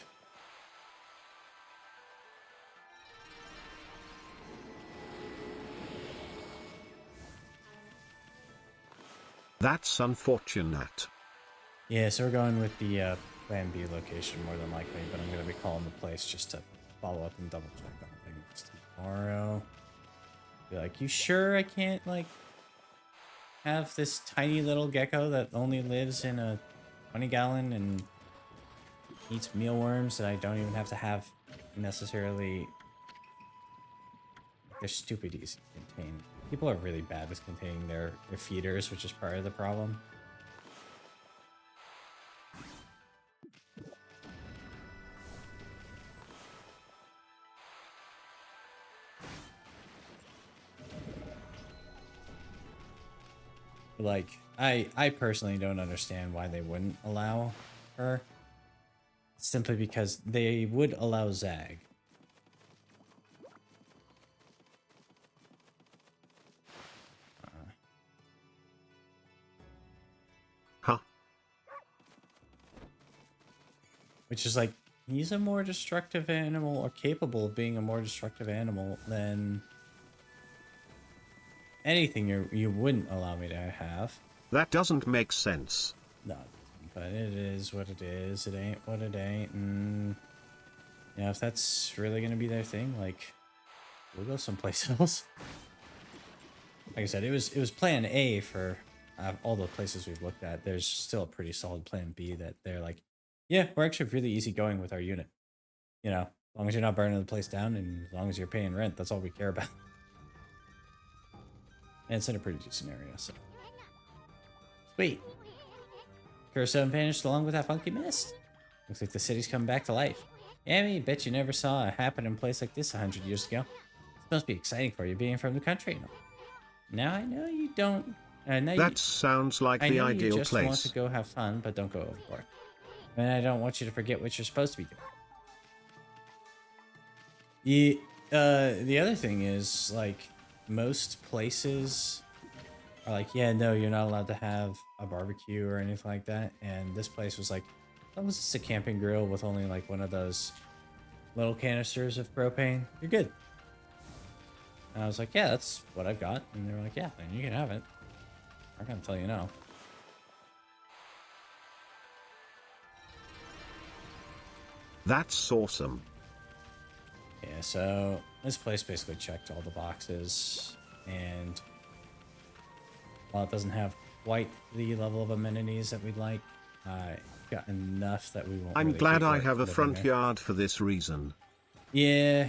[SPEAKER 2] That's unfortunate.
[SPEAKER 1] Yeah, so we're going with the Plan B location more than likely, but I'm going to be calling the place just to follow up and double check on things tomorrow. Be like, you sure I can't, like, have this tiny little gecko that only lives in a 20-gallon and eats mealworms that I don't even have to have necessarily... They're stupid easy to contain. People are really bad with containing their feeders, which is part of the problem. Like, I personally don't understand why they wouldn't allow her. Simply because they would allow Zag.
[SPEAKER 2] Huh?
[SPEAKER 1] Which is like, he's a more destructive animal, or capable of being a more destructive animal than anything you wouldn't allow me to have.
[SPEAKER 2] That doesn't make sense.
[SPEAKER 1] No, but it is what it is. It ain't what it ain't. And you know, if that's really gonna be their thing, like, we'll go someplace else. Like I said, it was Plan A for all the places we've looked at. There's still a pretty solid Plan B that they're like, yeah, we're actually really easygoing with our unit. You know, as long as you're not burning the place down and as long as you're paying rent, that's all we care about. And it's in a pretty decent area, so. Sweet. Curacao vanished along with that funky mist. Looks like the city's coming back to life. Yeah, I mean, bet you never saw a happening place like this 100 years ago. This must be exciting for you being from the country. Now I know you don't.
[SPEAKER 2] That sounds like
[SPEAKER 1] I
[SPEAKER 2] the
[SPEAKER 1] know
[SPEAKER 2] ideal
[SPEAKER 1] you just want
[SPEAKER 2] place.
[SPEAKER 1] to go have fun, but don't go overboard. And I don't want you to forget what you're supposed to be doing. The other thing is, like, most places are like, yeah, no, you're not allowed to have a barbecue or anything like that. And this place was like, that was just a camping grill with only like one of those little canisters of propane. You're good. And I was like, yeah, that's what I've got. And they were like, yeah, then you can have it. I'm gonna tell you no.
[SPEAKER 2] That's awesome.
[SPEAKER 1] Yeah, so this place basically checked all the boxes, and while it doesn't have quite the level of amenities that we'd like, got enough that we won't
[SPEAKER 2] I'm
[SPEAKER 1] really
[SPEAKER 2] glad
[SPEAKER 1] hate
[SPEAKER 2] I have a
[SPEAKER 1] living
[SPEAKER 2] front
[SPEAKER 1] there.
[SPEAKER 2] yard for this reason.
[SPEAKER 1] Yeah.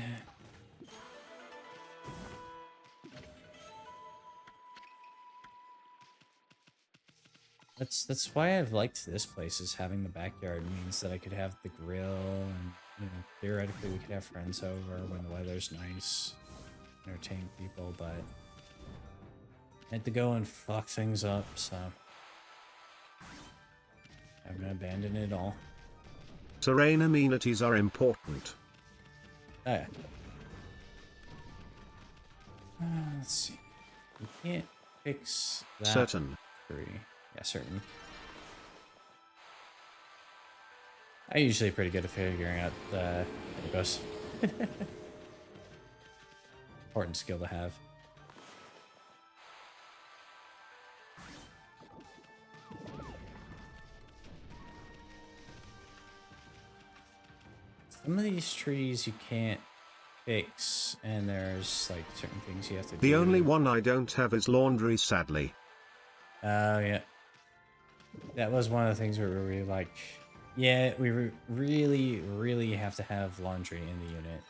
[SPEAKER 1] That's why I've liked this place, is having the backyard means that I could have the grill, and theoretically we could have friends over when the weather's nice, entertain people, but I had to go and fuck things up, so I'm gonna abandon it all.
[SPEAKER 2] Terrain amenities are important.
[SPEAKER 1] Oh, yeah. Let's see. We can't fix that
[SPEAKER 2] Certain.
[SPEAKER 1] tree. Yeah, certain. I'm usually pretty good at figuring out the goes. Important skill to have. Some of these trees you can't fix, and there's like certain things you have to do.
[SPEAKER 2] The only one I don't have is laundry, sadly.
[SPEAKER 1] Oh, yeah. That was one of the things where we were like, yeah, we really, really have to have laundry in the unit.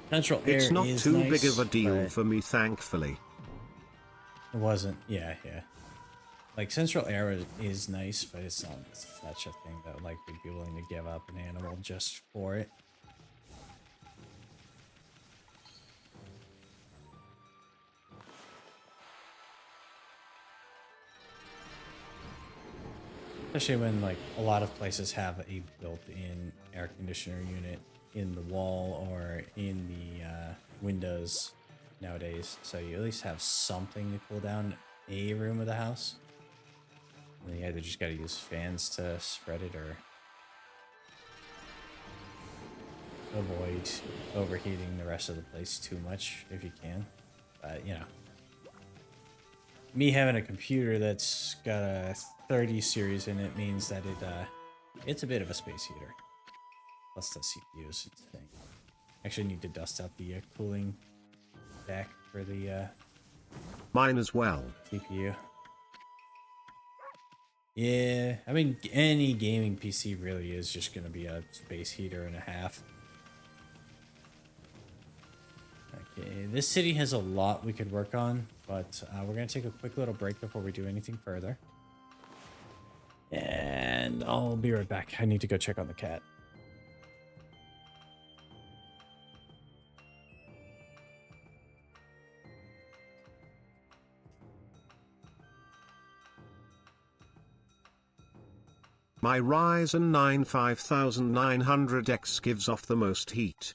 [SPEAKER 1] Central air
[SPEAKER 2] It's not
[SPEAKER 1] is
[SPEAKER 2] too
[SPEAKER 1] nice,
[SPEAKER 2] big of a deal
[SPEAKER 1] but
[SPEAKER 2] for me, thankfully.
[SPEAKER 1] it wasn't. Yeah, yeah. Like, central air is nice, but it's not such a thing that like we'd be willing to give up an animal just for it. Especially when like a lot of places have a built-in air conditioner unit in the wall or in the windows nowadays, so you at least have something to cool down a room of the house. And you either just got to use fans to spread it or avoid overheating the rest of the place too much if you can. But me having a computer that's got a 30 series in it means that it's a bit of a space heater. Plus the CPU's thing. Actually need to dust out the cooling deck for the
[SPEAKER 2] Mine as well.
[SPEAKER 1] CPU. Yeah, I mean, any gaming PC really is just going to be a space heater and a half. Okay, this city has a lot we could work on, but we're going to take a quick little break before we do anything further. And I'll be right back. I need to go check on the cat.
[SPEAKER 2] My Ryzen 9 5900X gives off the most heat.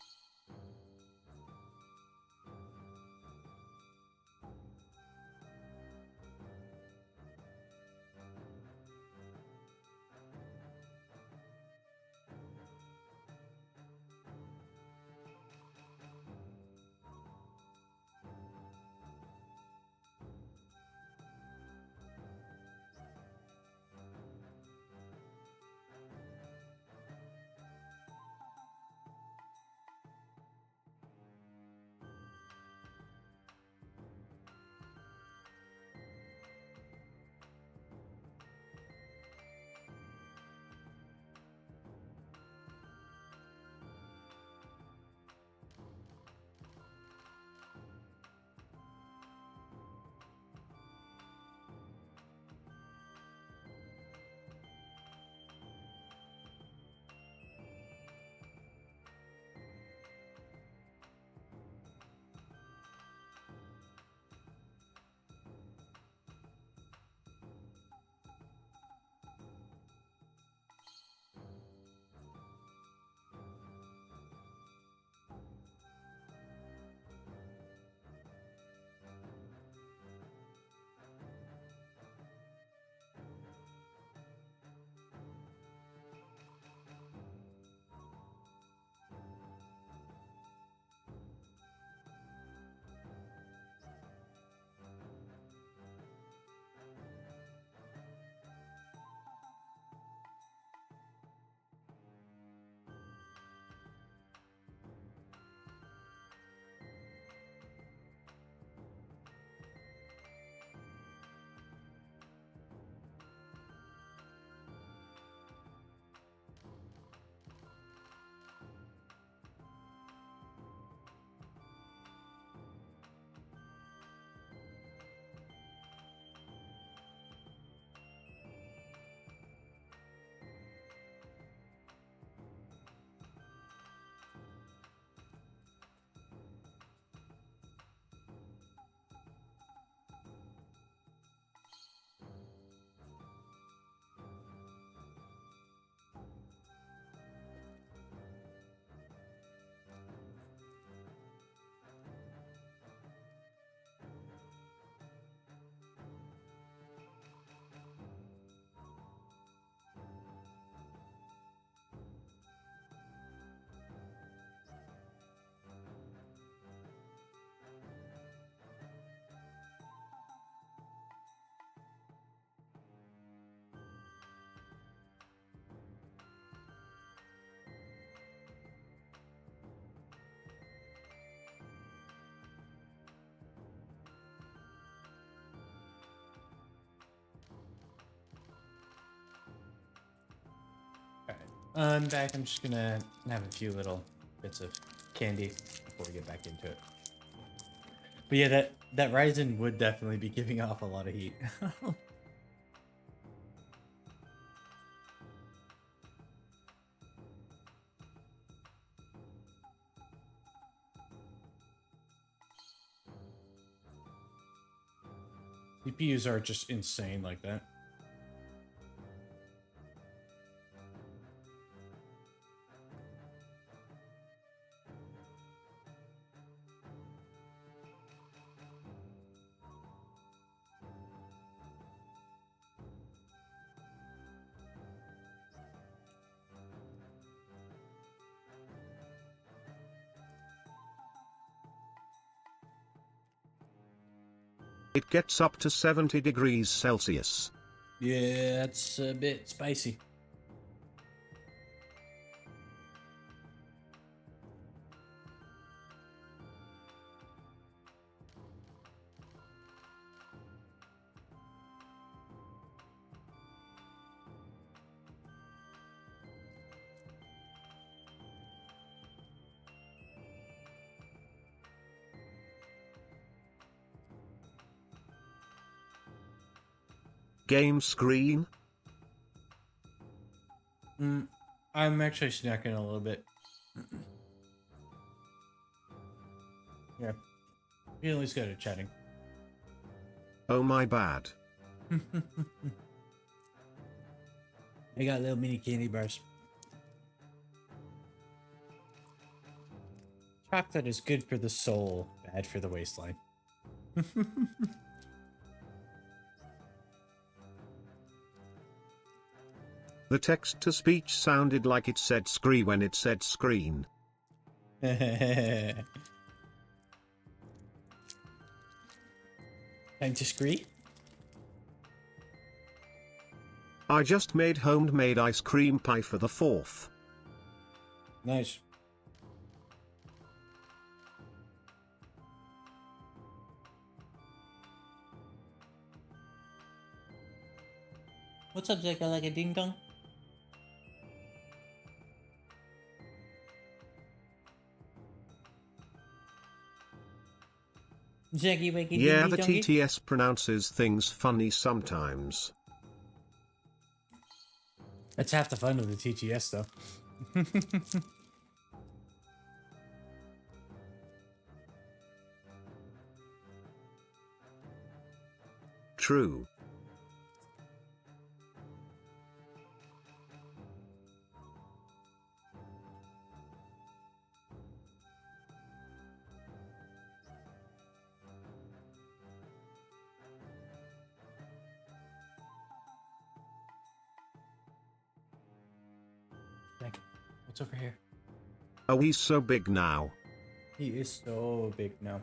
[SPEAKER 1] I'm back. I'm just gonna have a few little bits of candy before we get back into it. But yeah, that Ryzen would definitely be giving off a lot of heat. CPUs are just insane like that.
[SPEAKER 2] It gets up to 70 degrees Celsius.
[SPEAKER 1] Yeah, that's a bit spicy.
[SPEAKER 2] Game screen?
[SPEAKER 1] I'm actually snacking a little bit. Yeah. We at least got it chatting.
[SPEAKER 2] Oh my bad.
[SPEAKER 1] I got little mini candy bars. Chocolate is good for the soul, bad for the waistline.
[SPEAKER 2] The text-to-speech sounded like it said scree when it said screen.
[SPEAKER 1] Time to scree?
[SPEAKER 2] I just made homemade ice cream pie for the 4th.
[SPEAKER 1] Nice. What's up, Zach? I like a ding dong. Jackie wakey
[SPEAKER 2] Yeah,
[SPEAKER 1] dingy
[SPEAKER 2] the
[SPEAKER 1] dongy?
[SPEAKER 2] TTS pronounces things funny sometimes.
[SPEAKER 1] That's half the fun of the TTS, though.
[SPEAKER 2] True.
[SPEAKER 1] Jackie, what's over here?
[SPEAKER 2] Oh, he's so big now.
[SPEAKER 1] He is so big now.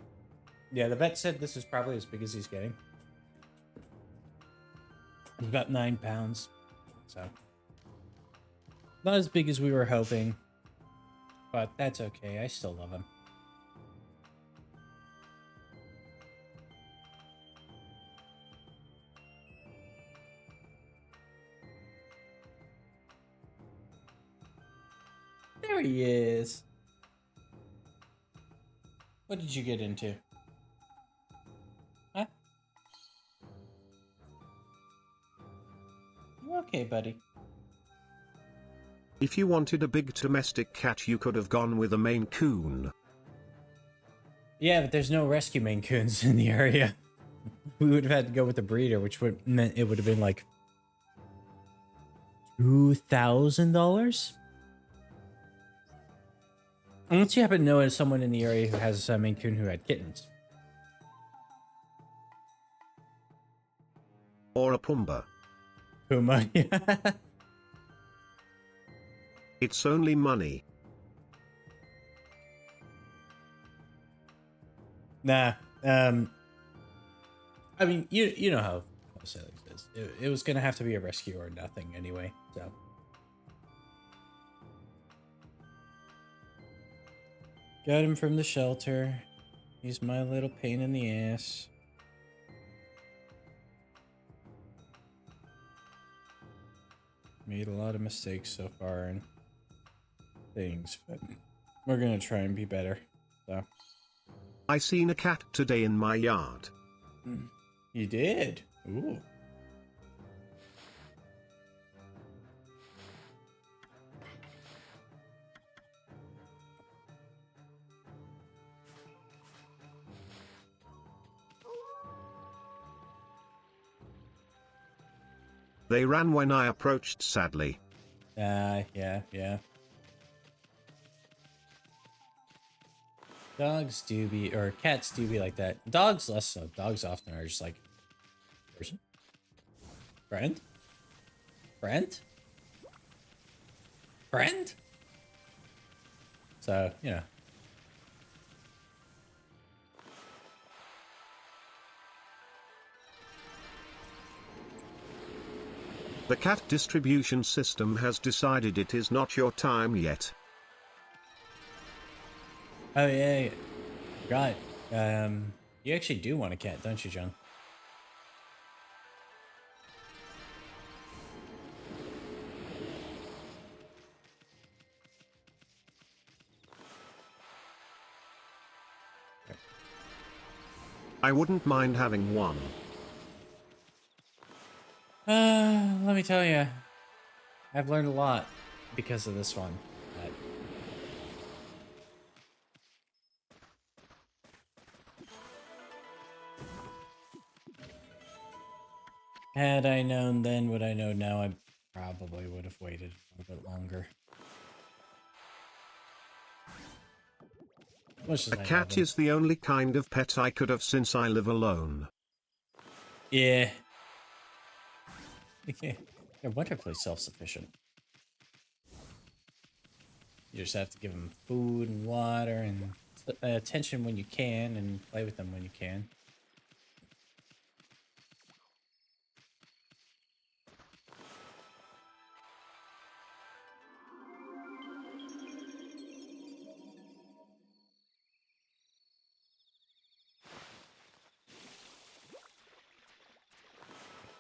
[SPEAKER 1] Yeah, the vet said this is probably as big as he's getting. He's about 9 pounds. So, not as big as we were hoping. But that's okay. I still love him. There he is. What did you get into? Huh? You okay, buddy?
[SPEAKER 2] If you wanted a big domestic cat, you could have gone with a Maine Coon.
[SPEAKER 1] Yeah, but there's no rescue Maine Coons in the area. We would have had to go with a breeder, which would meant it would have been like $2,000. Unless you happen to know someone in the area who has a Maine Coon who had kittens.
[SPEAKER 2] Or a Pumba.
[SPEAKER 1] Puma.
[SPEAKER 2] It's only money.
[SPEAKER 1] Nah. I mean, you know how Sally's is. It was gonna have to be a rescue or nothing anyway. So. Got him from the shelter. He's my little pain in the ass. Made a lot of mistakes so far, and things, but we're gonna try and be better. So.
[SPEAKER 2] I seen a cat today in my yard.
[SPEAKER 1] You did? Ooh.
[SPEAKER 2] They ran when I approached sadly.
[SPEAKER 1] Yeah. Dogs do be, or cats do be like that. Dogs less so. Dogs often are just like, person? Friend? Friend? Friend? So, you know.
[SPEAKER 2] The cat distribution system has decided it is not your time yet.
[SPEAKER 1] Oh, yeah. Right. You actually do want a cat, don't you, John?
[SPEAKER 2] I wouldn't mind having one.
[SPEAKER 1] Let me tell you, I've learned a lot because of this one. Had I known then what I know now, I probably would have waited a little bit longer.
[SPEAKER 2] A cat is the only kind of pet I could have since I live alone.
[SPEAKER 1] Yeah. They're wonderfully self-sufficient. You just have to give them food and water and attention when you can and play with them when you can.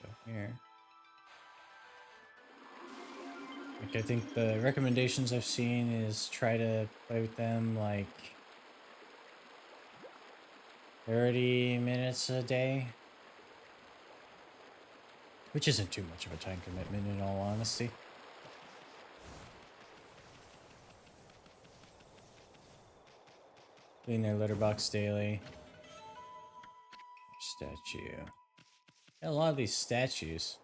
[SPEAKER 1] Go here. Like, I think the recommendations I've seen is try to play with them like 30 minutes a day. Which isn't too much of a time commitment in all honesty. Clean their litter box daily. Statue. Got a lot of these statues.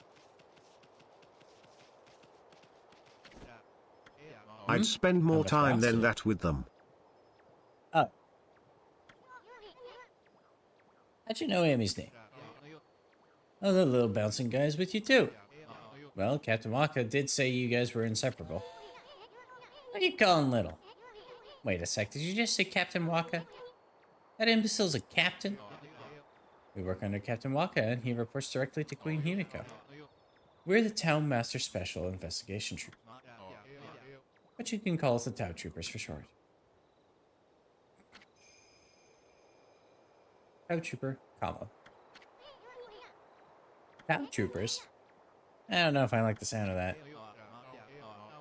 [SPEAKER 2] I'd spend more time than that with them.
[SPEAKER 1] Oh. How'd you know Amy's name? Oh, the little bouncing guy's with you too. Well, Captain Waka did say you guys were inseparable. What are you calling little? Wait a sec, did you just say Captain Waka? That imbecile's a captain? We work under Captain Waka, and he reports directly to Queen Himiko. We're the Town Master Special Investigation Troop. But you can call us the Tau Troopers for short. Tau Trooper, comma. Tau Troopers? I don't know if I like the sound of that.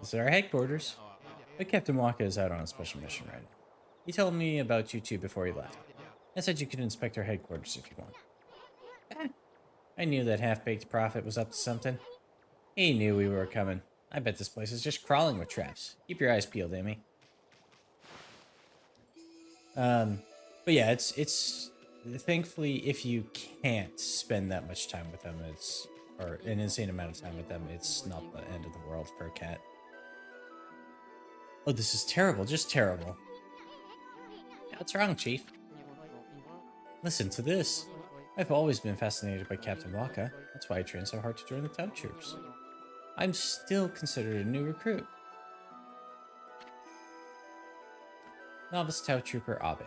[SPEAKER 1] This is our headquarters. But Captain Waka is out on a special mission right now. He told me about you two before he left. I said you could inspect our headquarters if you want. I knew that half-baked prophet was up to something. He knew we were coming. I bet this place is just crawling with traps. Keep your eyes peeled, Amy. But yeah, it's thankfully if you can't spend that much time with them, or an insane amount of time with them, it's not the end of the world for a cat. Oh, this is terrible, just terrible. What's wrong, Chief? Listen to this. I've always been fascinated by Captain Waka. That's why I trained so hard to join the Tau Troops. I'm still considered a new recruit. Novice Tau Trooper Abe.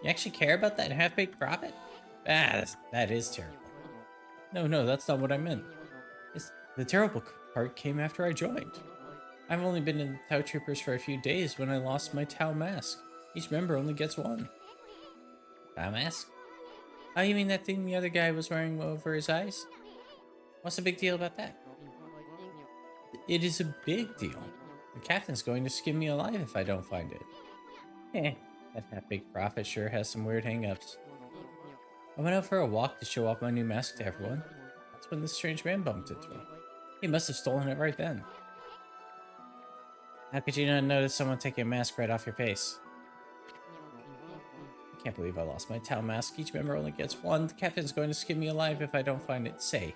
[SPEAKER 1] You actually care about that half-baked prophet? That is terrible. No, that's not what I meant. The terrible part came after I joined. I've only been in the Tau Troopers for a few days when I lost my Tau mask. Each member only gets one. Tau mask? Oh, you mean that thing the other guy was wearing over his eyes? What's the big deal about that? It is a big deal. The captain's going to skin me alive if I don't find it. Eh, that big prophet sure has some weird hang-ups. I went out for a walk to show off my new mask to everyone. That's when this strange man bumped into me. He must have stolen it right then. How could you not notice someone taking a mask right off your face? I can't believe I lost my town mask. Each member only gets one. The captain's going to skin me alive if I don't find it. Say,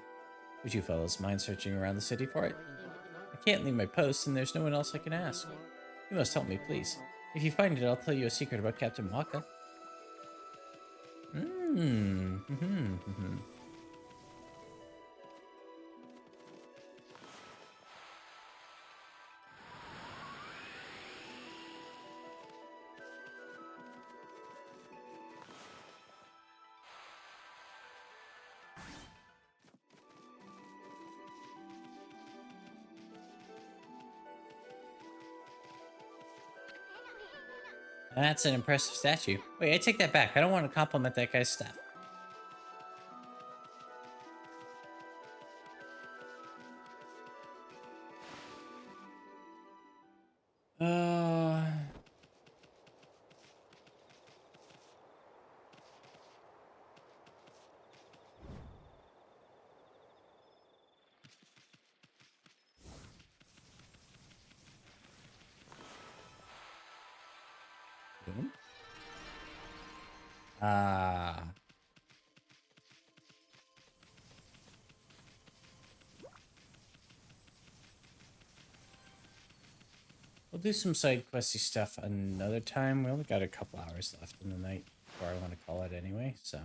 [SPEAKER 1] would you fellows mind searching around the city for it? I can't leave my post, and there's no one else I can ask. You must help me, please. If you find it, I'll tell you a secret about Captain Waka. That's an impressive statue. Wait, I take that back. I don't want to compliment that guy's stuff. Uh... Ah. We'll do some side questy stuff another time. We only got a couple hours left in the night, or I want to call it anyway, so.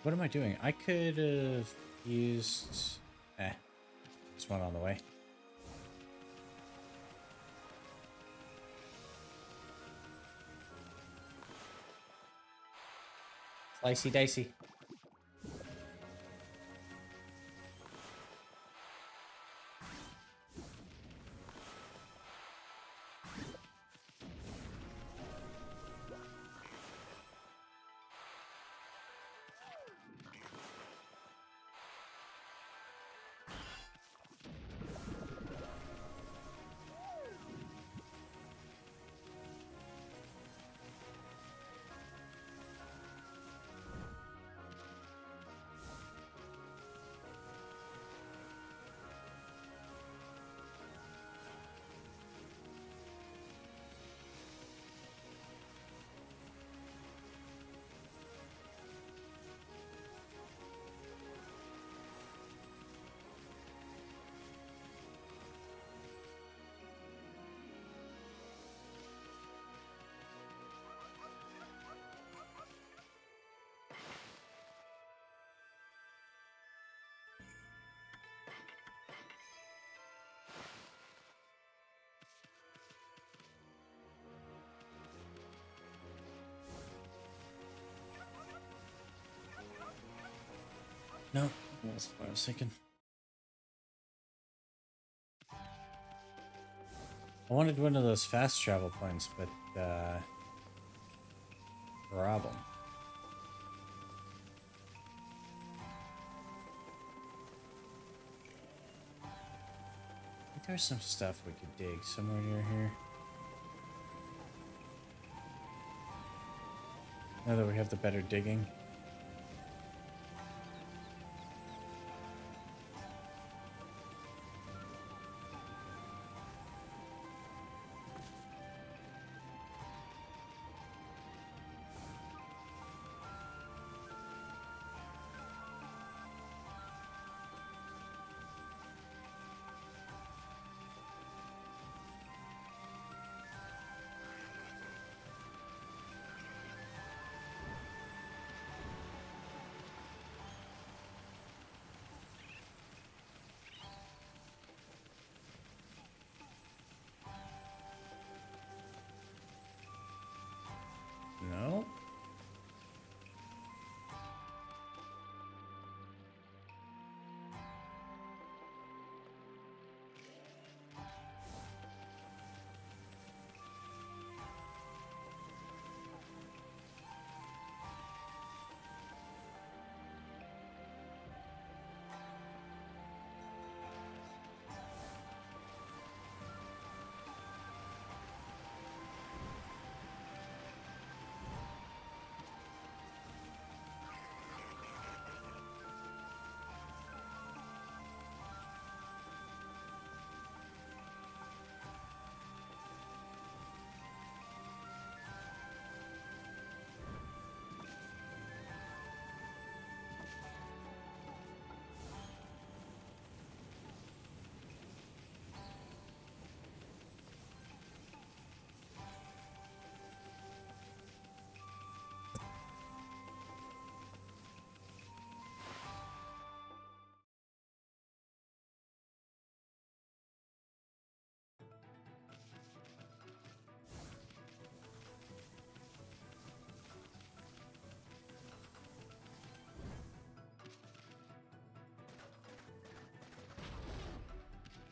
[SPEAKER 1] What am I doing? I could have used... just one on the way. Slicey dicey. No, that's what I was thinking. I wanted one of those fast travel points, but, problem. I think there's some stuff we could dig somewhere near here. Now that we have the better digging.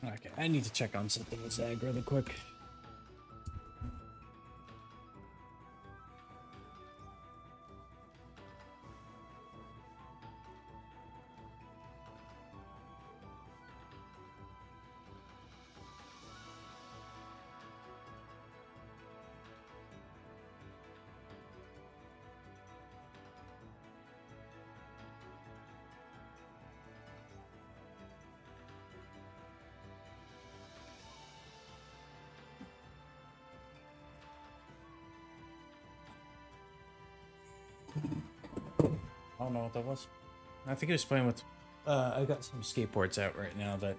[SPEAKER 1] Okay, I need to check on something with Zag really quick. I don't know what that was. I think he was playing with. I got some skateboards out right now that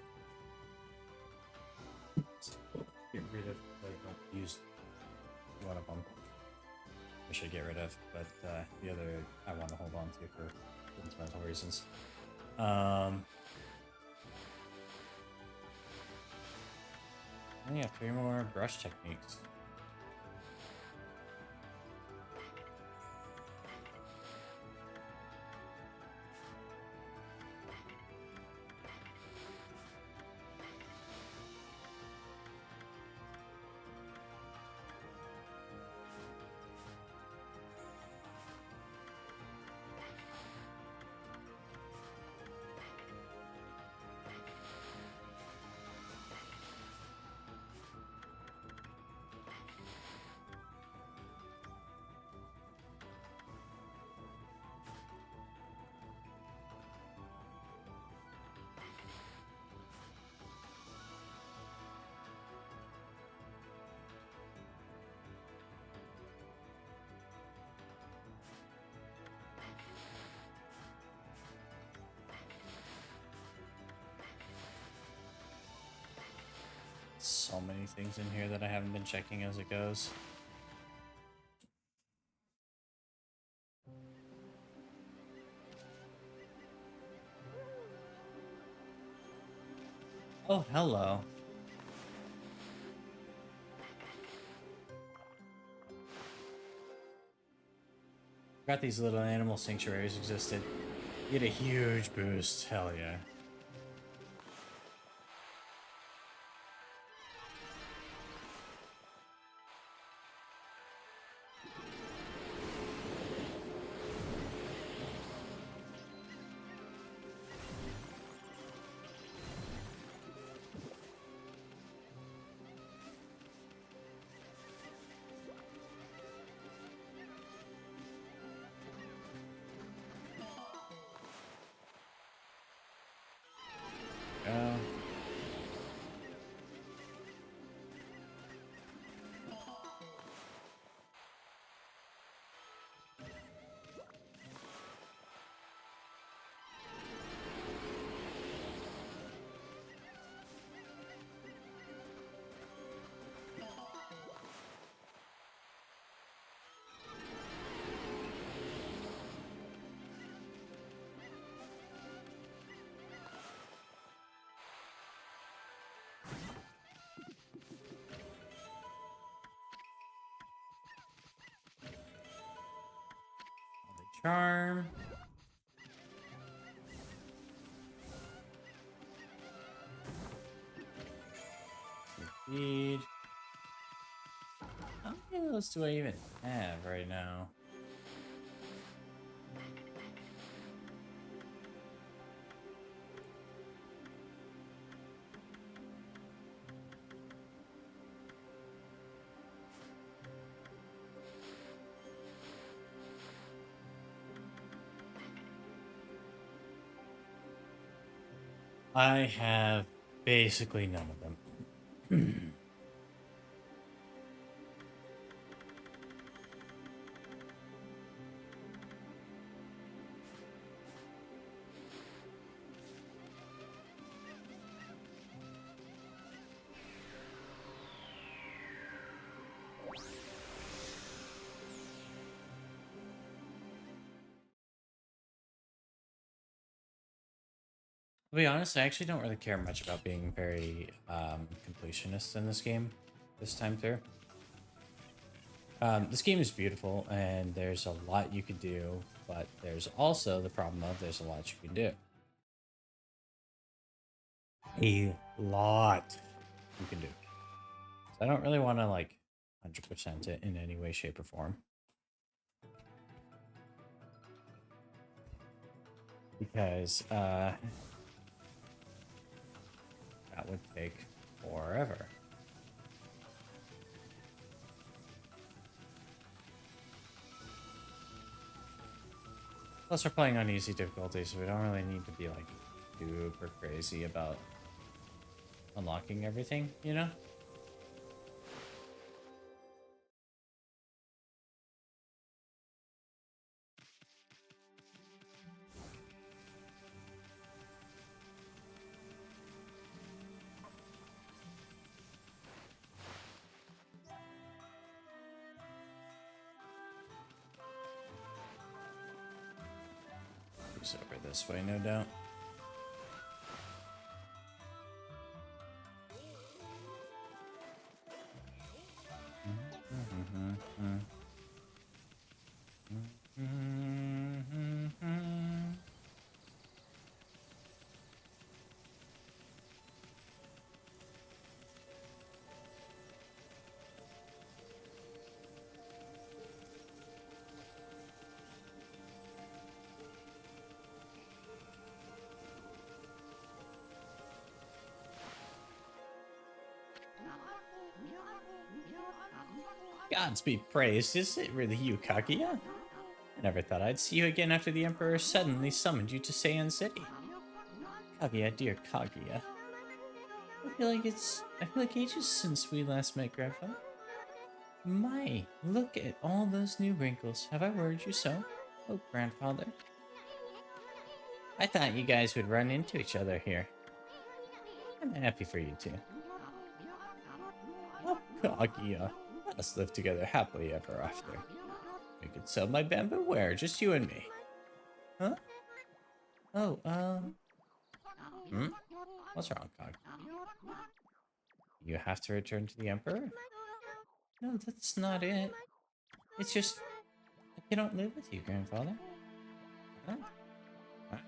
[SPEAKER 1] get rid of. I don't use one of them. I should get rid of, but the other I want to hold on to for sentimental reasons. I only have 3 more brush techniques. So many things in here that I haven't been checking as it goes. Oh, hello. Forgot these little animal sanctuaries existed. You get a huge boost. Hell yeah. Go. Charm. Feed. How many of those do I even have right now? I have basically none of them. To be honest, I actually don't really care much about being very completionist in this game this time through. This game is beautiful and there's a lot you can do, but there's also the problem of there's a lot you can do. a lot you can do. So I don't really want to like 100% it in any way, shape, or form. Because that would take forever. Plus we're playing on easy difficulty, so we don't really need to be like super crazy about unlocking everything, you know? He's over this way, no doubt. Gods be praised, is it really you, Kaguya? I never thought I'd see you again after the Emperor suddenly summoned you to Saiyan City. Kaguya, dear Kaguya. I feel like ages since we last met, Grandfather. My, look at all those new wrinkles. Have I worried you so? Oh, Grandfather. I thought you guys would run into each other here. I'm happy for you two. Oh, Kaguya. Let us live together happily ever after. We could sell my bamboo ware, just you and me. Huh? Oh, What's wrong, Kaguya? You have to return to the Emperor? No, that's not it. It's just, I cannot live with you, Grandfather. Huh? What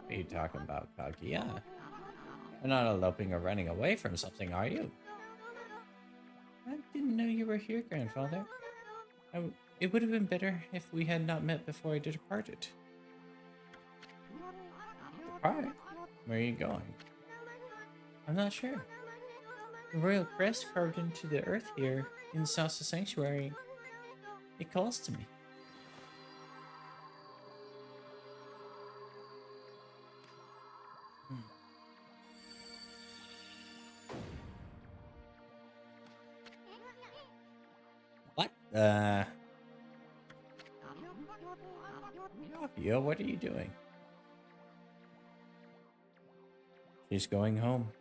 [SPEAKER 1] are you talking about, Kaguya? You're not eloping or running away from something, are you? I didn't know you were here, Grandfather. It would have been better if we had not met before I departed. Depart? Where are you going? I'm not sure. The royal crest carved into the earth here in Sasa Sanctuary, it calls to me. What? Kaguya, what are you doing? She's going home.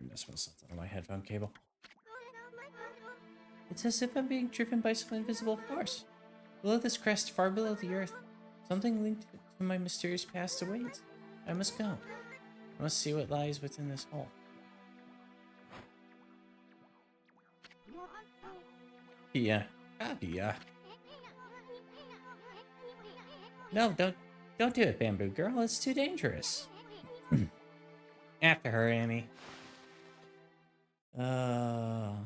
[SPEAKER 1] I messed something on my headphone cable. It's as if I'm being driven by some invisible force. Below this crest, far below the earth, something linked to my mysterious past awaits. I must go. I must see what lies within this hole. Yeah. Kaguya. No, don't do it, Bamboo Girl. It's too dangerous. After her, Amy. God.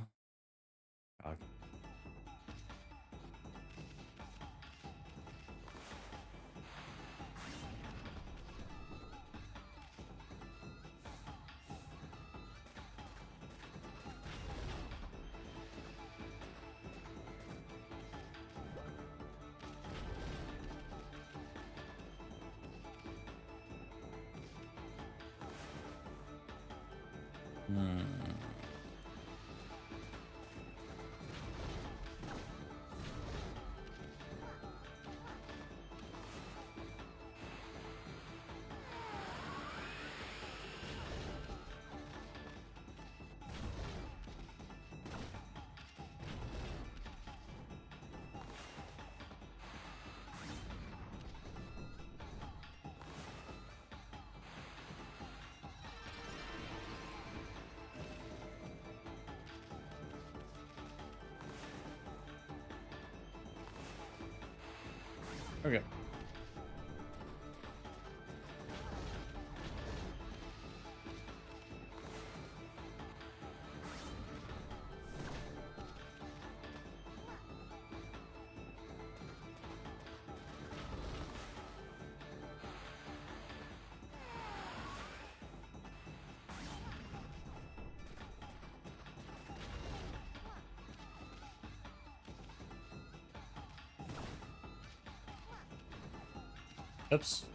[SPEAKER 1] Okay. Oops.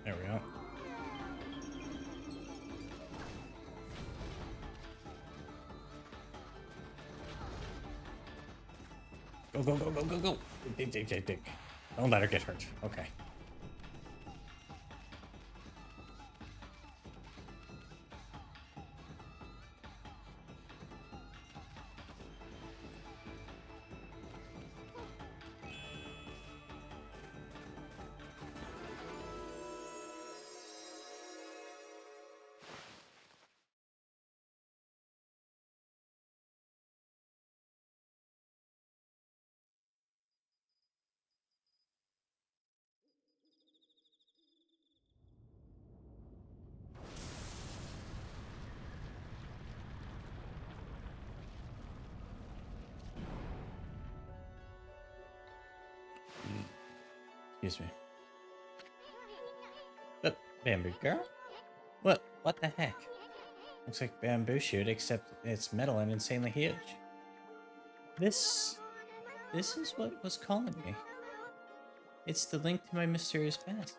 [SPEAKER 1] There we go. Go, go, go, go, go, go. Dig, dig, dig, dig. Don't let her get hurt. Okay. Excuse me. Bamboo girl? What the heck? Looks like bamboo shoot, except it's metal and insanely huge. This is what was calling me. It's the link to my mysterious past.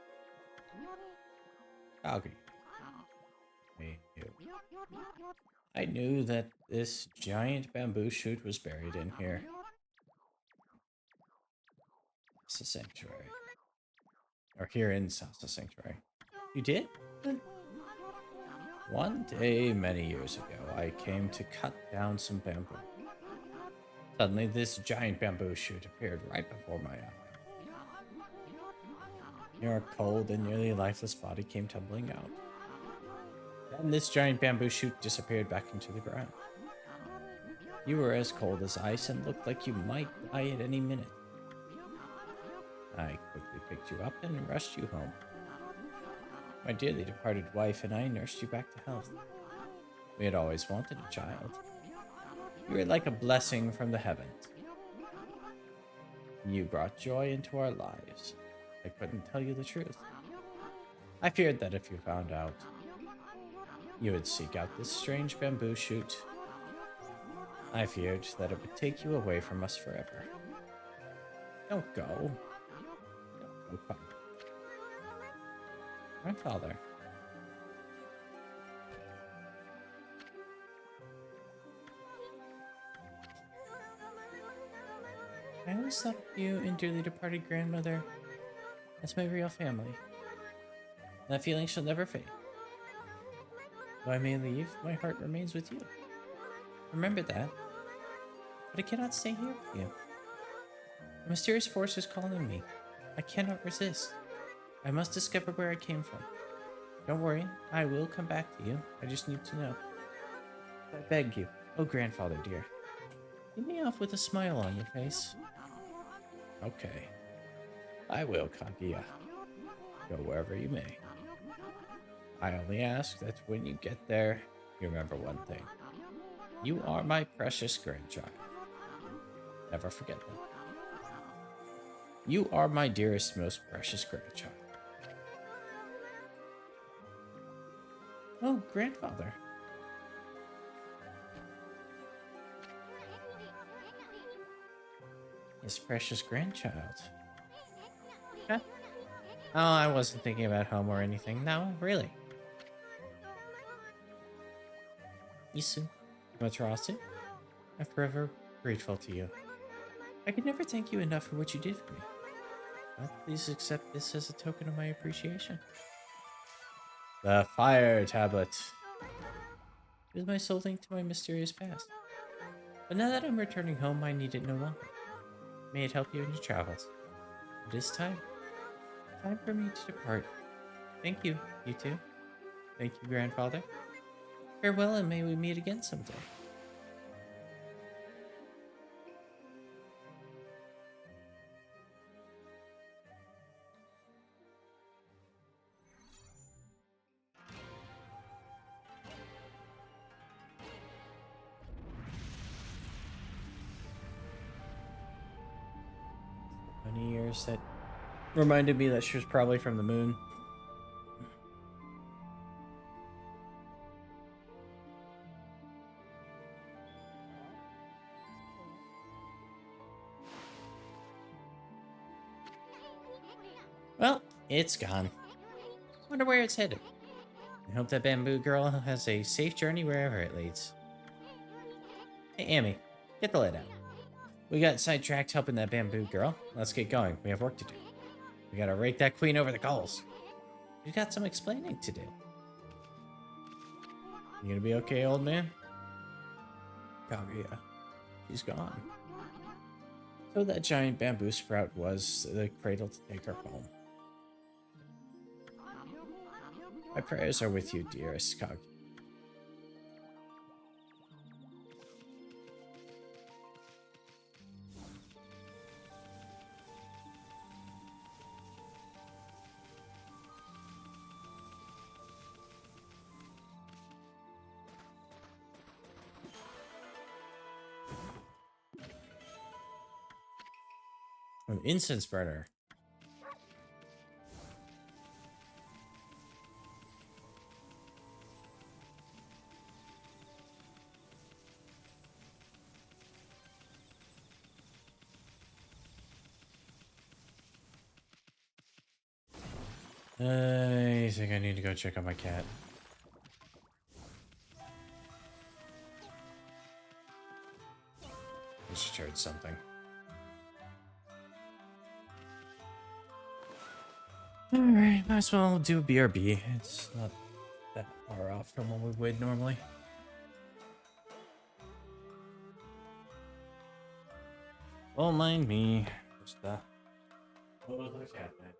[SPEAKER 1] Okay. I knew that this giant bamboo shoot was buried in here. It's a sanctuary. Or here in Sasa Sanctuary. You did? One day, many years ago, I came to cut down some bamboo. Suddenly, this giant bamboo shoot appeared right before my eye. Your cold and nearly lifeless body came tumbling out. Then this giant bamboo shoot disappeared back into the ground. You were as cold as ice and looked like you might die at any minute. I quickly picked you up and rushed you home. My dearly departed wife and I nursed you back to health. We had always wanted a child. You were like a blessing from the heavens. You brought joy into our lives. I couldn't tell you the truth. I feared that if you found out, you would seek out this strange bamboo shoot. I feared that it would take you away from us forever. Don't go. Don't go, Grandfather. I always thought of you and dearly departed grandmother as my real family. That feeling shall never fade. Though I may leave, my heart remains with you. Remember that. But I cannot stay here with you. A mysterious force is calling me. I cannot resist. I must discover where I came from. Don't worry, I will come back to you. I just need to know. I beg you, oh grandfather dear, get me off with a smile on your face. Okay, I will, Kaguya. Go wherever you may. I only ask that when you get there, you remember one thing. You are my precious grandchild. Never forget that. You are my dearest, most precious grandchild. Oh, grandfather. His precious grandchild. Huh? Oh, I wasn't thinking about home or anything. No, really. Isu, Matarasu, I'm forever grateful to you. I could never thank you enough for what you did for me. Well, please accept this as a token of my appreciation. The fire tablet. It is my sole link to my mysterious past. But now that I'm returning home, I need it no longer. May it help you in your travels. It is time. Time for me to depart. Thank you, you two. Thank you, grandfather. Farewell, and may we meet again someday. Many years that reminded me that she was probably from the moon. Well, it's gone. Wonder where it's headed. I hope that bamboo girl has a safe journey wherever it leads. Hey, Amy, get the lid out. We got sidetracked helping that bamboo girl. Let's get going. We have work to do. We gotta rake that queen over the coals. You got some explaining to do. You gonna be okay, old man? Kaguya. She's gone. So that giant bamboo sprout was the cradle to take her home. My prayers are with you, dearest Kaguya. An incense burner. I think I need to go check on my cat. I just heard something. Alright, might as well do a BRB. It's not that far off from what we would normally. Don't mind me. Just, what was the cat then?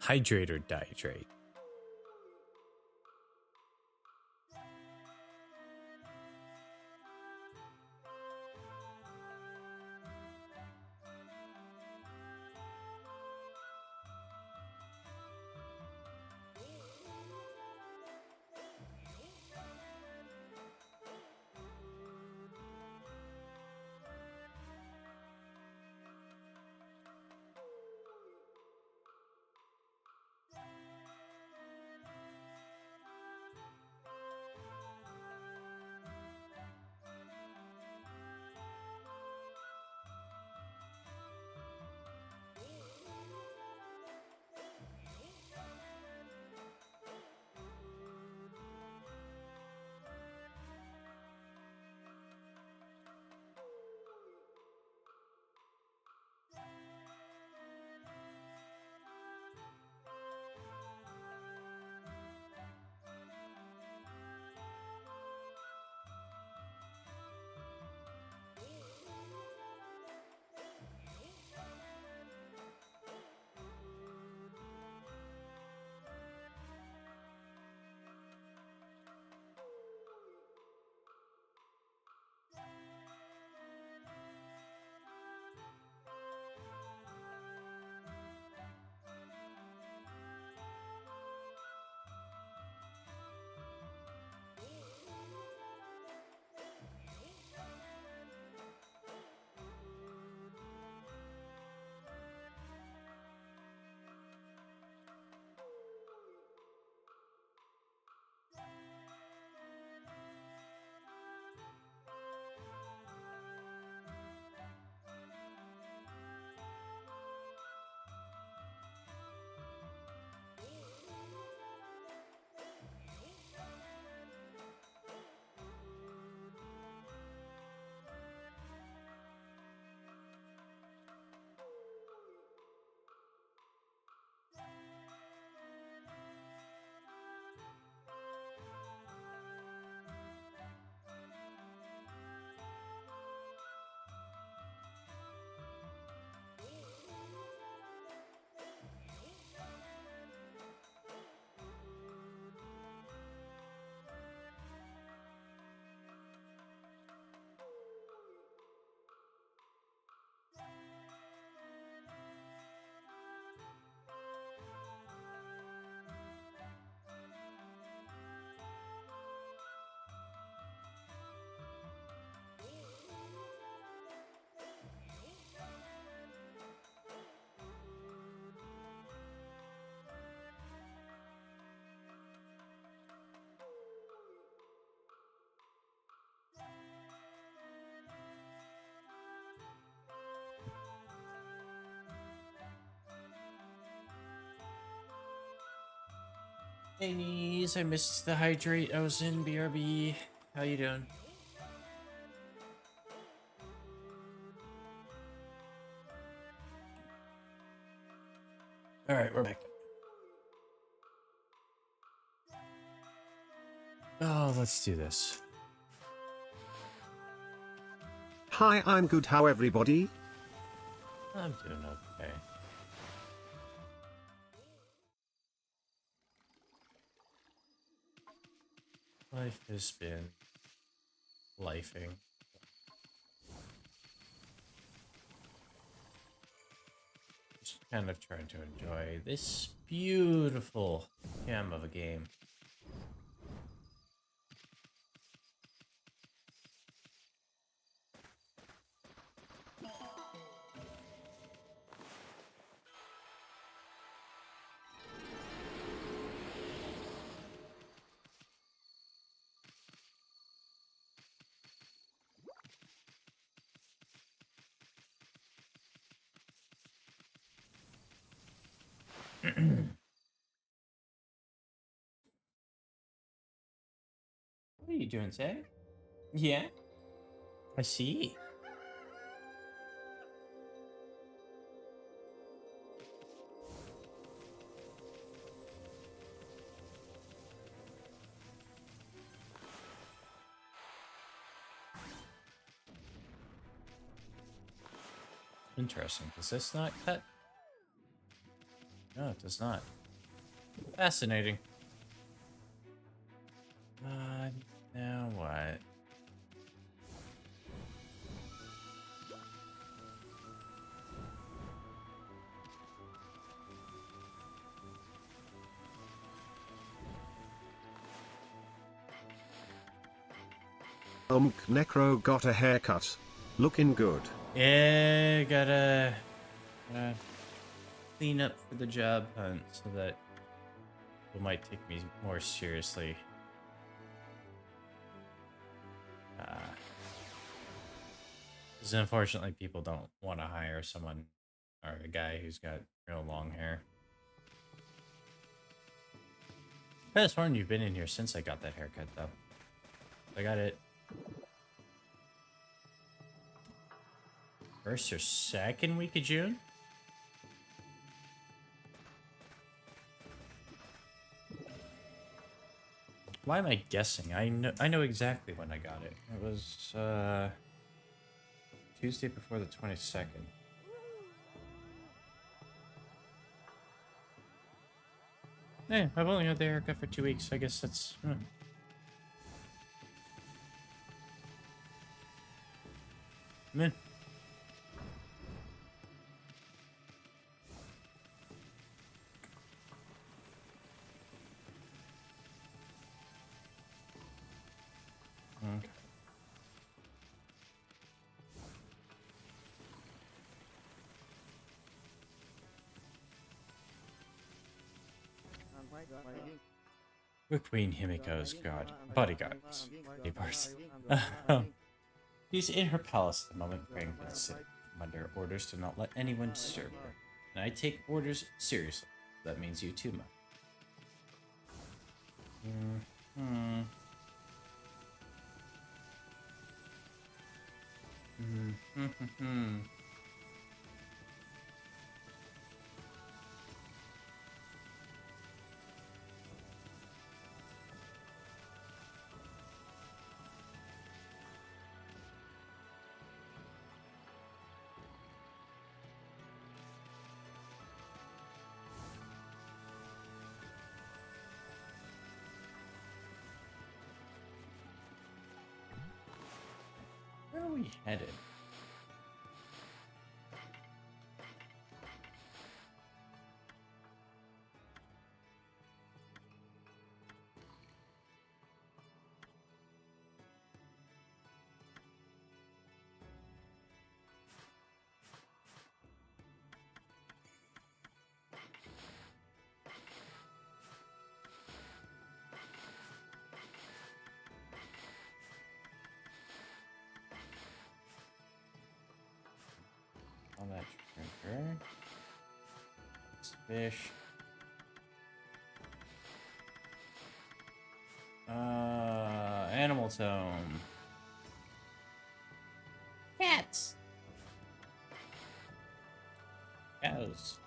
[SPEAKER 1] Hydrate or dihydrate? Hey, knees, I missed the hydrate. I was in BRB. How you doing? All right, we're back. Oh, let's do this.
[SPEAKER 2] Hi, I'm good. How everybody?
[SPEAKER 1] I'm doing okay. Life has been lifing. Just kind of trying to enjoy this beautiful gem of a game. What are you doing, Say? Yeah, I see. Interesting. Does this not cut? No, it does not. Fascinating. Now what?
[SPEAKER 2] Necro got a haircut. Looking good.
[SPEAKER 1] Yeah, gotta clean up for the job hunt so that people might take me more seriously. Because unfortunately, people don't want to hire someone or a guy who's got real long hair. I could have sworn you've been in here since I got that haircut, though. I got it first or second week of June. Why am I guessing? I know exactly when I got it. It was Tuesday before the 22nd. Yeah, I've only had the haircut for 2 weeks. I guess that's. I'm in. Okay. We're Queen Himiko's bodyguards. She's in her palace at the moment, praying for the city. I'm under orders to not let anyone disturb her. And I take orders seriously. That means you too, Mo. Where are we headed? On that trigger. Fish. Animal tome. Cats. Cows.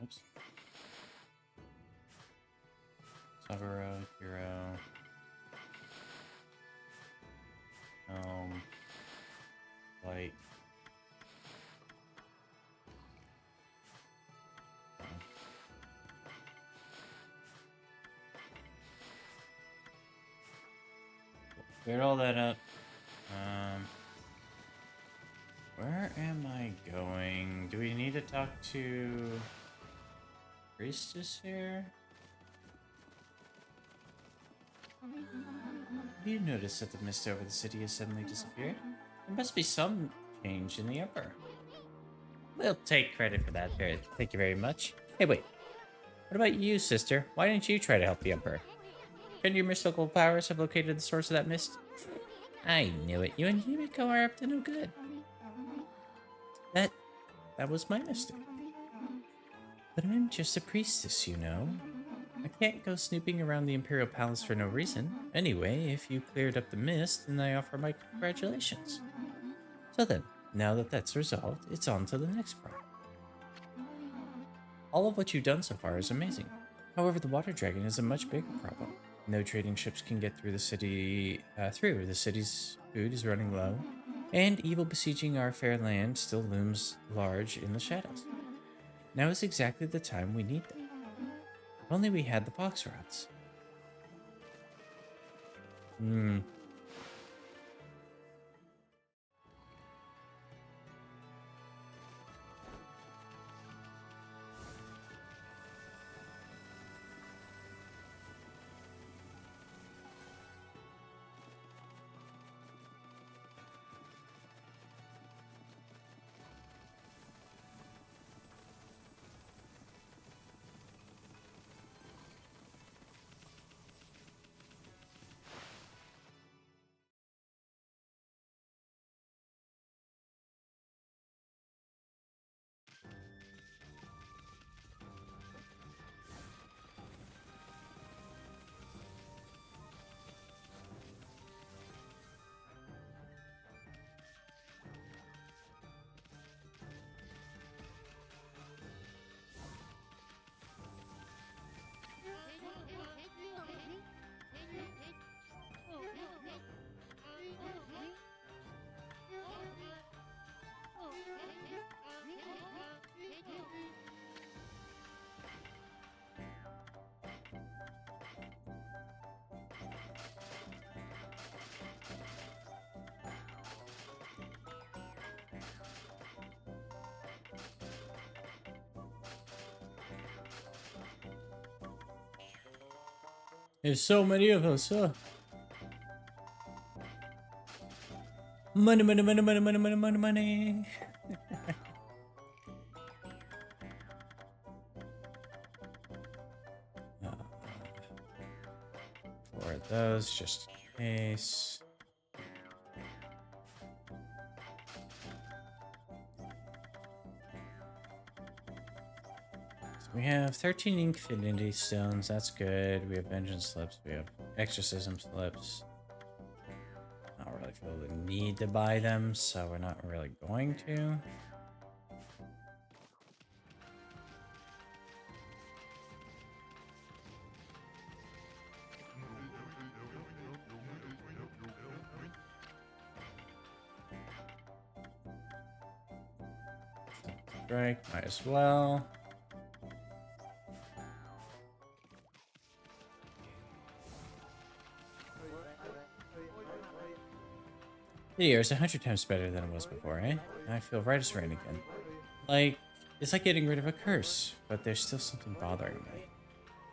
[SPEAKER 1] Oops. Saburo, Hero. Light. Cleared all that up. Where am I going? Do we need to talk to Priestess here? You notice that the mist over the city has suddenly disappeared? There must be some change in the Emperor. We'll take credit for that. Thank you very much. Hey, wait. What about you, sister? Why didn't you try to help the Emperor? Couldn't your mystical powers have located the source of that mist? I knew it. You and Himiko are up to no good. That was my mistake. But I'm just a priestess, you know. I can't go snooping around the Imperial Palace for no reason. Anyway, if you cleared up the mist, then I offer my congratulations. So then, now that that's resolved, it's on to the next part. All of what you've done so far is amazing. However, the water dragon is a much bigger problem. No trading ships can get through the city. The city's food is running low, and evil besieging our fair land still looms large in the shadows. Now is exactly the time we need them. If only we had the box rods. Hmm. There's so many of us, huh? Money, money, money, money, money, money, money, money. uh, Four of those, just in case. So we have 13 Infinity Stones, that's good. We have Vengeance Slips, we have Exorcism Slips. I don't really feel the need to buy them, so we're not really going to. Strike, might as well. The year is 100 times better than it was before, eh? I feel right as rain again. Like, it's like getting rid of a curse, but there's still something bothering me.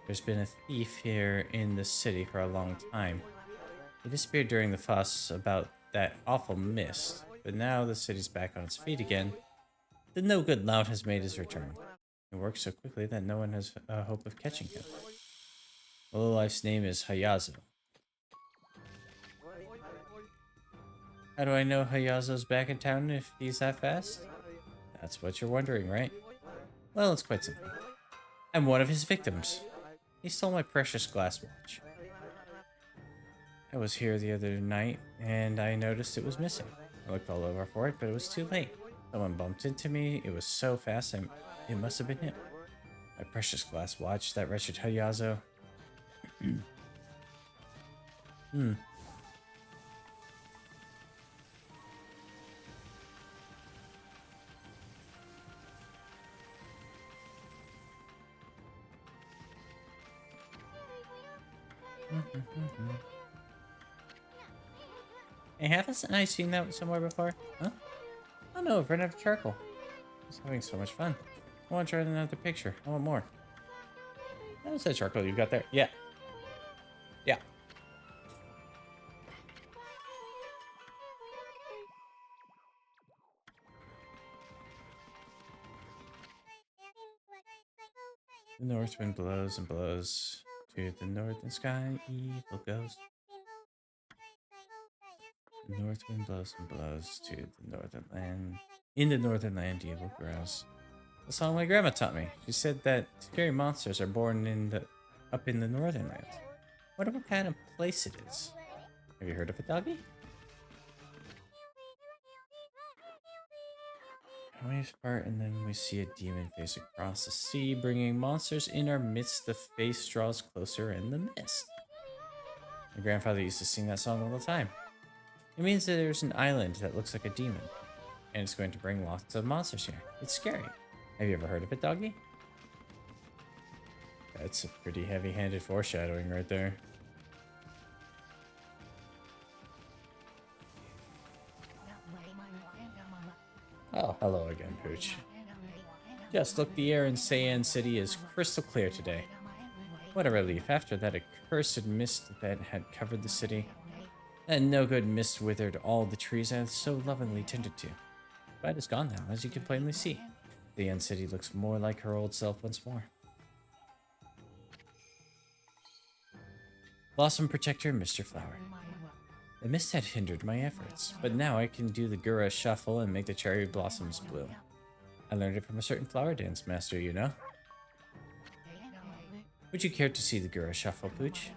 [SPEAKER 1] There's been a thief here in the city for a long time. He disappeared during the fuss about that awful mist, but now the city's back on its feet again. The no-good lout has made his return. He works so quickly that no one has a hope of catching him. The lowlife's name is Hayazo. How do I know Hayazo's back in town if he's that fast? That's what you're wondering, right? Well, it's quite simple. I'm one of his victims. He stole my precious glass watch. I was here the other night, and I noticed it was missing. I looked all over for it, but it was too late. Someone bumped into me. It was so fast, it must have been him. My precious glass watch, that wretched Hayazo. Hmm. Hey, haven't I seen that somewhere before? Huh? Oh no, I've run out of charcoal. I was having so much fun. I want to try another picture. I want more. How's that charcoal you got there? Yeah. Yeah. The north wind blows and blows. To the northern sky, evil goes. The north wind blows and blows to the northern land. In the northern land, evil grows. The song my grandma taught me. She said that scary monsters are born up in the northern land. Wonder what kind of place it is. Have you heard of it, doggy? We part and then we see a demon face across the sea, bringing monsters in our midst. The face draws closer in the mist. My grandfather used to sing that song all the time. It means that there's an island that looks like a demon, and it's going to bring lots of monsters here. It's scary. Have you ever heard of it, doggy? That's a pretty heavy-handed foreshadowing right there. Oh, hello again, Pooch. Just look, the air in Seian City is crystal clear today. What a relief after that accursed mist that had covered the city. That no-good mist withered all the trees I had so lovingly tended to. But it's gone now, as you can plainly see. The End City looks more like her old self once more. Blossom Protector, Mr. Flower. The mist had hindered my efforts, but now I can do the Gura shuffle and make the cherry blossoms bloom. I learned it from a certain flower dance master, you know. Would you care to see the Gura shuffle, Pooch?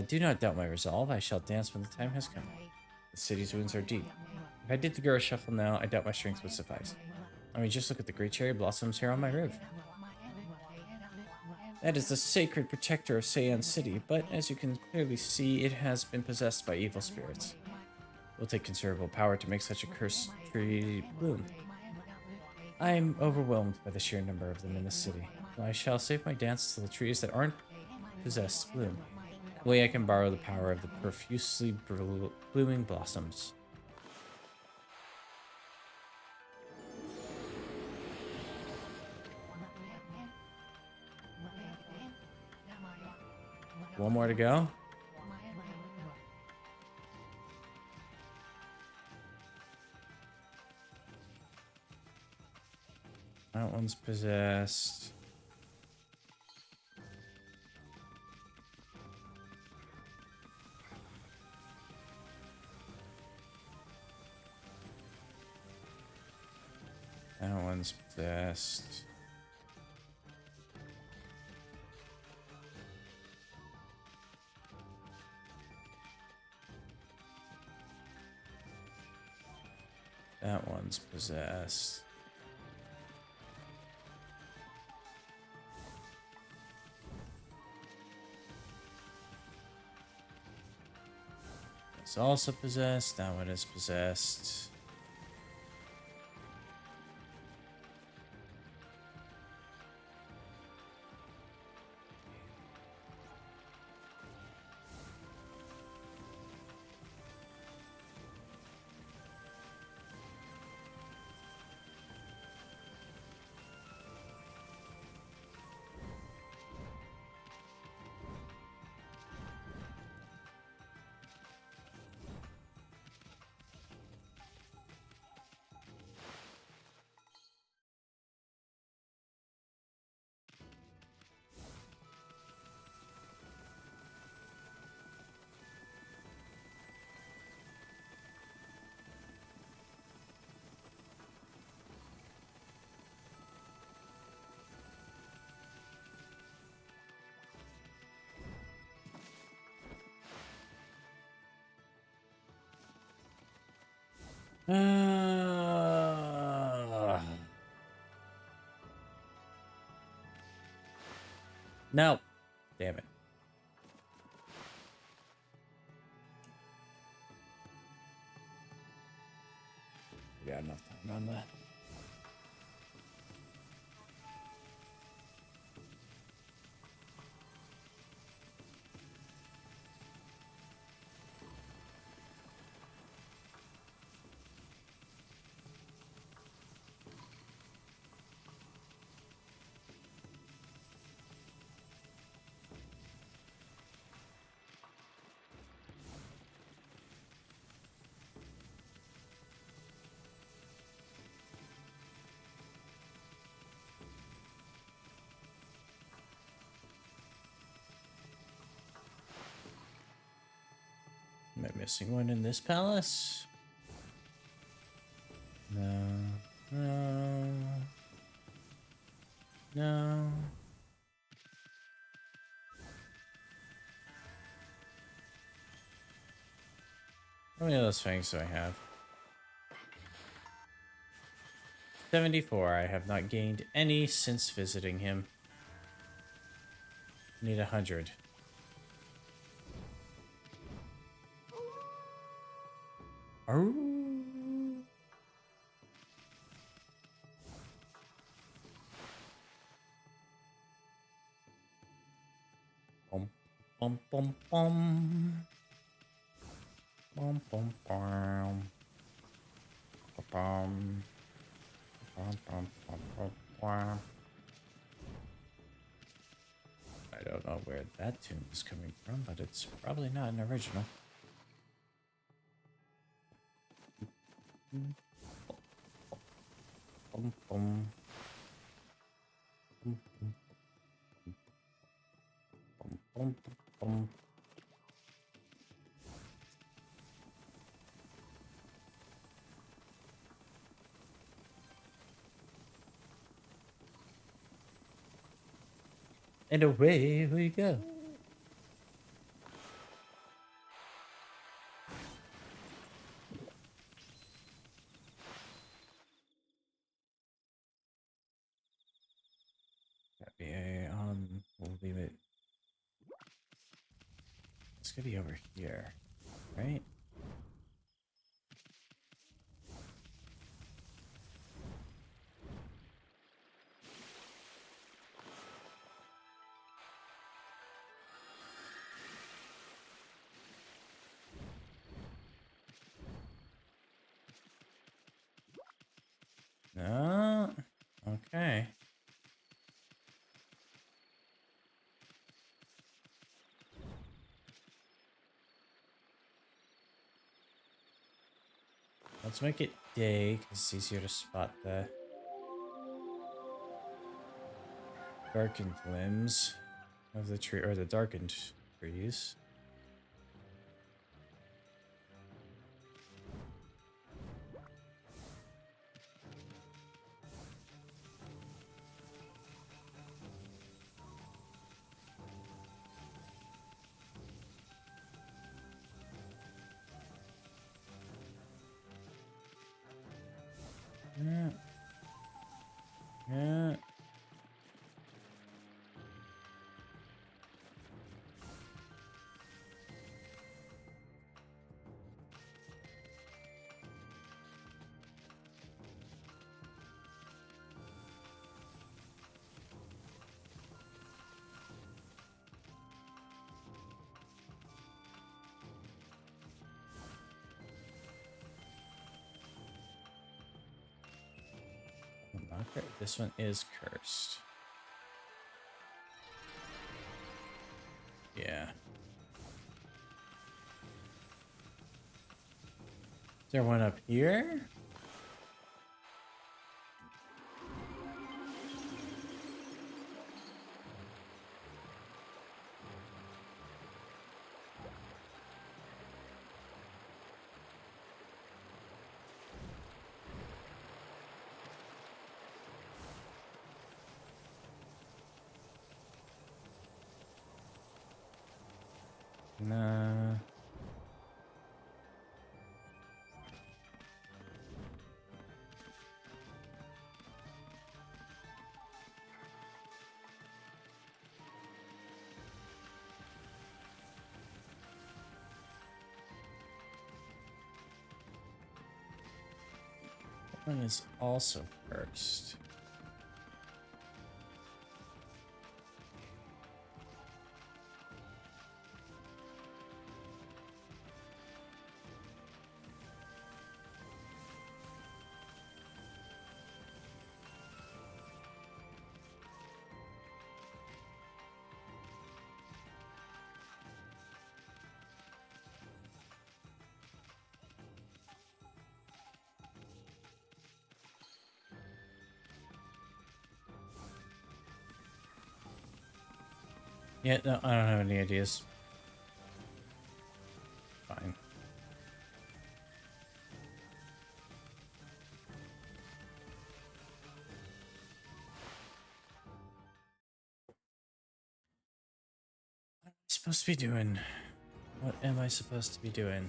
[SPEAKER 1] Do not doubt my resolve. I shall dance when the time has come. The city's wounds are deep. If I did the Gura shuffle now, I doubt my strength would suffice. I mean, just look at the great cherry blossoms here on my roof. That is the sacred protector of Seian City, but as you can clearly see, it has been possessed by evil spirits. It will take considerable power to make such a cursed tree bloom. I am overwhelmed by the sheer number of them in this city. So I shall save my dance to the trees that aren't possessed bloom. That way I can borrow the power of the profusely blooming blossoms. One more to go. That one's possessed. That one's possessed. That one's possessed. It's also possessed. That one is possessed. No. Damn it. We got enough time on that. missing one in this palace? No. No. No. How many of those fangs do I have? 74. I have not gained any since visiting him. Need 100. Oh. Bum, bum, bum, bum. Bum, bum, bum. Bum, bum, bum, bum, bum, bum. I don't know where that tune is coming from, but it's probably not an original. Bum, bum. Bum, bum, bum, bum, bum. And away we go. We'll leave it. It's gonna be over here, right? No. Okay. Let's make it day because it's easier to spot the darkened limbs of the tree, or the darkened trees. Yeah. Yeah. Okay, this one is cursed. Yeah. Is there one up here? Nah. That one is also cursed. Yeah, no, I don't have any ideas. Fine. supposed to be doing? What am I supposed to be doing?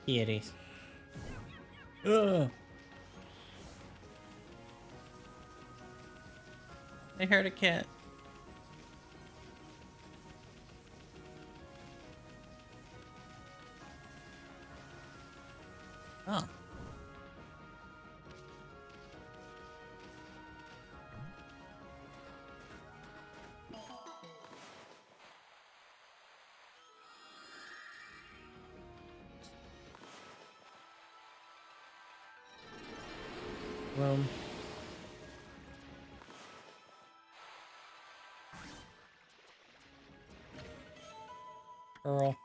[SPEAKER 1] Here it is. Ugh. I heard a cat. Oh. Room. Earl.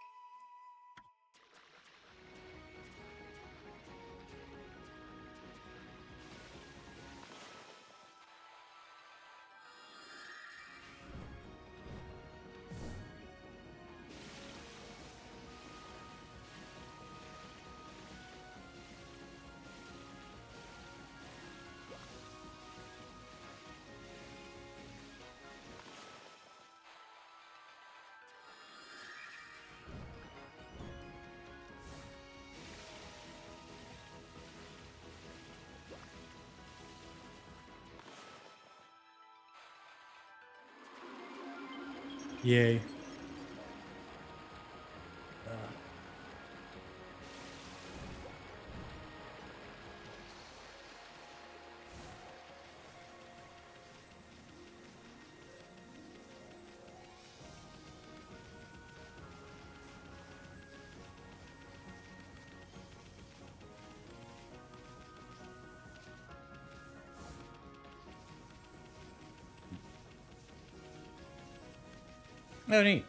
[SPEAKER 1] Yay. Oh, neat.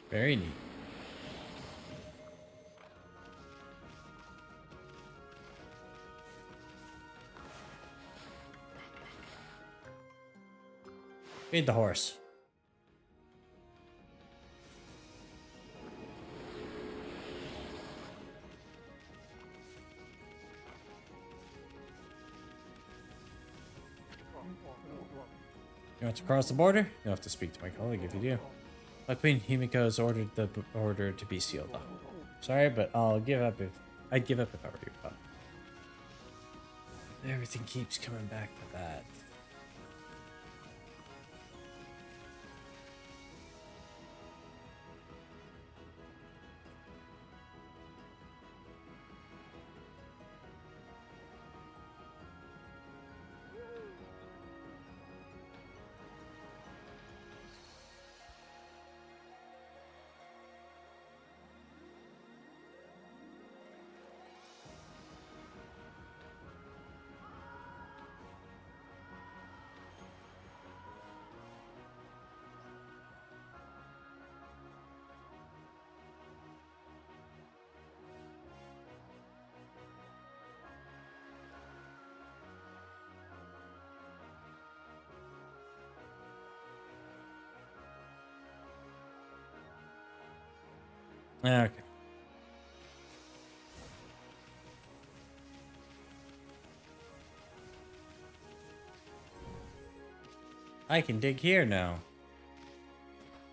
[SPEAKER 1] Very neat. Feed the horse. You want to cross the border? You'll have to speak to my colleague if you do. My Queen Himiko has ordered the order to be sealed off. Sorry, but I'd give up if I were you. But everything keeps coming back to that. Okay. I can dig here now.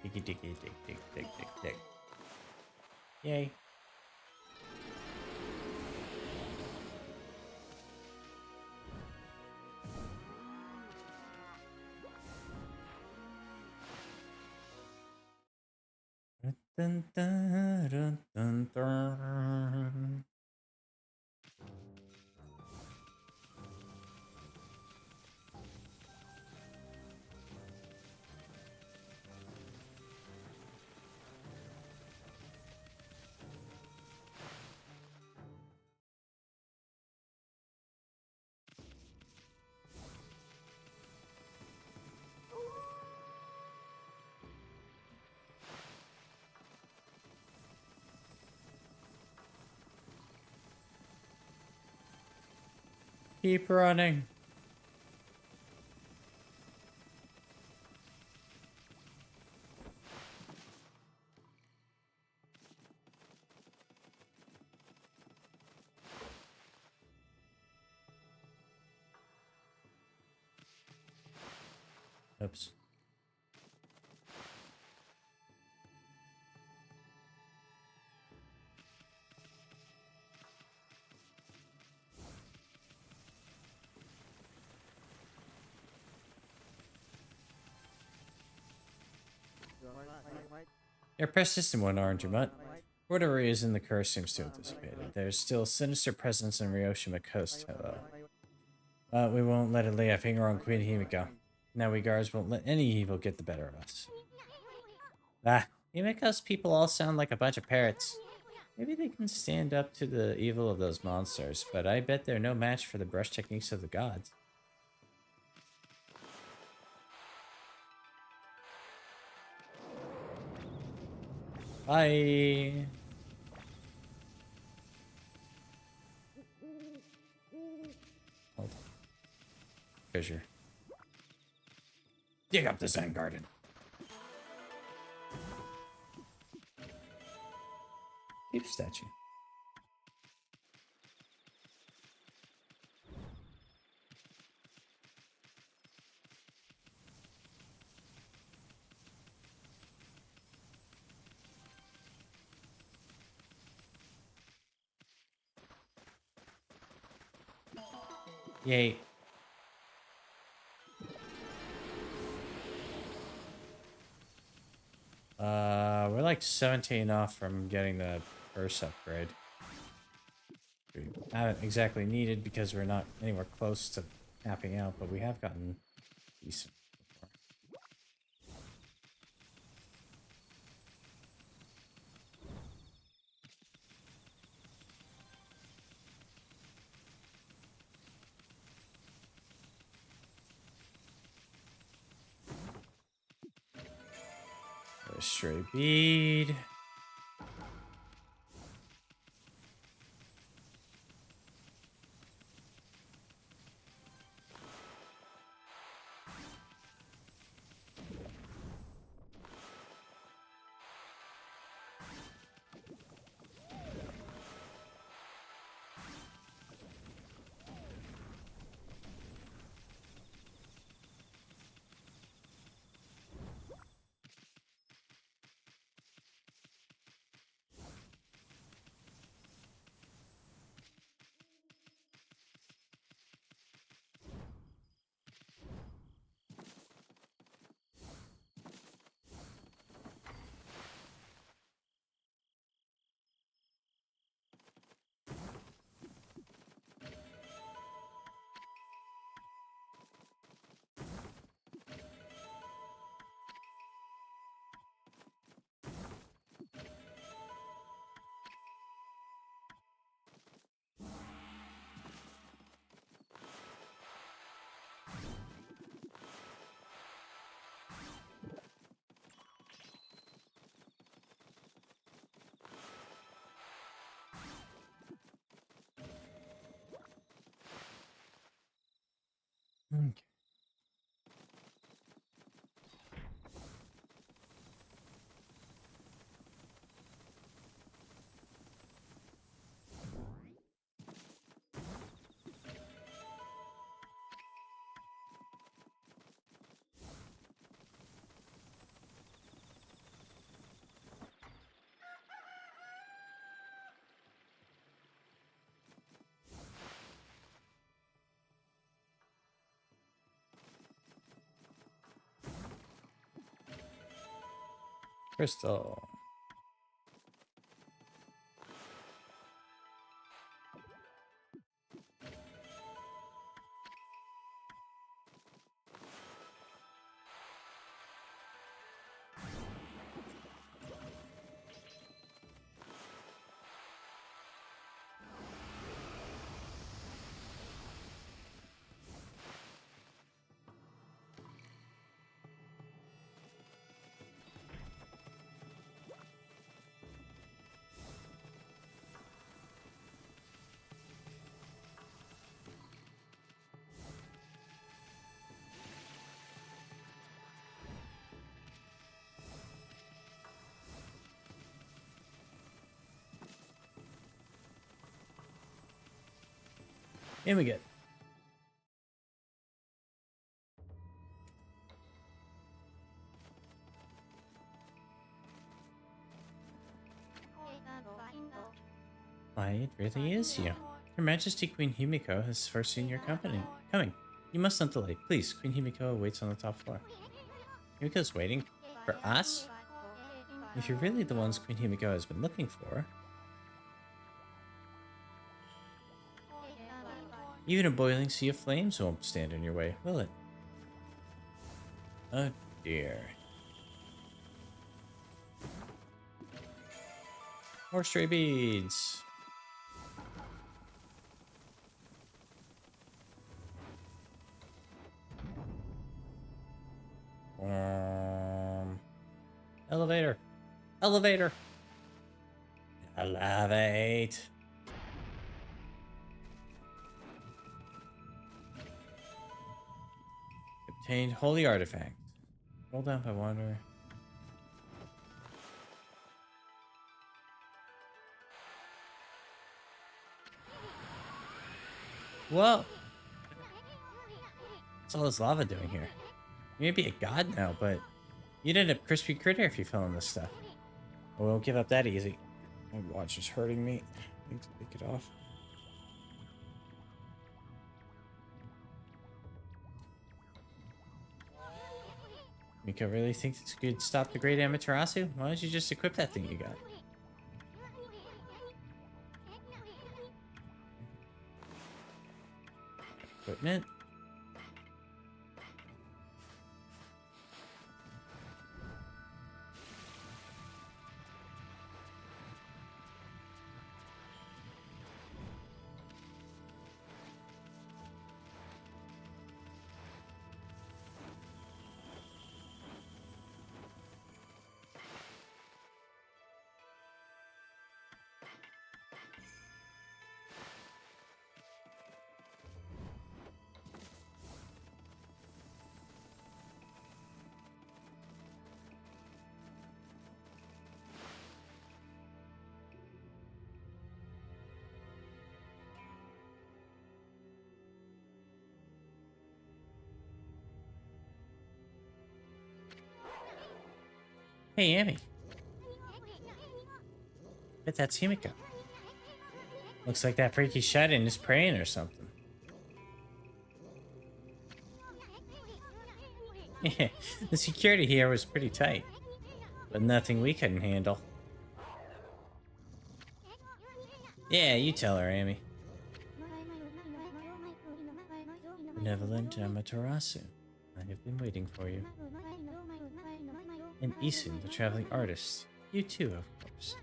[SPEAKER 1] Diggy, diggy, dig, dig, dig, dig, dig. Yay. Dun, dun, dun, dun, dun. Keep running. Oops. You're a persistent one, aren't you, Mutt? For whatever reason, the curse seems to have dissipated. There's still a sinister presence in Ryoshima Coast, hello. But we won't let it lay a finger on Queen Himiko. Now we guards won't let any evil get the better of us. Ah, Himiko's people all sound like a bunch of parrots. Maybe they can stand up to the evil of those monsters, but I bet they're no match for the brush techniques of the gods. Bye! Hold on. Fissure. Dig up the Zen garden. Keep statue. Yay. We're like 17 off from getting the first upgrade. We haven't exactly needed because we're not anywhere close to tapping out, but we have gotten decent. A stray bead. Crystal. And we get. Why, it really is you. Her Majesty Queen Himiko has first seen your company. Coming. You must not delay. Please, Queen Himiko waits on the top floor. Himiko's waiting? For us? If you're really the ones Queen Himiko has been looking for... Even a boiling sea of flames won't stand in your way, will it? Oh dear. More stray beads. Elevator. Elevator. Elevate. Obtained holy artifact. Roll down by water. Whoa! What's all this lava doing here? You may be a god now, but you'd end up crispy critter if you fell in this stuff. I won't give up that easy. My watch is hurting me. I need to take it off. Miko really thinks this could stop the great Amaterasu? Why don't you just equip that thing you got? Equipment? Hey, Amy. Bet that's Himiko. Looks like that freaky shut-in is praying or something. Yeah, the security here was pretty tight. But nothing we couldn't handle. Yeah, you tell her, Amy. Benevolent Amaterasu. I have been waiting for you. And Isun, the traveling artist. You too, of course.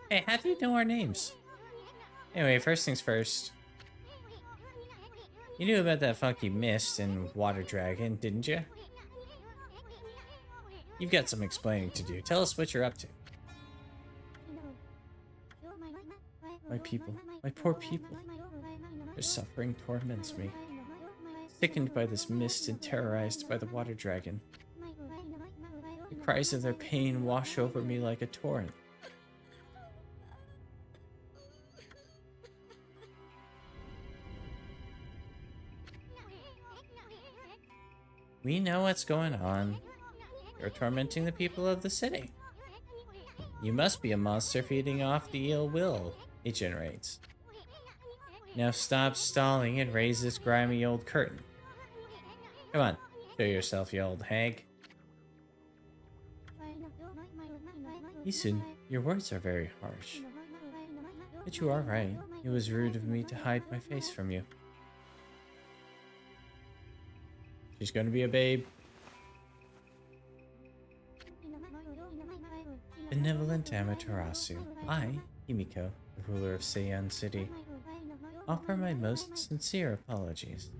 [SPEAKER 1] Hey, how do you know our names? Anyway, first things first. You knew about that funky mist and water dragon, didn't you? You've got some explaining to do. Tell us what you're up to. My people, my poor people. Their suffering torments me. Sickened by this mist and terrorized by the water dragon. The cries of their pain wash over me like a torrent. We know what's going on. You're tormenting the people of the city. You must be a monster feeding off the ill will it generates. Now stop stalling and raise this grimy old curtain. Come on, show yourself, you old hag. Isun, your words are very harsh. But you are right. It was rude of me to hide my face from you. She's gonna be a babe. Benevolent Amaterasu, I, Himiko, the ruler of Seiyan City, offer my most sincere apologies.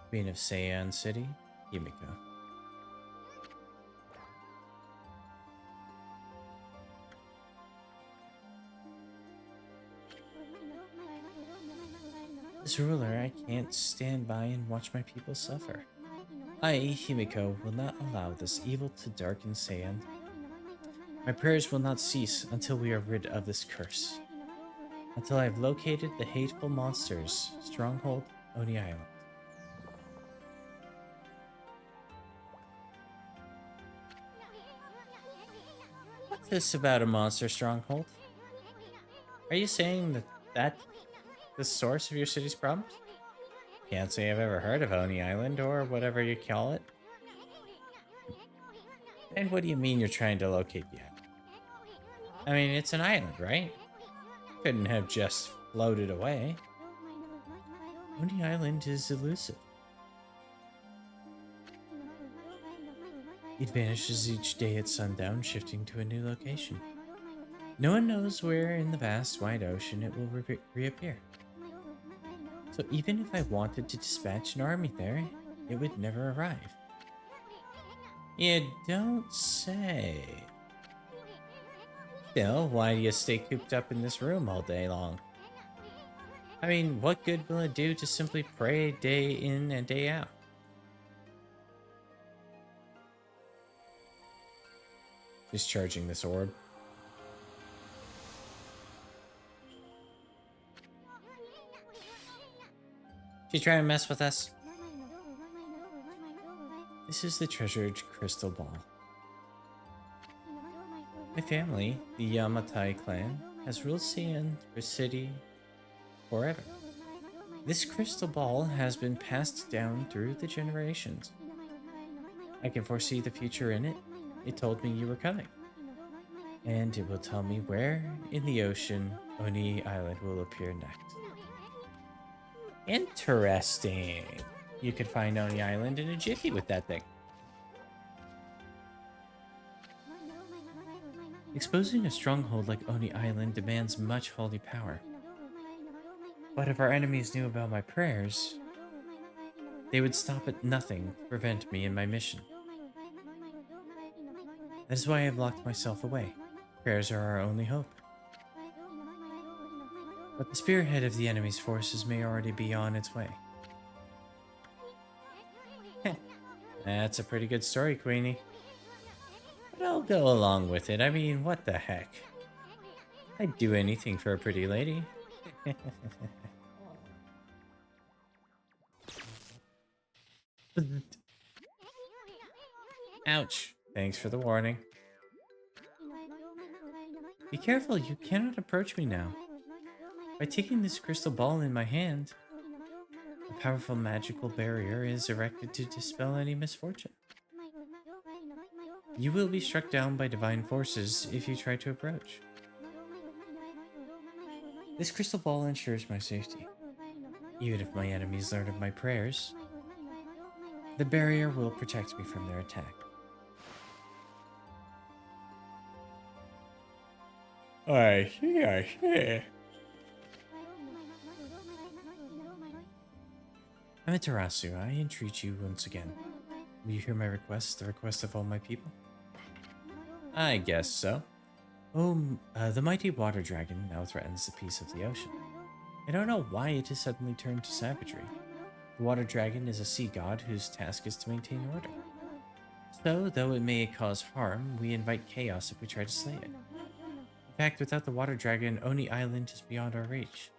[SPEAKER 1] Queen of Seiyan City, Himiko. As ruler, I can't stand by and watch my people suffer. I, Himiko, will not allow this evil to darken Seiyan. My prayers will not cease until we are rid of this curse. Until I have located the hateful monster's stronghold, Oni Island. What's this about a monster stronghold? Are you saying that that's the source of your city's problems? Can't say I've ever heard of Oni Island or whatever you call it. And what do you mean you're trying to locate yet? I mean, it's an island, right? Couldn't have just floated away. Oni Island is elusive. It vanishes each day at sundown, shifting to a new location. No one knows where in the vast, wide ocean it will reappear. So even if I wanted to dispatch an army there, it would never arrive. You don't say. Still, why do you stay cooped up in this room all day long? I mean, what good will it do to simply pray day in and day out? Discharging this orb. She trying to mess with us? This is the treasured crystal ball. My family, the Yamatai clan, has ruled Seiyan City forever. This crystal ball has been passed down through the generations. I can foresee the future in it. It told me you were coming. And it will tell me where in the ocean Oni Island will appear next. Interesting. You could find Oni Island in a jiffy with that thing. Exposing a stronghold like Oni Island demands much holy power. But if our enemies knew about my prayers, they would stop at nothing to prevent me in my mission. That is why I have locked myself away. Prayers are our only hope. But the spearhead of the enemy's forces may already be on its way. That's a pretty good story, Queenie. But I'll go along with it. I mean, what the heck? I'd do anything for a pretty lady. Ouch. Thanks for the warning. Be careful, you cannot approach me now. By taking this crystal ball in my hand, a powerful magical barrier is erected to dispel any misfortune. You will be struck down by divine forces if you try to approach. This crystal ball ensures my safety. Even if my enemies learn of my prayers, the barrier will protect me from their attack. I see. Amaterasu, I entreat you once again. Will you hear my request, the request of all my people? I guess so. The mighty water dragon now threatens the peace of the ocean. I don't know why it has suddenly turned to savagery. The water dragon is a sea god whose task is to maintain order. So, though it may cause harm, we invite chaos if we try to slay it. In fact, without the water dragon, Oni Island is beyond our reach.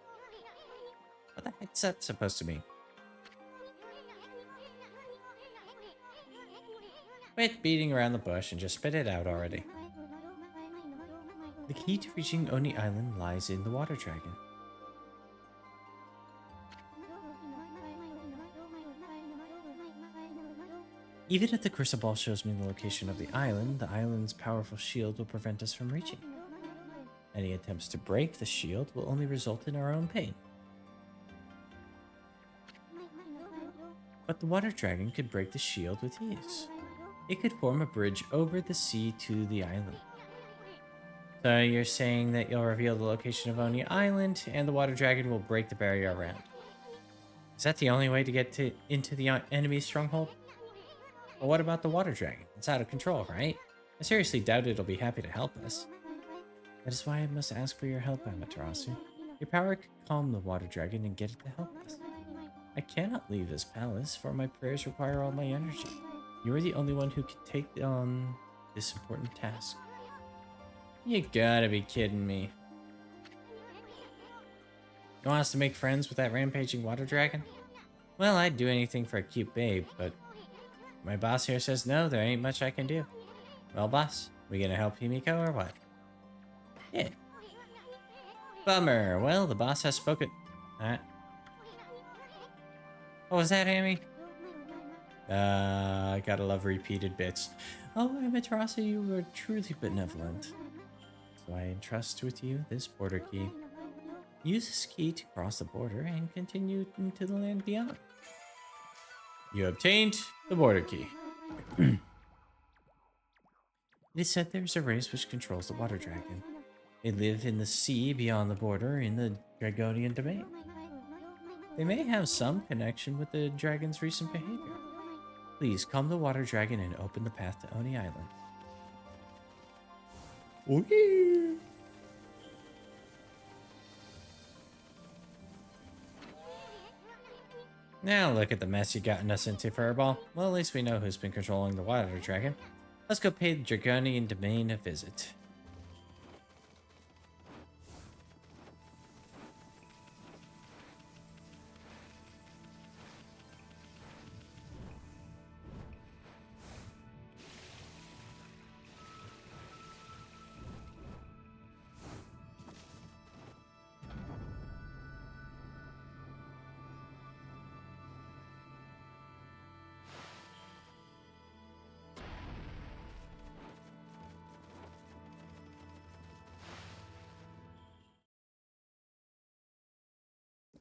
[SPEAKER 1] What the heck's that supposed to mean? Quit beating around the bush and just spit it out already. The key to reaching Oni Island lies in the water dragon. Even if the crystal ball shows me the location of the island's powerful shield will prevent us from reaching. Any attempts to break the shield will only result in our own pain. But the water dragon could break the shield with ease. It could form a bridge over the sea to the island. So you're saying that you'll reveal the location of Oni Island and the water dragon will break the barrier around. Is that the only way to get into the enemy's stronghold? Well, what about the water dragon? It's out of control, right? I seriously doubt it'll be happy to help us. That is why I must ask for your help, Amaterasu. Your power could calm the water dragon and get it to help us. I cannot leave this palace, for my prayers require all my energy. You are the only one who can take on this important task. You gotta be kidding me. You want us to make friends with that rampaging water dragon? Well, I'd do anything for a cute babe, but my boss here says no, there ain't much I can do. Well, boss, we gonna help Himiko or what? Yeah. Bummer. Well, the boss has spoken. What was that, Amy? I gotta love repeated bits. Oh, Amaterasu, you were truly benevolent. So I entrust with you this border key. Use this key to cross the border and continue into the land beyond. You obtained the border key. It is said there is a race which controls the water dragon. They live in the sea beyond the border in the Dragonian domain. They may have some connection with the dragon's recent behavior. Please calm the water dragon and open the path to Oni Island. Okay. Now look at the mess you gotten us into, Furball. Well, at least we know who's been controlling the water dragon. Let's go pay the Dragonian domain a visit.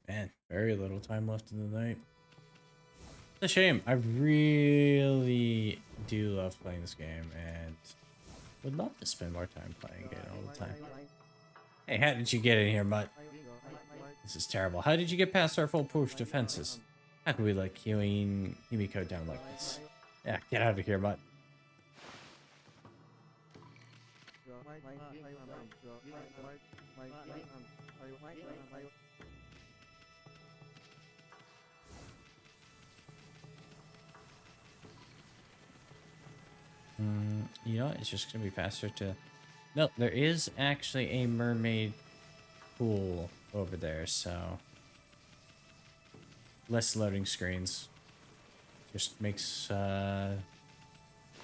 [SPEAKER 1] Man, very little time left in the night. It's a shame. I really do love playing this game and would love to spend more time playing it all the time. Hey, how did you get in here, Mutt? This is terrible. How did you get past our foolproof defenses? How could we let Himiko down like this? Yeah, get out of here, Mutt. You know, it's just gonna be faster to... No, there is actually a mermaid pool over there, so... Less loading screens. Just makes,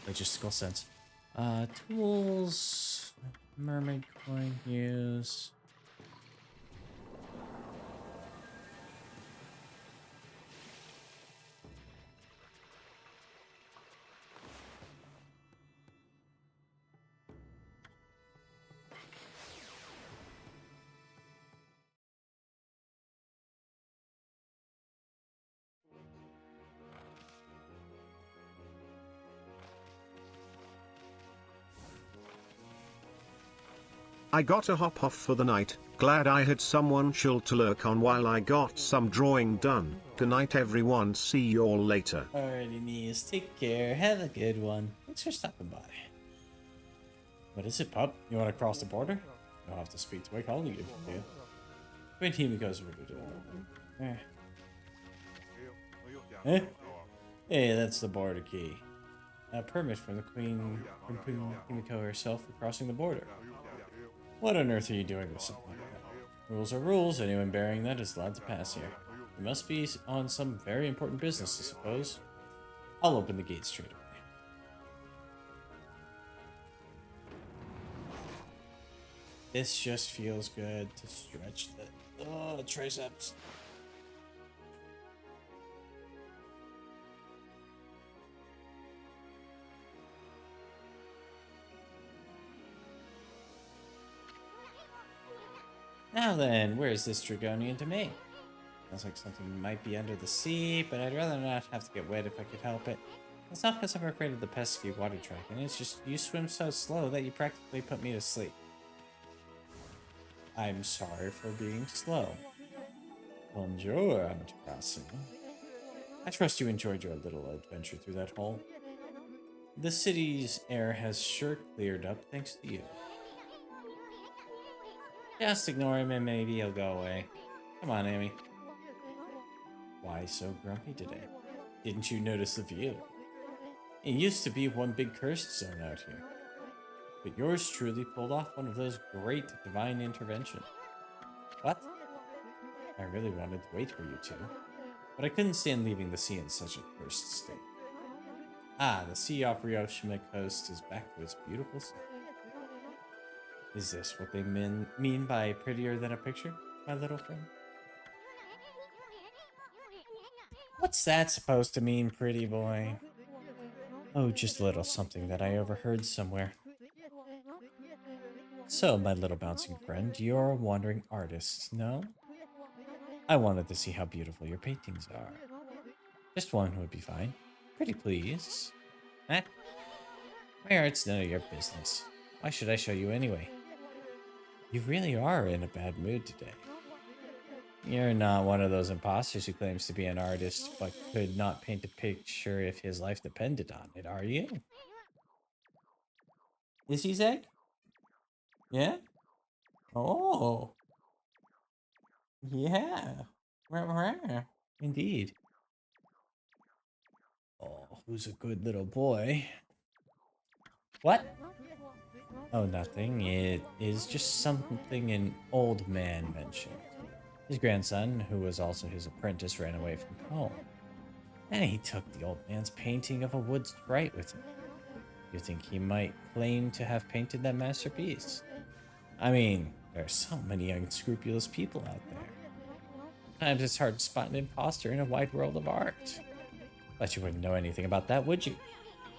[SPEAKER 1] logistical sense. Tools... Mermaid coin use...
[SPEAKER 2] I gotta hop off for the night, glad I had someone chill to lurk on while I got some drawing done. Good night everyone, see you all later.
[SPEAKER 1] Alrighty, Nias, take care, have a good one. Thanks for stopping by. What is it, pup? You want to cross the border? You'll have to speak to my colleague if you do. When Himiko's Eh. Eh? Hey, that's the border key. A permit from the Queen Himiko herself for crossing the border. What on earth are you doing with something like that? Rules are rules. Anyone bearing that is allowed to pass here. You must be on some very important business, I suppose. I'll open the gate straight away. This just feels good to stretch the triceps. Now then, where's this Dragonian to me? Sounds like something might be under the sea, but I'd rather not have to get wet if I could help it. It's not because I'm afraid of the pesky water dragon, it's just you swim so slow that you practically put me to sleep. I'm sorry for being slow. Bonjour, Amaterasu. I trust you enjoyed your little adventure through that hole. The city's air has sure cleared up thanks to you. Just ignore him and maybe he'll go away. Come on, Amy. Why so grumpy today? Didn't you notice the view? It used to be one big cursed zone out here. But yours truly pulled off one of those great divine interventions. What? I really wanted to wait for you two, but I couldn't stand leaving the sea in such a cursed state. Ah, the sea off Ryoshima coast is back to its beautiful sea. Is this what they mean by prettier than a picture, my little friend? What's that supposed to mean, pretty boy? Oh, just a little something that I overheard somewhere. So, my little bouncing friend, you're a wandering artist, no? I wanted to see how beautiful your paintings are. Just one would be fine. Pretty please. Eh? My art's none of your business. Why should I show you anyway? You really are in a bad mood today. You're not one of those imposters who claims to be an artist but could not paint a picture if his life depended on it, are you? Is he Zeg? Yeah? Oh. Yeah. Indeed. Oh, who's a good little boy? What? Oh, nothing. It is just something an old man mentioned. His grandson, who was also his apprentice, ran away from home. And he took the old man's painting of a wood sprite with him. You think he might claim to have painted that masterpiece? I mean, there are so many unscrupulous people out there. Sometimes it's hard to spot an imposter in a wide world of art. But you wouldn't know anything about that, would you?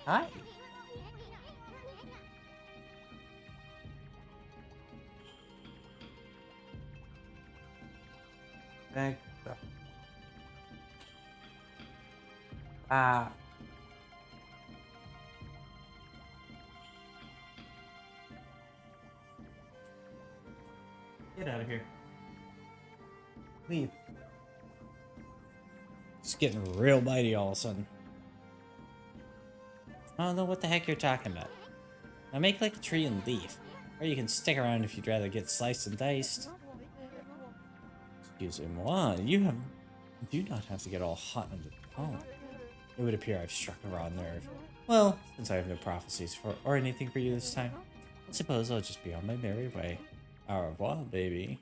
[SPEAKER 1] Hi. Thank you. Get out of here. Leave. It's getting real mighty all of a sudden. I don't know what the heck you're talking about. Now make like a tree and leave. Or you can stick around if you'd rather get sliced and diced. Excusez-moi, do not have to get all hot under the collar. It would appear I've struck a raw nerve. Well, since I have no prophecies or anything for you this time, I suppose I'll just be on my merry way. Au revoir, baby.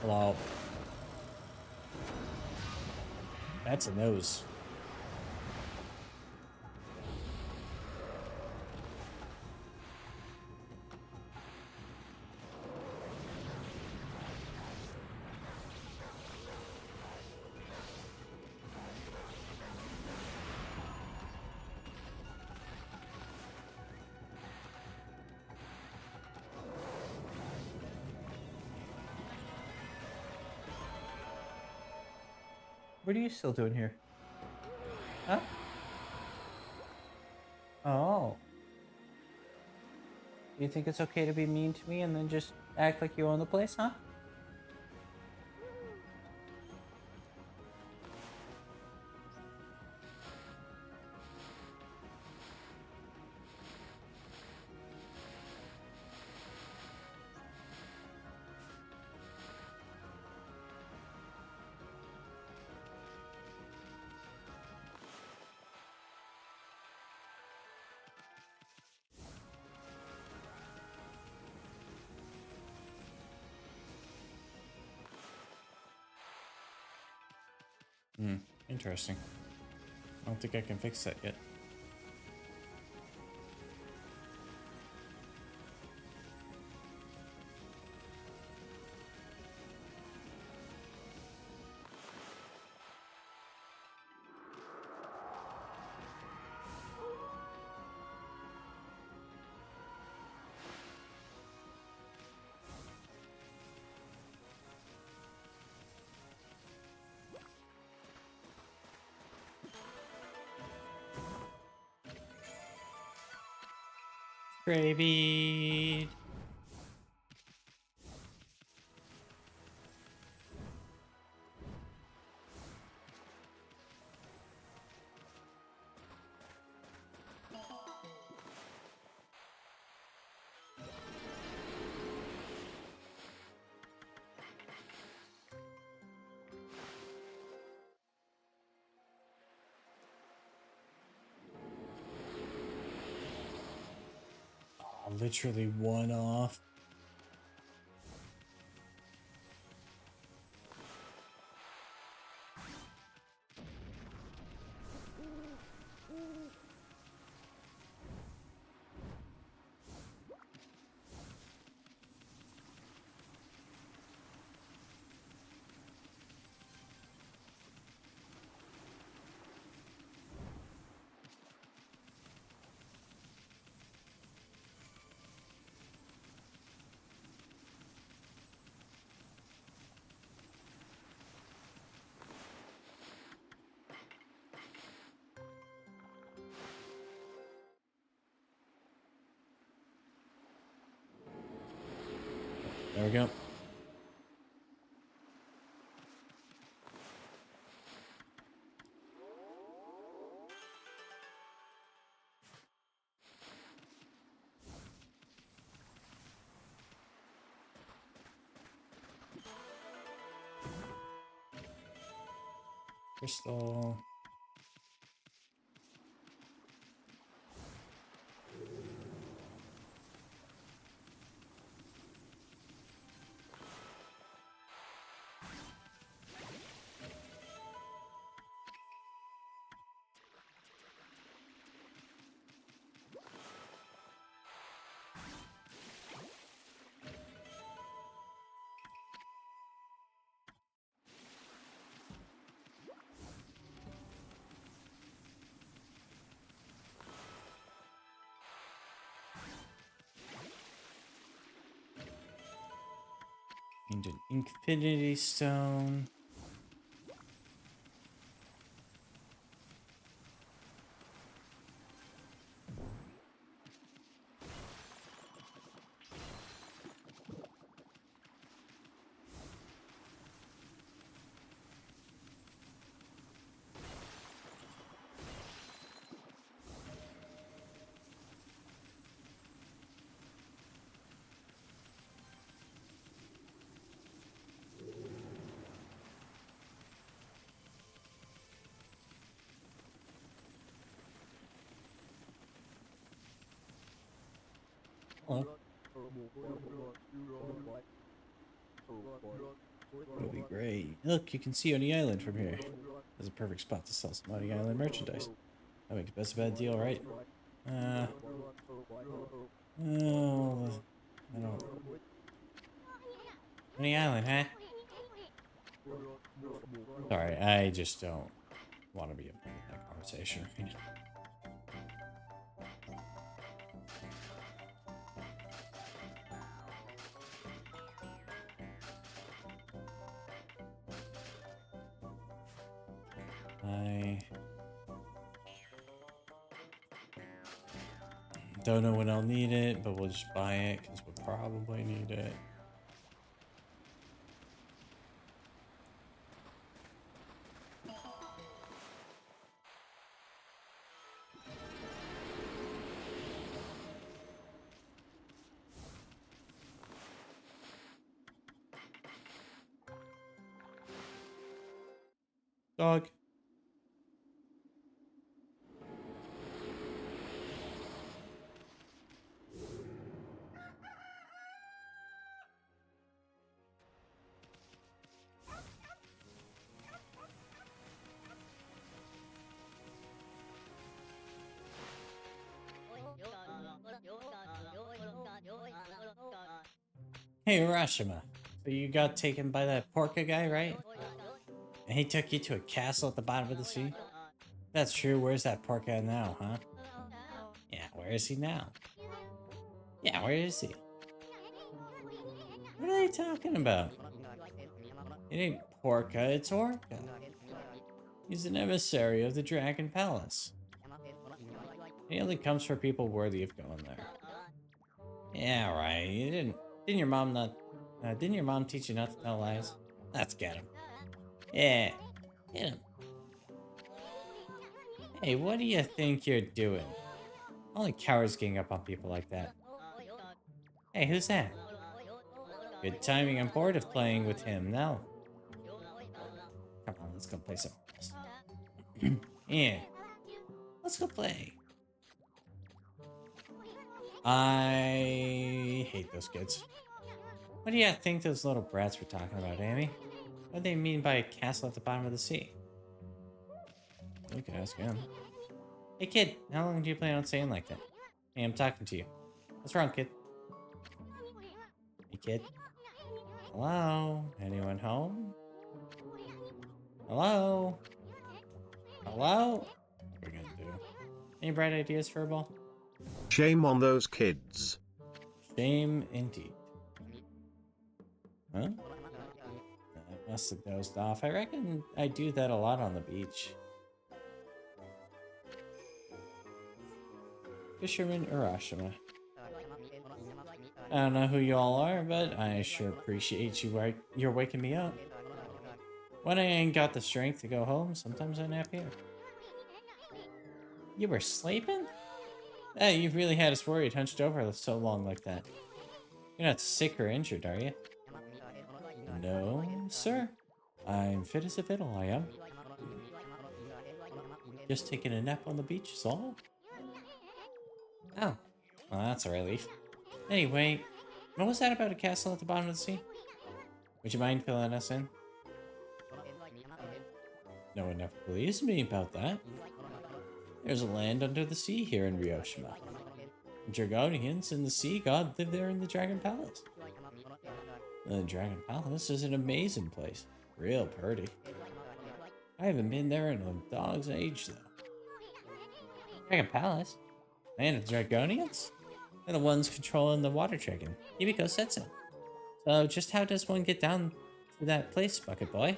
[SPEAKER 1] Hello. That's a nose. What are you still doing here? Huh? Oh. You think it's okay to be mean to me and then just act like you own the place, huh? Hmm. Interesting. I don't think I can fix that yet. Gravy. Oh, literally one off. There we go. Crystal. Need an infinity stone. Hello. It'll be great. Look, you can see Oni Island from here. That's a perfect spot to sell some Oni Island merchandise. That makes best bad deal, right? Oh, I don't. Oni Island, huh? Sorry, I just don't want to be a part of that conversation right now. I don't know when I'll need it, but we'll just buy it because we'll probably need it. Dog. Hey, Urashima. So you got taken by that Porka guy, right? And he took you to a castle at the bottom of the sea? That's true. Where's that Porka now, huh? Yeah, where is he now? Yeah, where is he? What are they talking about? It ain't Porka, it's Orca. He's an emissary of the Dragon Palace. He only comes for people worthy of going there. Yeah, right. You didn't your mom not didn't your mom teach you not to tell lies? Let's get him. Yeah. Get him. Hey, what do you think you're doing? Only cowards gang up on people like that. Hey, who's that? Good timing. I'm bored of playing with him now. Come on, let's go play some else. Yeah. Let's go play. I hate those kids. What do you think those little brats were talking about, Amy? What do they mean by a castle at the bottom of the sea? We could ask him. Hey kid, how long do you plan on staying like that? Hey, I'm talking to you. What's wrong, kid? Hey kid. Hello? Anyone home? Hello? Hello? What are we gonna do? Any bright ideas for a ball?
[SPEAKER 2] Shame on those kids.
[SPEAKER 1] Shame indeed. Huh? I must have dozed off. I reckon I do that a lot on the beach. Fisherman Urashima. I don't know who you all are, but I sure appreciate you're waking me up. When I ain't got the strength to go home, sometimes I nap here. You were sleeping? Hey, you've really had us worried hunched over so long like that. You're not sick or injured, are you? No, sir. I'm fit as a fiddle, I am. Just taking a nap on the beach is all. Oh, well, that's a relief. Anyway, what was that about a castle at the bottom of the sea? Would you mind filling us in? No one ever believes me about that. There's a land under the sea here in Ryoshima. Dragonians and the sea god live there in the Dragon Palace. The Dragon Palace is an amazing place. Real pretty. I haven't been there in a dog's age, though. Dragon Palace? Land of Dragonians? They're the ones controlling the water dragon. Hibiko said so. So just how does one get down to that place, Bucket Boy?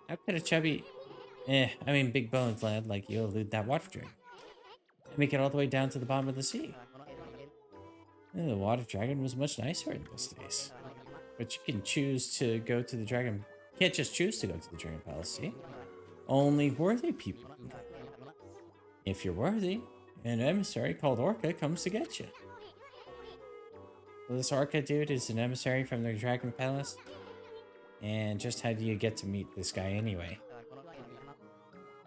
[SPEAKER 1] How could a chubby... big bones lad like you elude that water dragon? And make it all the way down to the bottom of the sea? The water dragon was much nicer in those days. But you can choose to go to the dragon... Can't just choose to go to the Dragon Palace, see? Only worthy people can go. If you're worthy, an emissary called Orca comes to get you. So this Orca dude is an emissary from the Dragon Palace? And just how do you get to meet this guy anyway?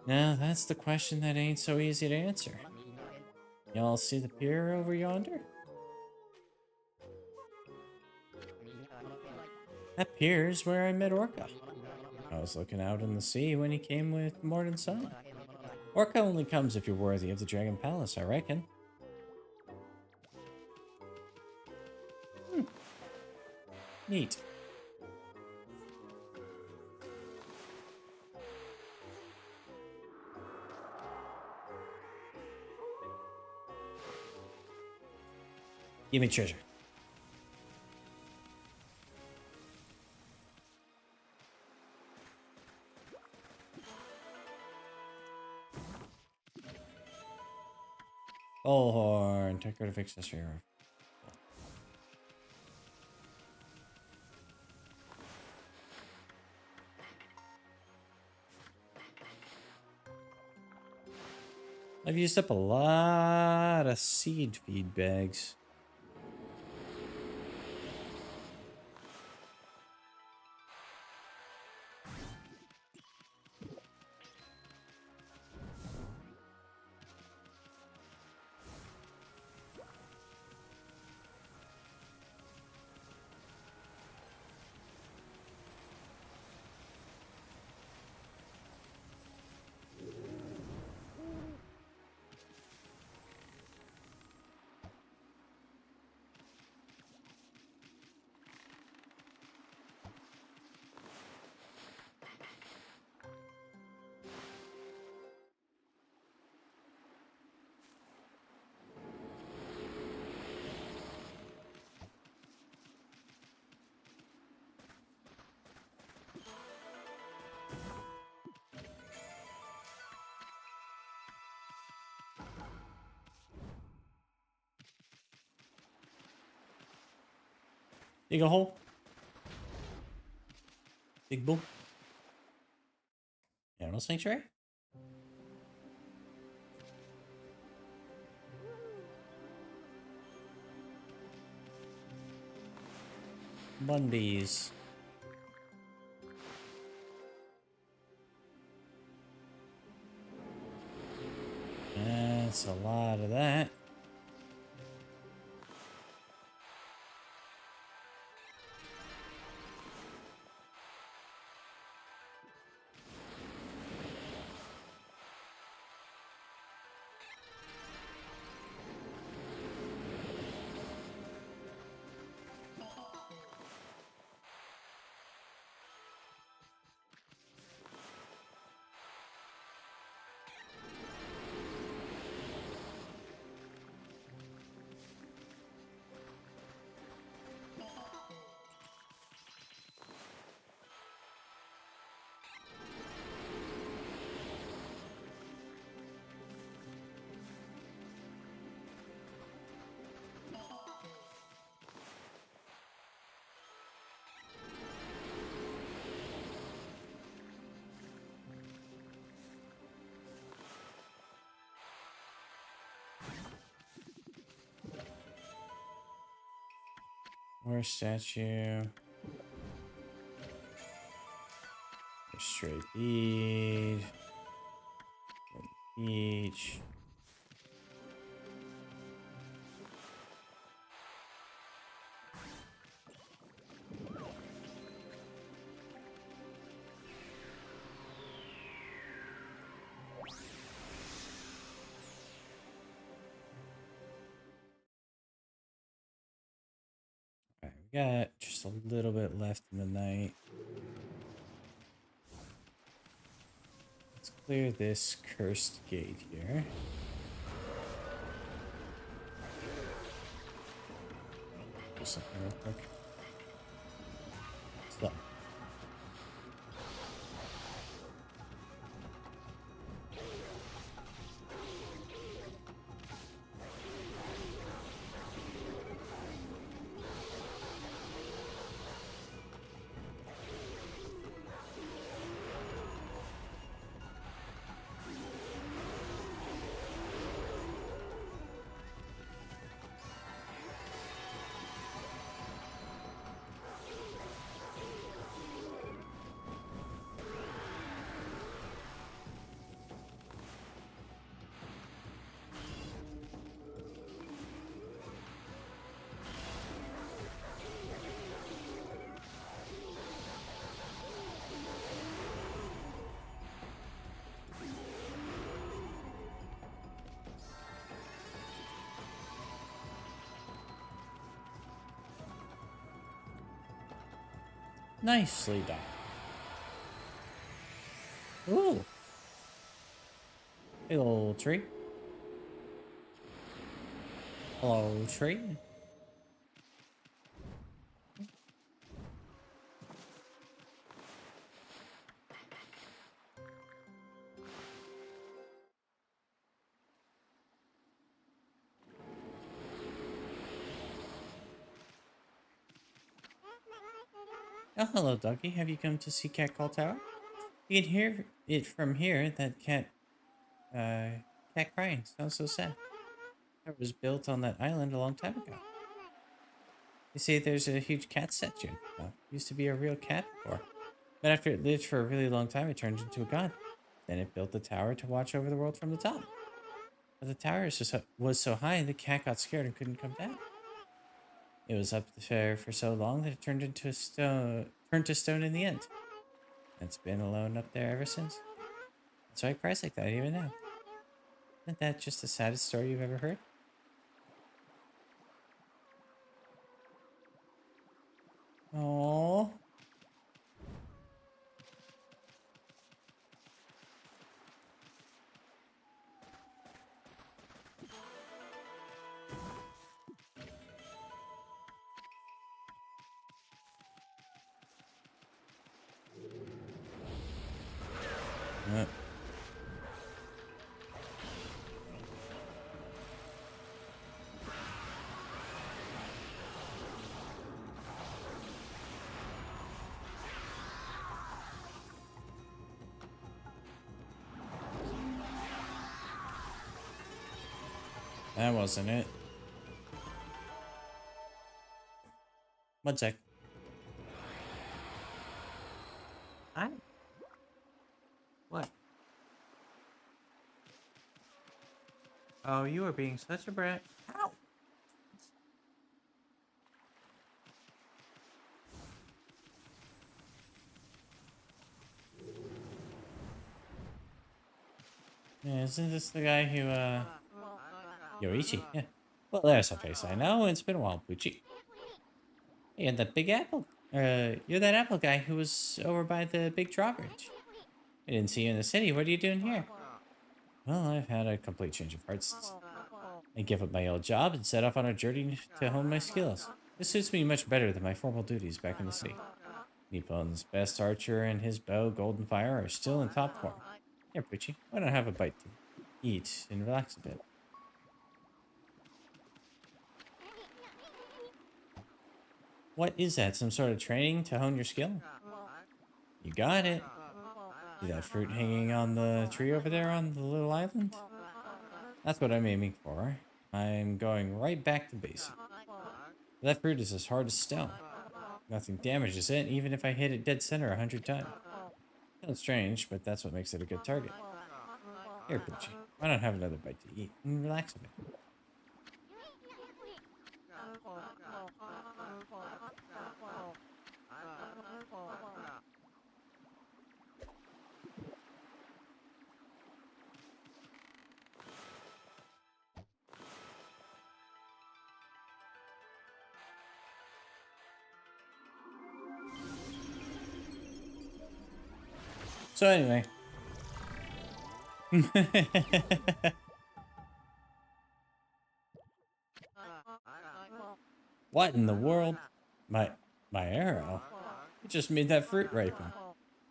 [SPEAKER 1] Now, that's the question that ain't so easy to answer. Y'all see the pier over yonder? That pier is where I met Orca. I was looking out in the sea when he came with morning sun. Orca only comes if you're worthy of the Dragon Palace, I reckon. Neat. Give me treasure. Bullhorn, decorative accessory. I've used up a lot of seed feed bags. Dig a hole. Big boom. Animal sanctuary? Bundy's. That's a lot of that. More statue. Straight bead. Beach. Alright, we got just a little bit left in the night. Let's clear this cursed gate here. Do something real quick. Stop. Nicely done. Ooh. Hey, little tree. Hello, tree. Oh, hello, doggy. Have you come to see Cat Call Tower? You can hear it from here. That cat crying. Sounds so sad. It was built on that island a long time ago. They say there's a huge cat statue. Used to be a real cat before. But after it lived for a really long time, it turned into a god. Then it built the tower to watch over the world from the top. But the tower was so high, the cat got scared and couldn't come down. It was up there for so long that it turned to stone in the end. It's been alone up there ever since. That's why it cries like that even now. Isn't that just the saddest story you've ever heard? Oh. That wasn't it. One sec. I. What? Oh, you are being such a brat. Ow! Yeah, isn't this the guy who, Yoichi? Yeah. Well, there's a face I know. It's been a while, Poochie. Yeah, that big apple. You're that apple guy who was over by the big drawbridge. I didn't see you in the city. What are you doing here? Well, I've had a complete change of heart since I gave up my old job and set off on a journey to hone my skills. This suits me much better than my formal duties back in the city. Nippon's best archer and his bow, Golden Fire, are still in top form. Here, Poochie, why don't I have a bite to eat and relax a bit? What is that? Some sort of training to hone your skill? You got it. See that fruit hanging on the tree over there on the little island? That's what I'm aiming for. I'm going right back to basic. That fruit is as hard as stone. Nothing damages it, even if I hit it dead center 100 times. Sounds strange, but that's what makes it a good target. Here, Poochie, why not have another bite to eat and relax a bit? So anyway. What in the world? My my arrow? It just made that fruit ripen.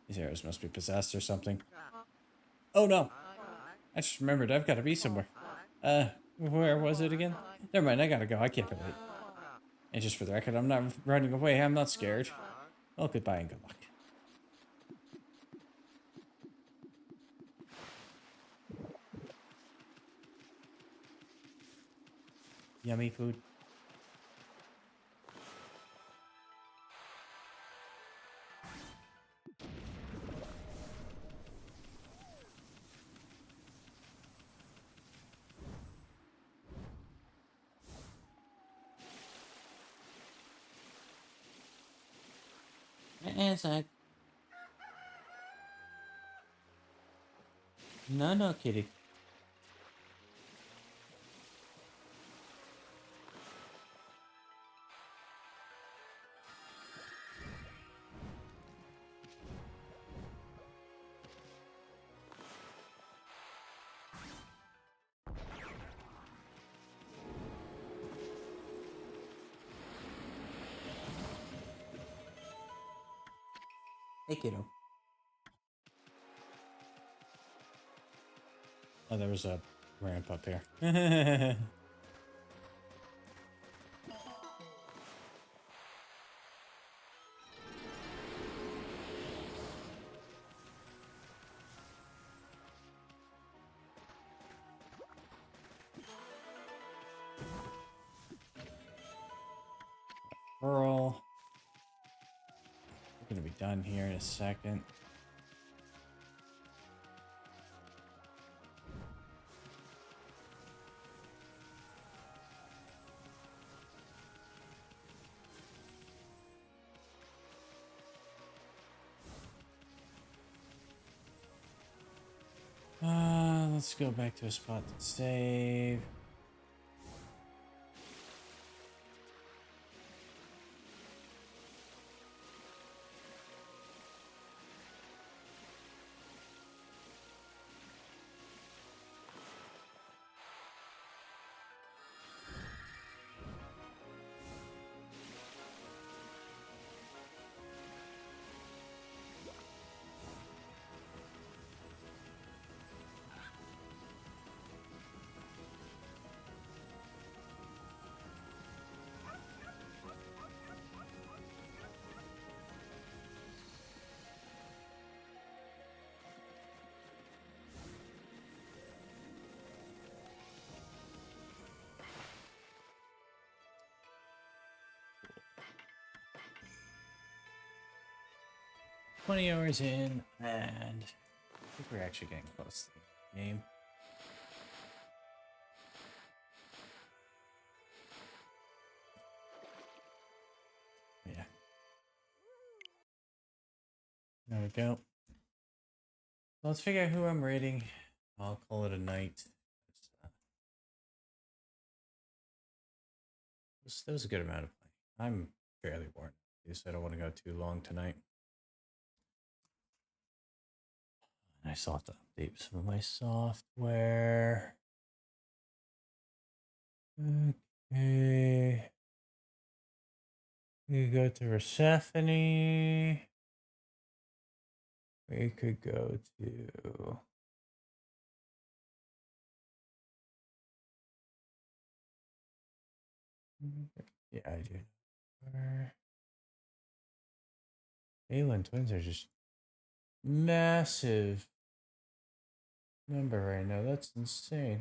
[SPEAKER 1] These arrows must be possessed or something. Oh no! I just remembered I've got to be somewhere. Where was it again? Never mind, I gotta go. I can't be late. And just for the record, I'm not running away. I'm not scared. Well, goodbye and good luck. Yummy food. Zach. No, kitty. Hey, kiddo. Oh, there was a ramp up here. Pearl. We're gonna be done here in a second. Let's go back to a spot to save. 20 hours in, and I think we're actually getting close to the game. Yeah. There we go. Let's figure out who I'm raiding. I'll call it a night. That was a good amount of play. I'm fairly worn, so I don't want to go too long tonight. I still have to update some of my software. Okay. We go to Persephone. We could go to... Yeah, I do. Alien twins are just massive number right now. That's insane.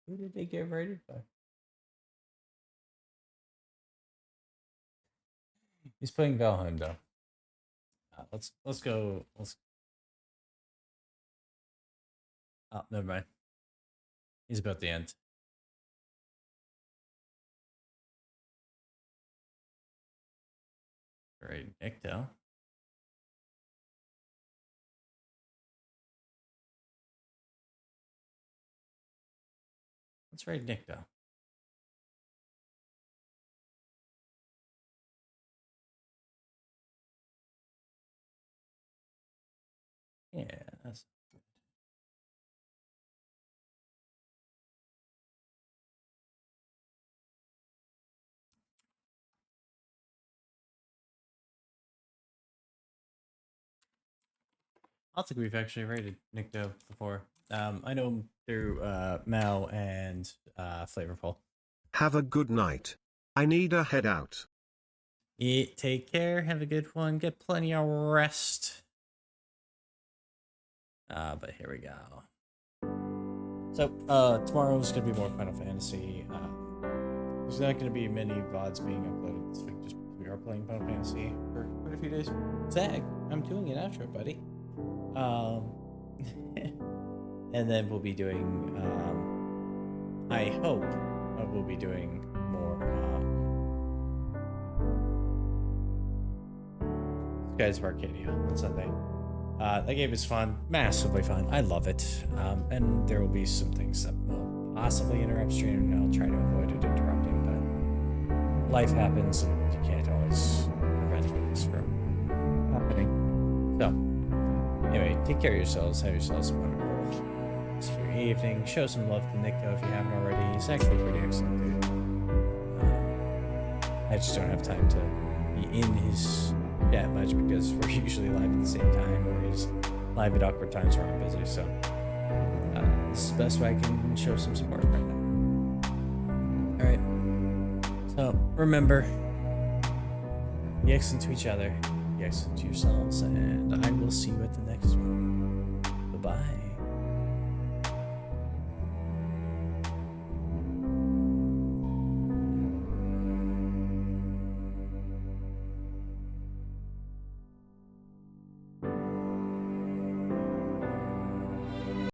[SPEAKER 1] Who did they get rated by? He's playing Valheim though. Let's go. Oh, never mind. He's about the end. All right, Nicto. Let's raid Nicto. Yeah, that's good. I don't think we've actually rated Nicto before. I know him through Mal and Flavorful.
[SPEAKER 2] Have a good night. I need a head out.
[SPEAKER 1] Take care. Have a good one. Get plenty of rest. But here we go. So, tomorrow's gonna be more Final Fantasy. There's not gonna be many VODs being uploaded this week just because we are playing Final Fantasy for quite a few days. Zach, I'm doing an outro, buddy. And then we'll be doing, I hope, we'll be doing more, Skies of Arcadia on Sunday. That game is fun, massively fun. I love it. And there will be some things that will possibly interrupt stream, and I'll try to avoid it interrupting, but life happens and you can't always prevent things from happening. So, anyway, take care of yourselves. Have yourselves a wonderful rest of your evening. Show some love to Nico if you haven't already. He's actually pretty excellent, dude. I just don't have time to be in his chat much because we're usually live at the same time, or he's live at awkward times where I'm busy. So this is the best way I can show some support right now. All right. So remember, be excellent to each other, be excellent to yourselves, and I will see you at the next one.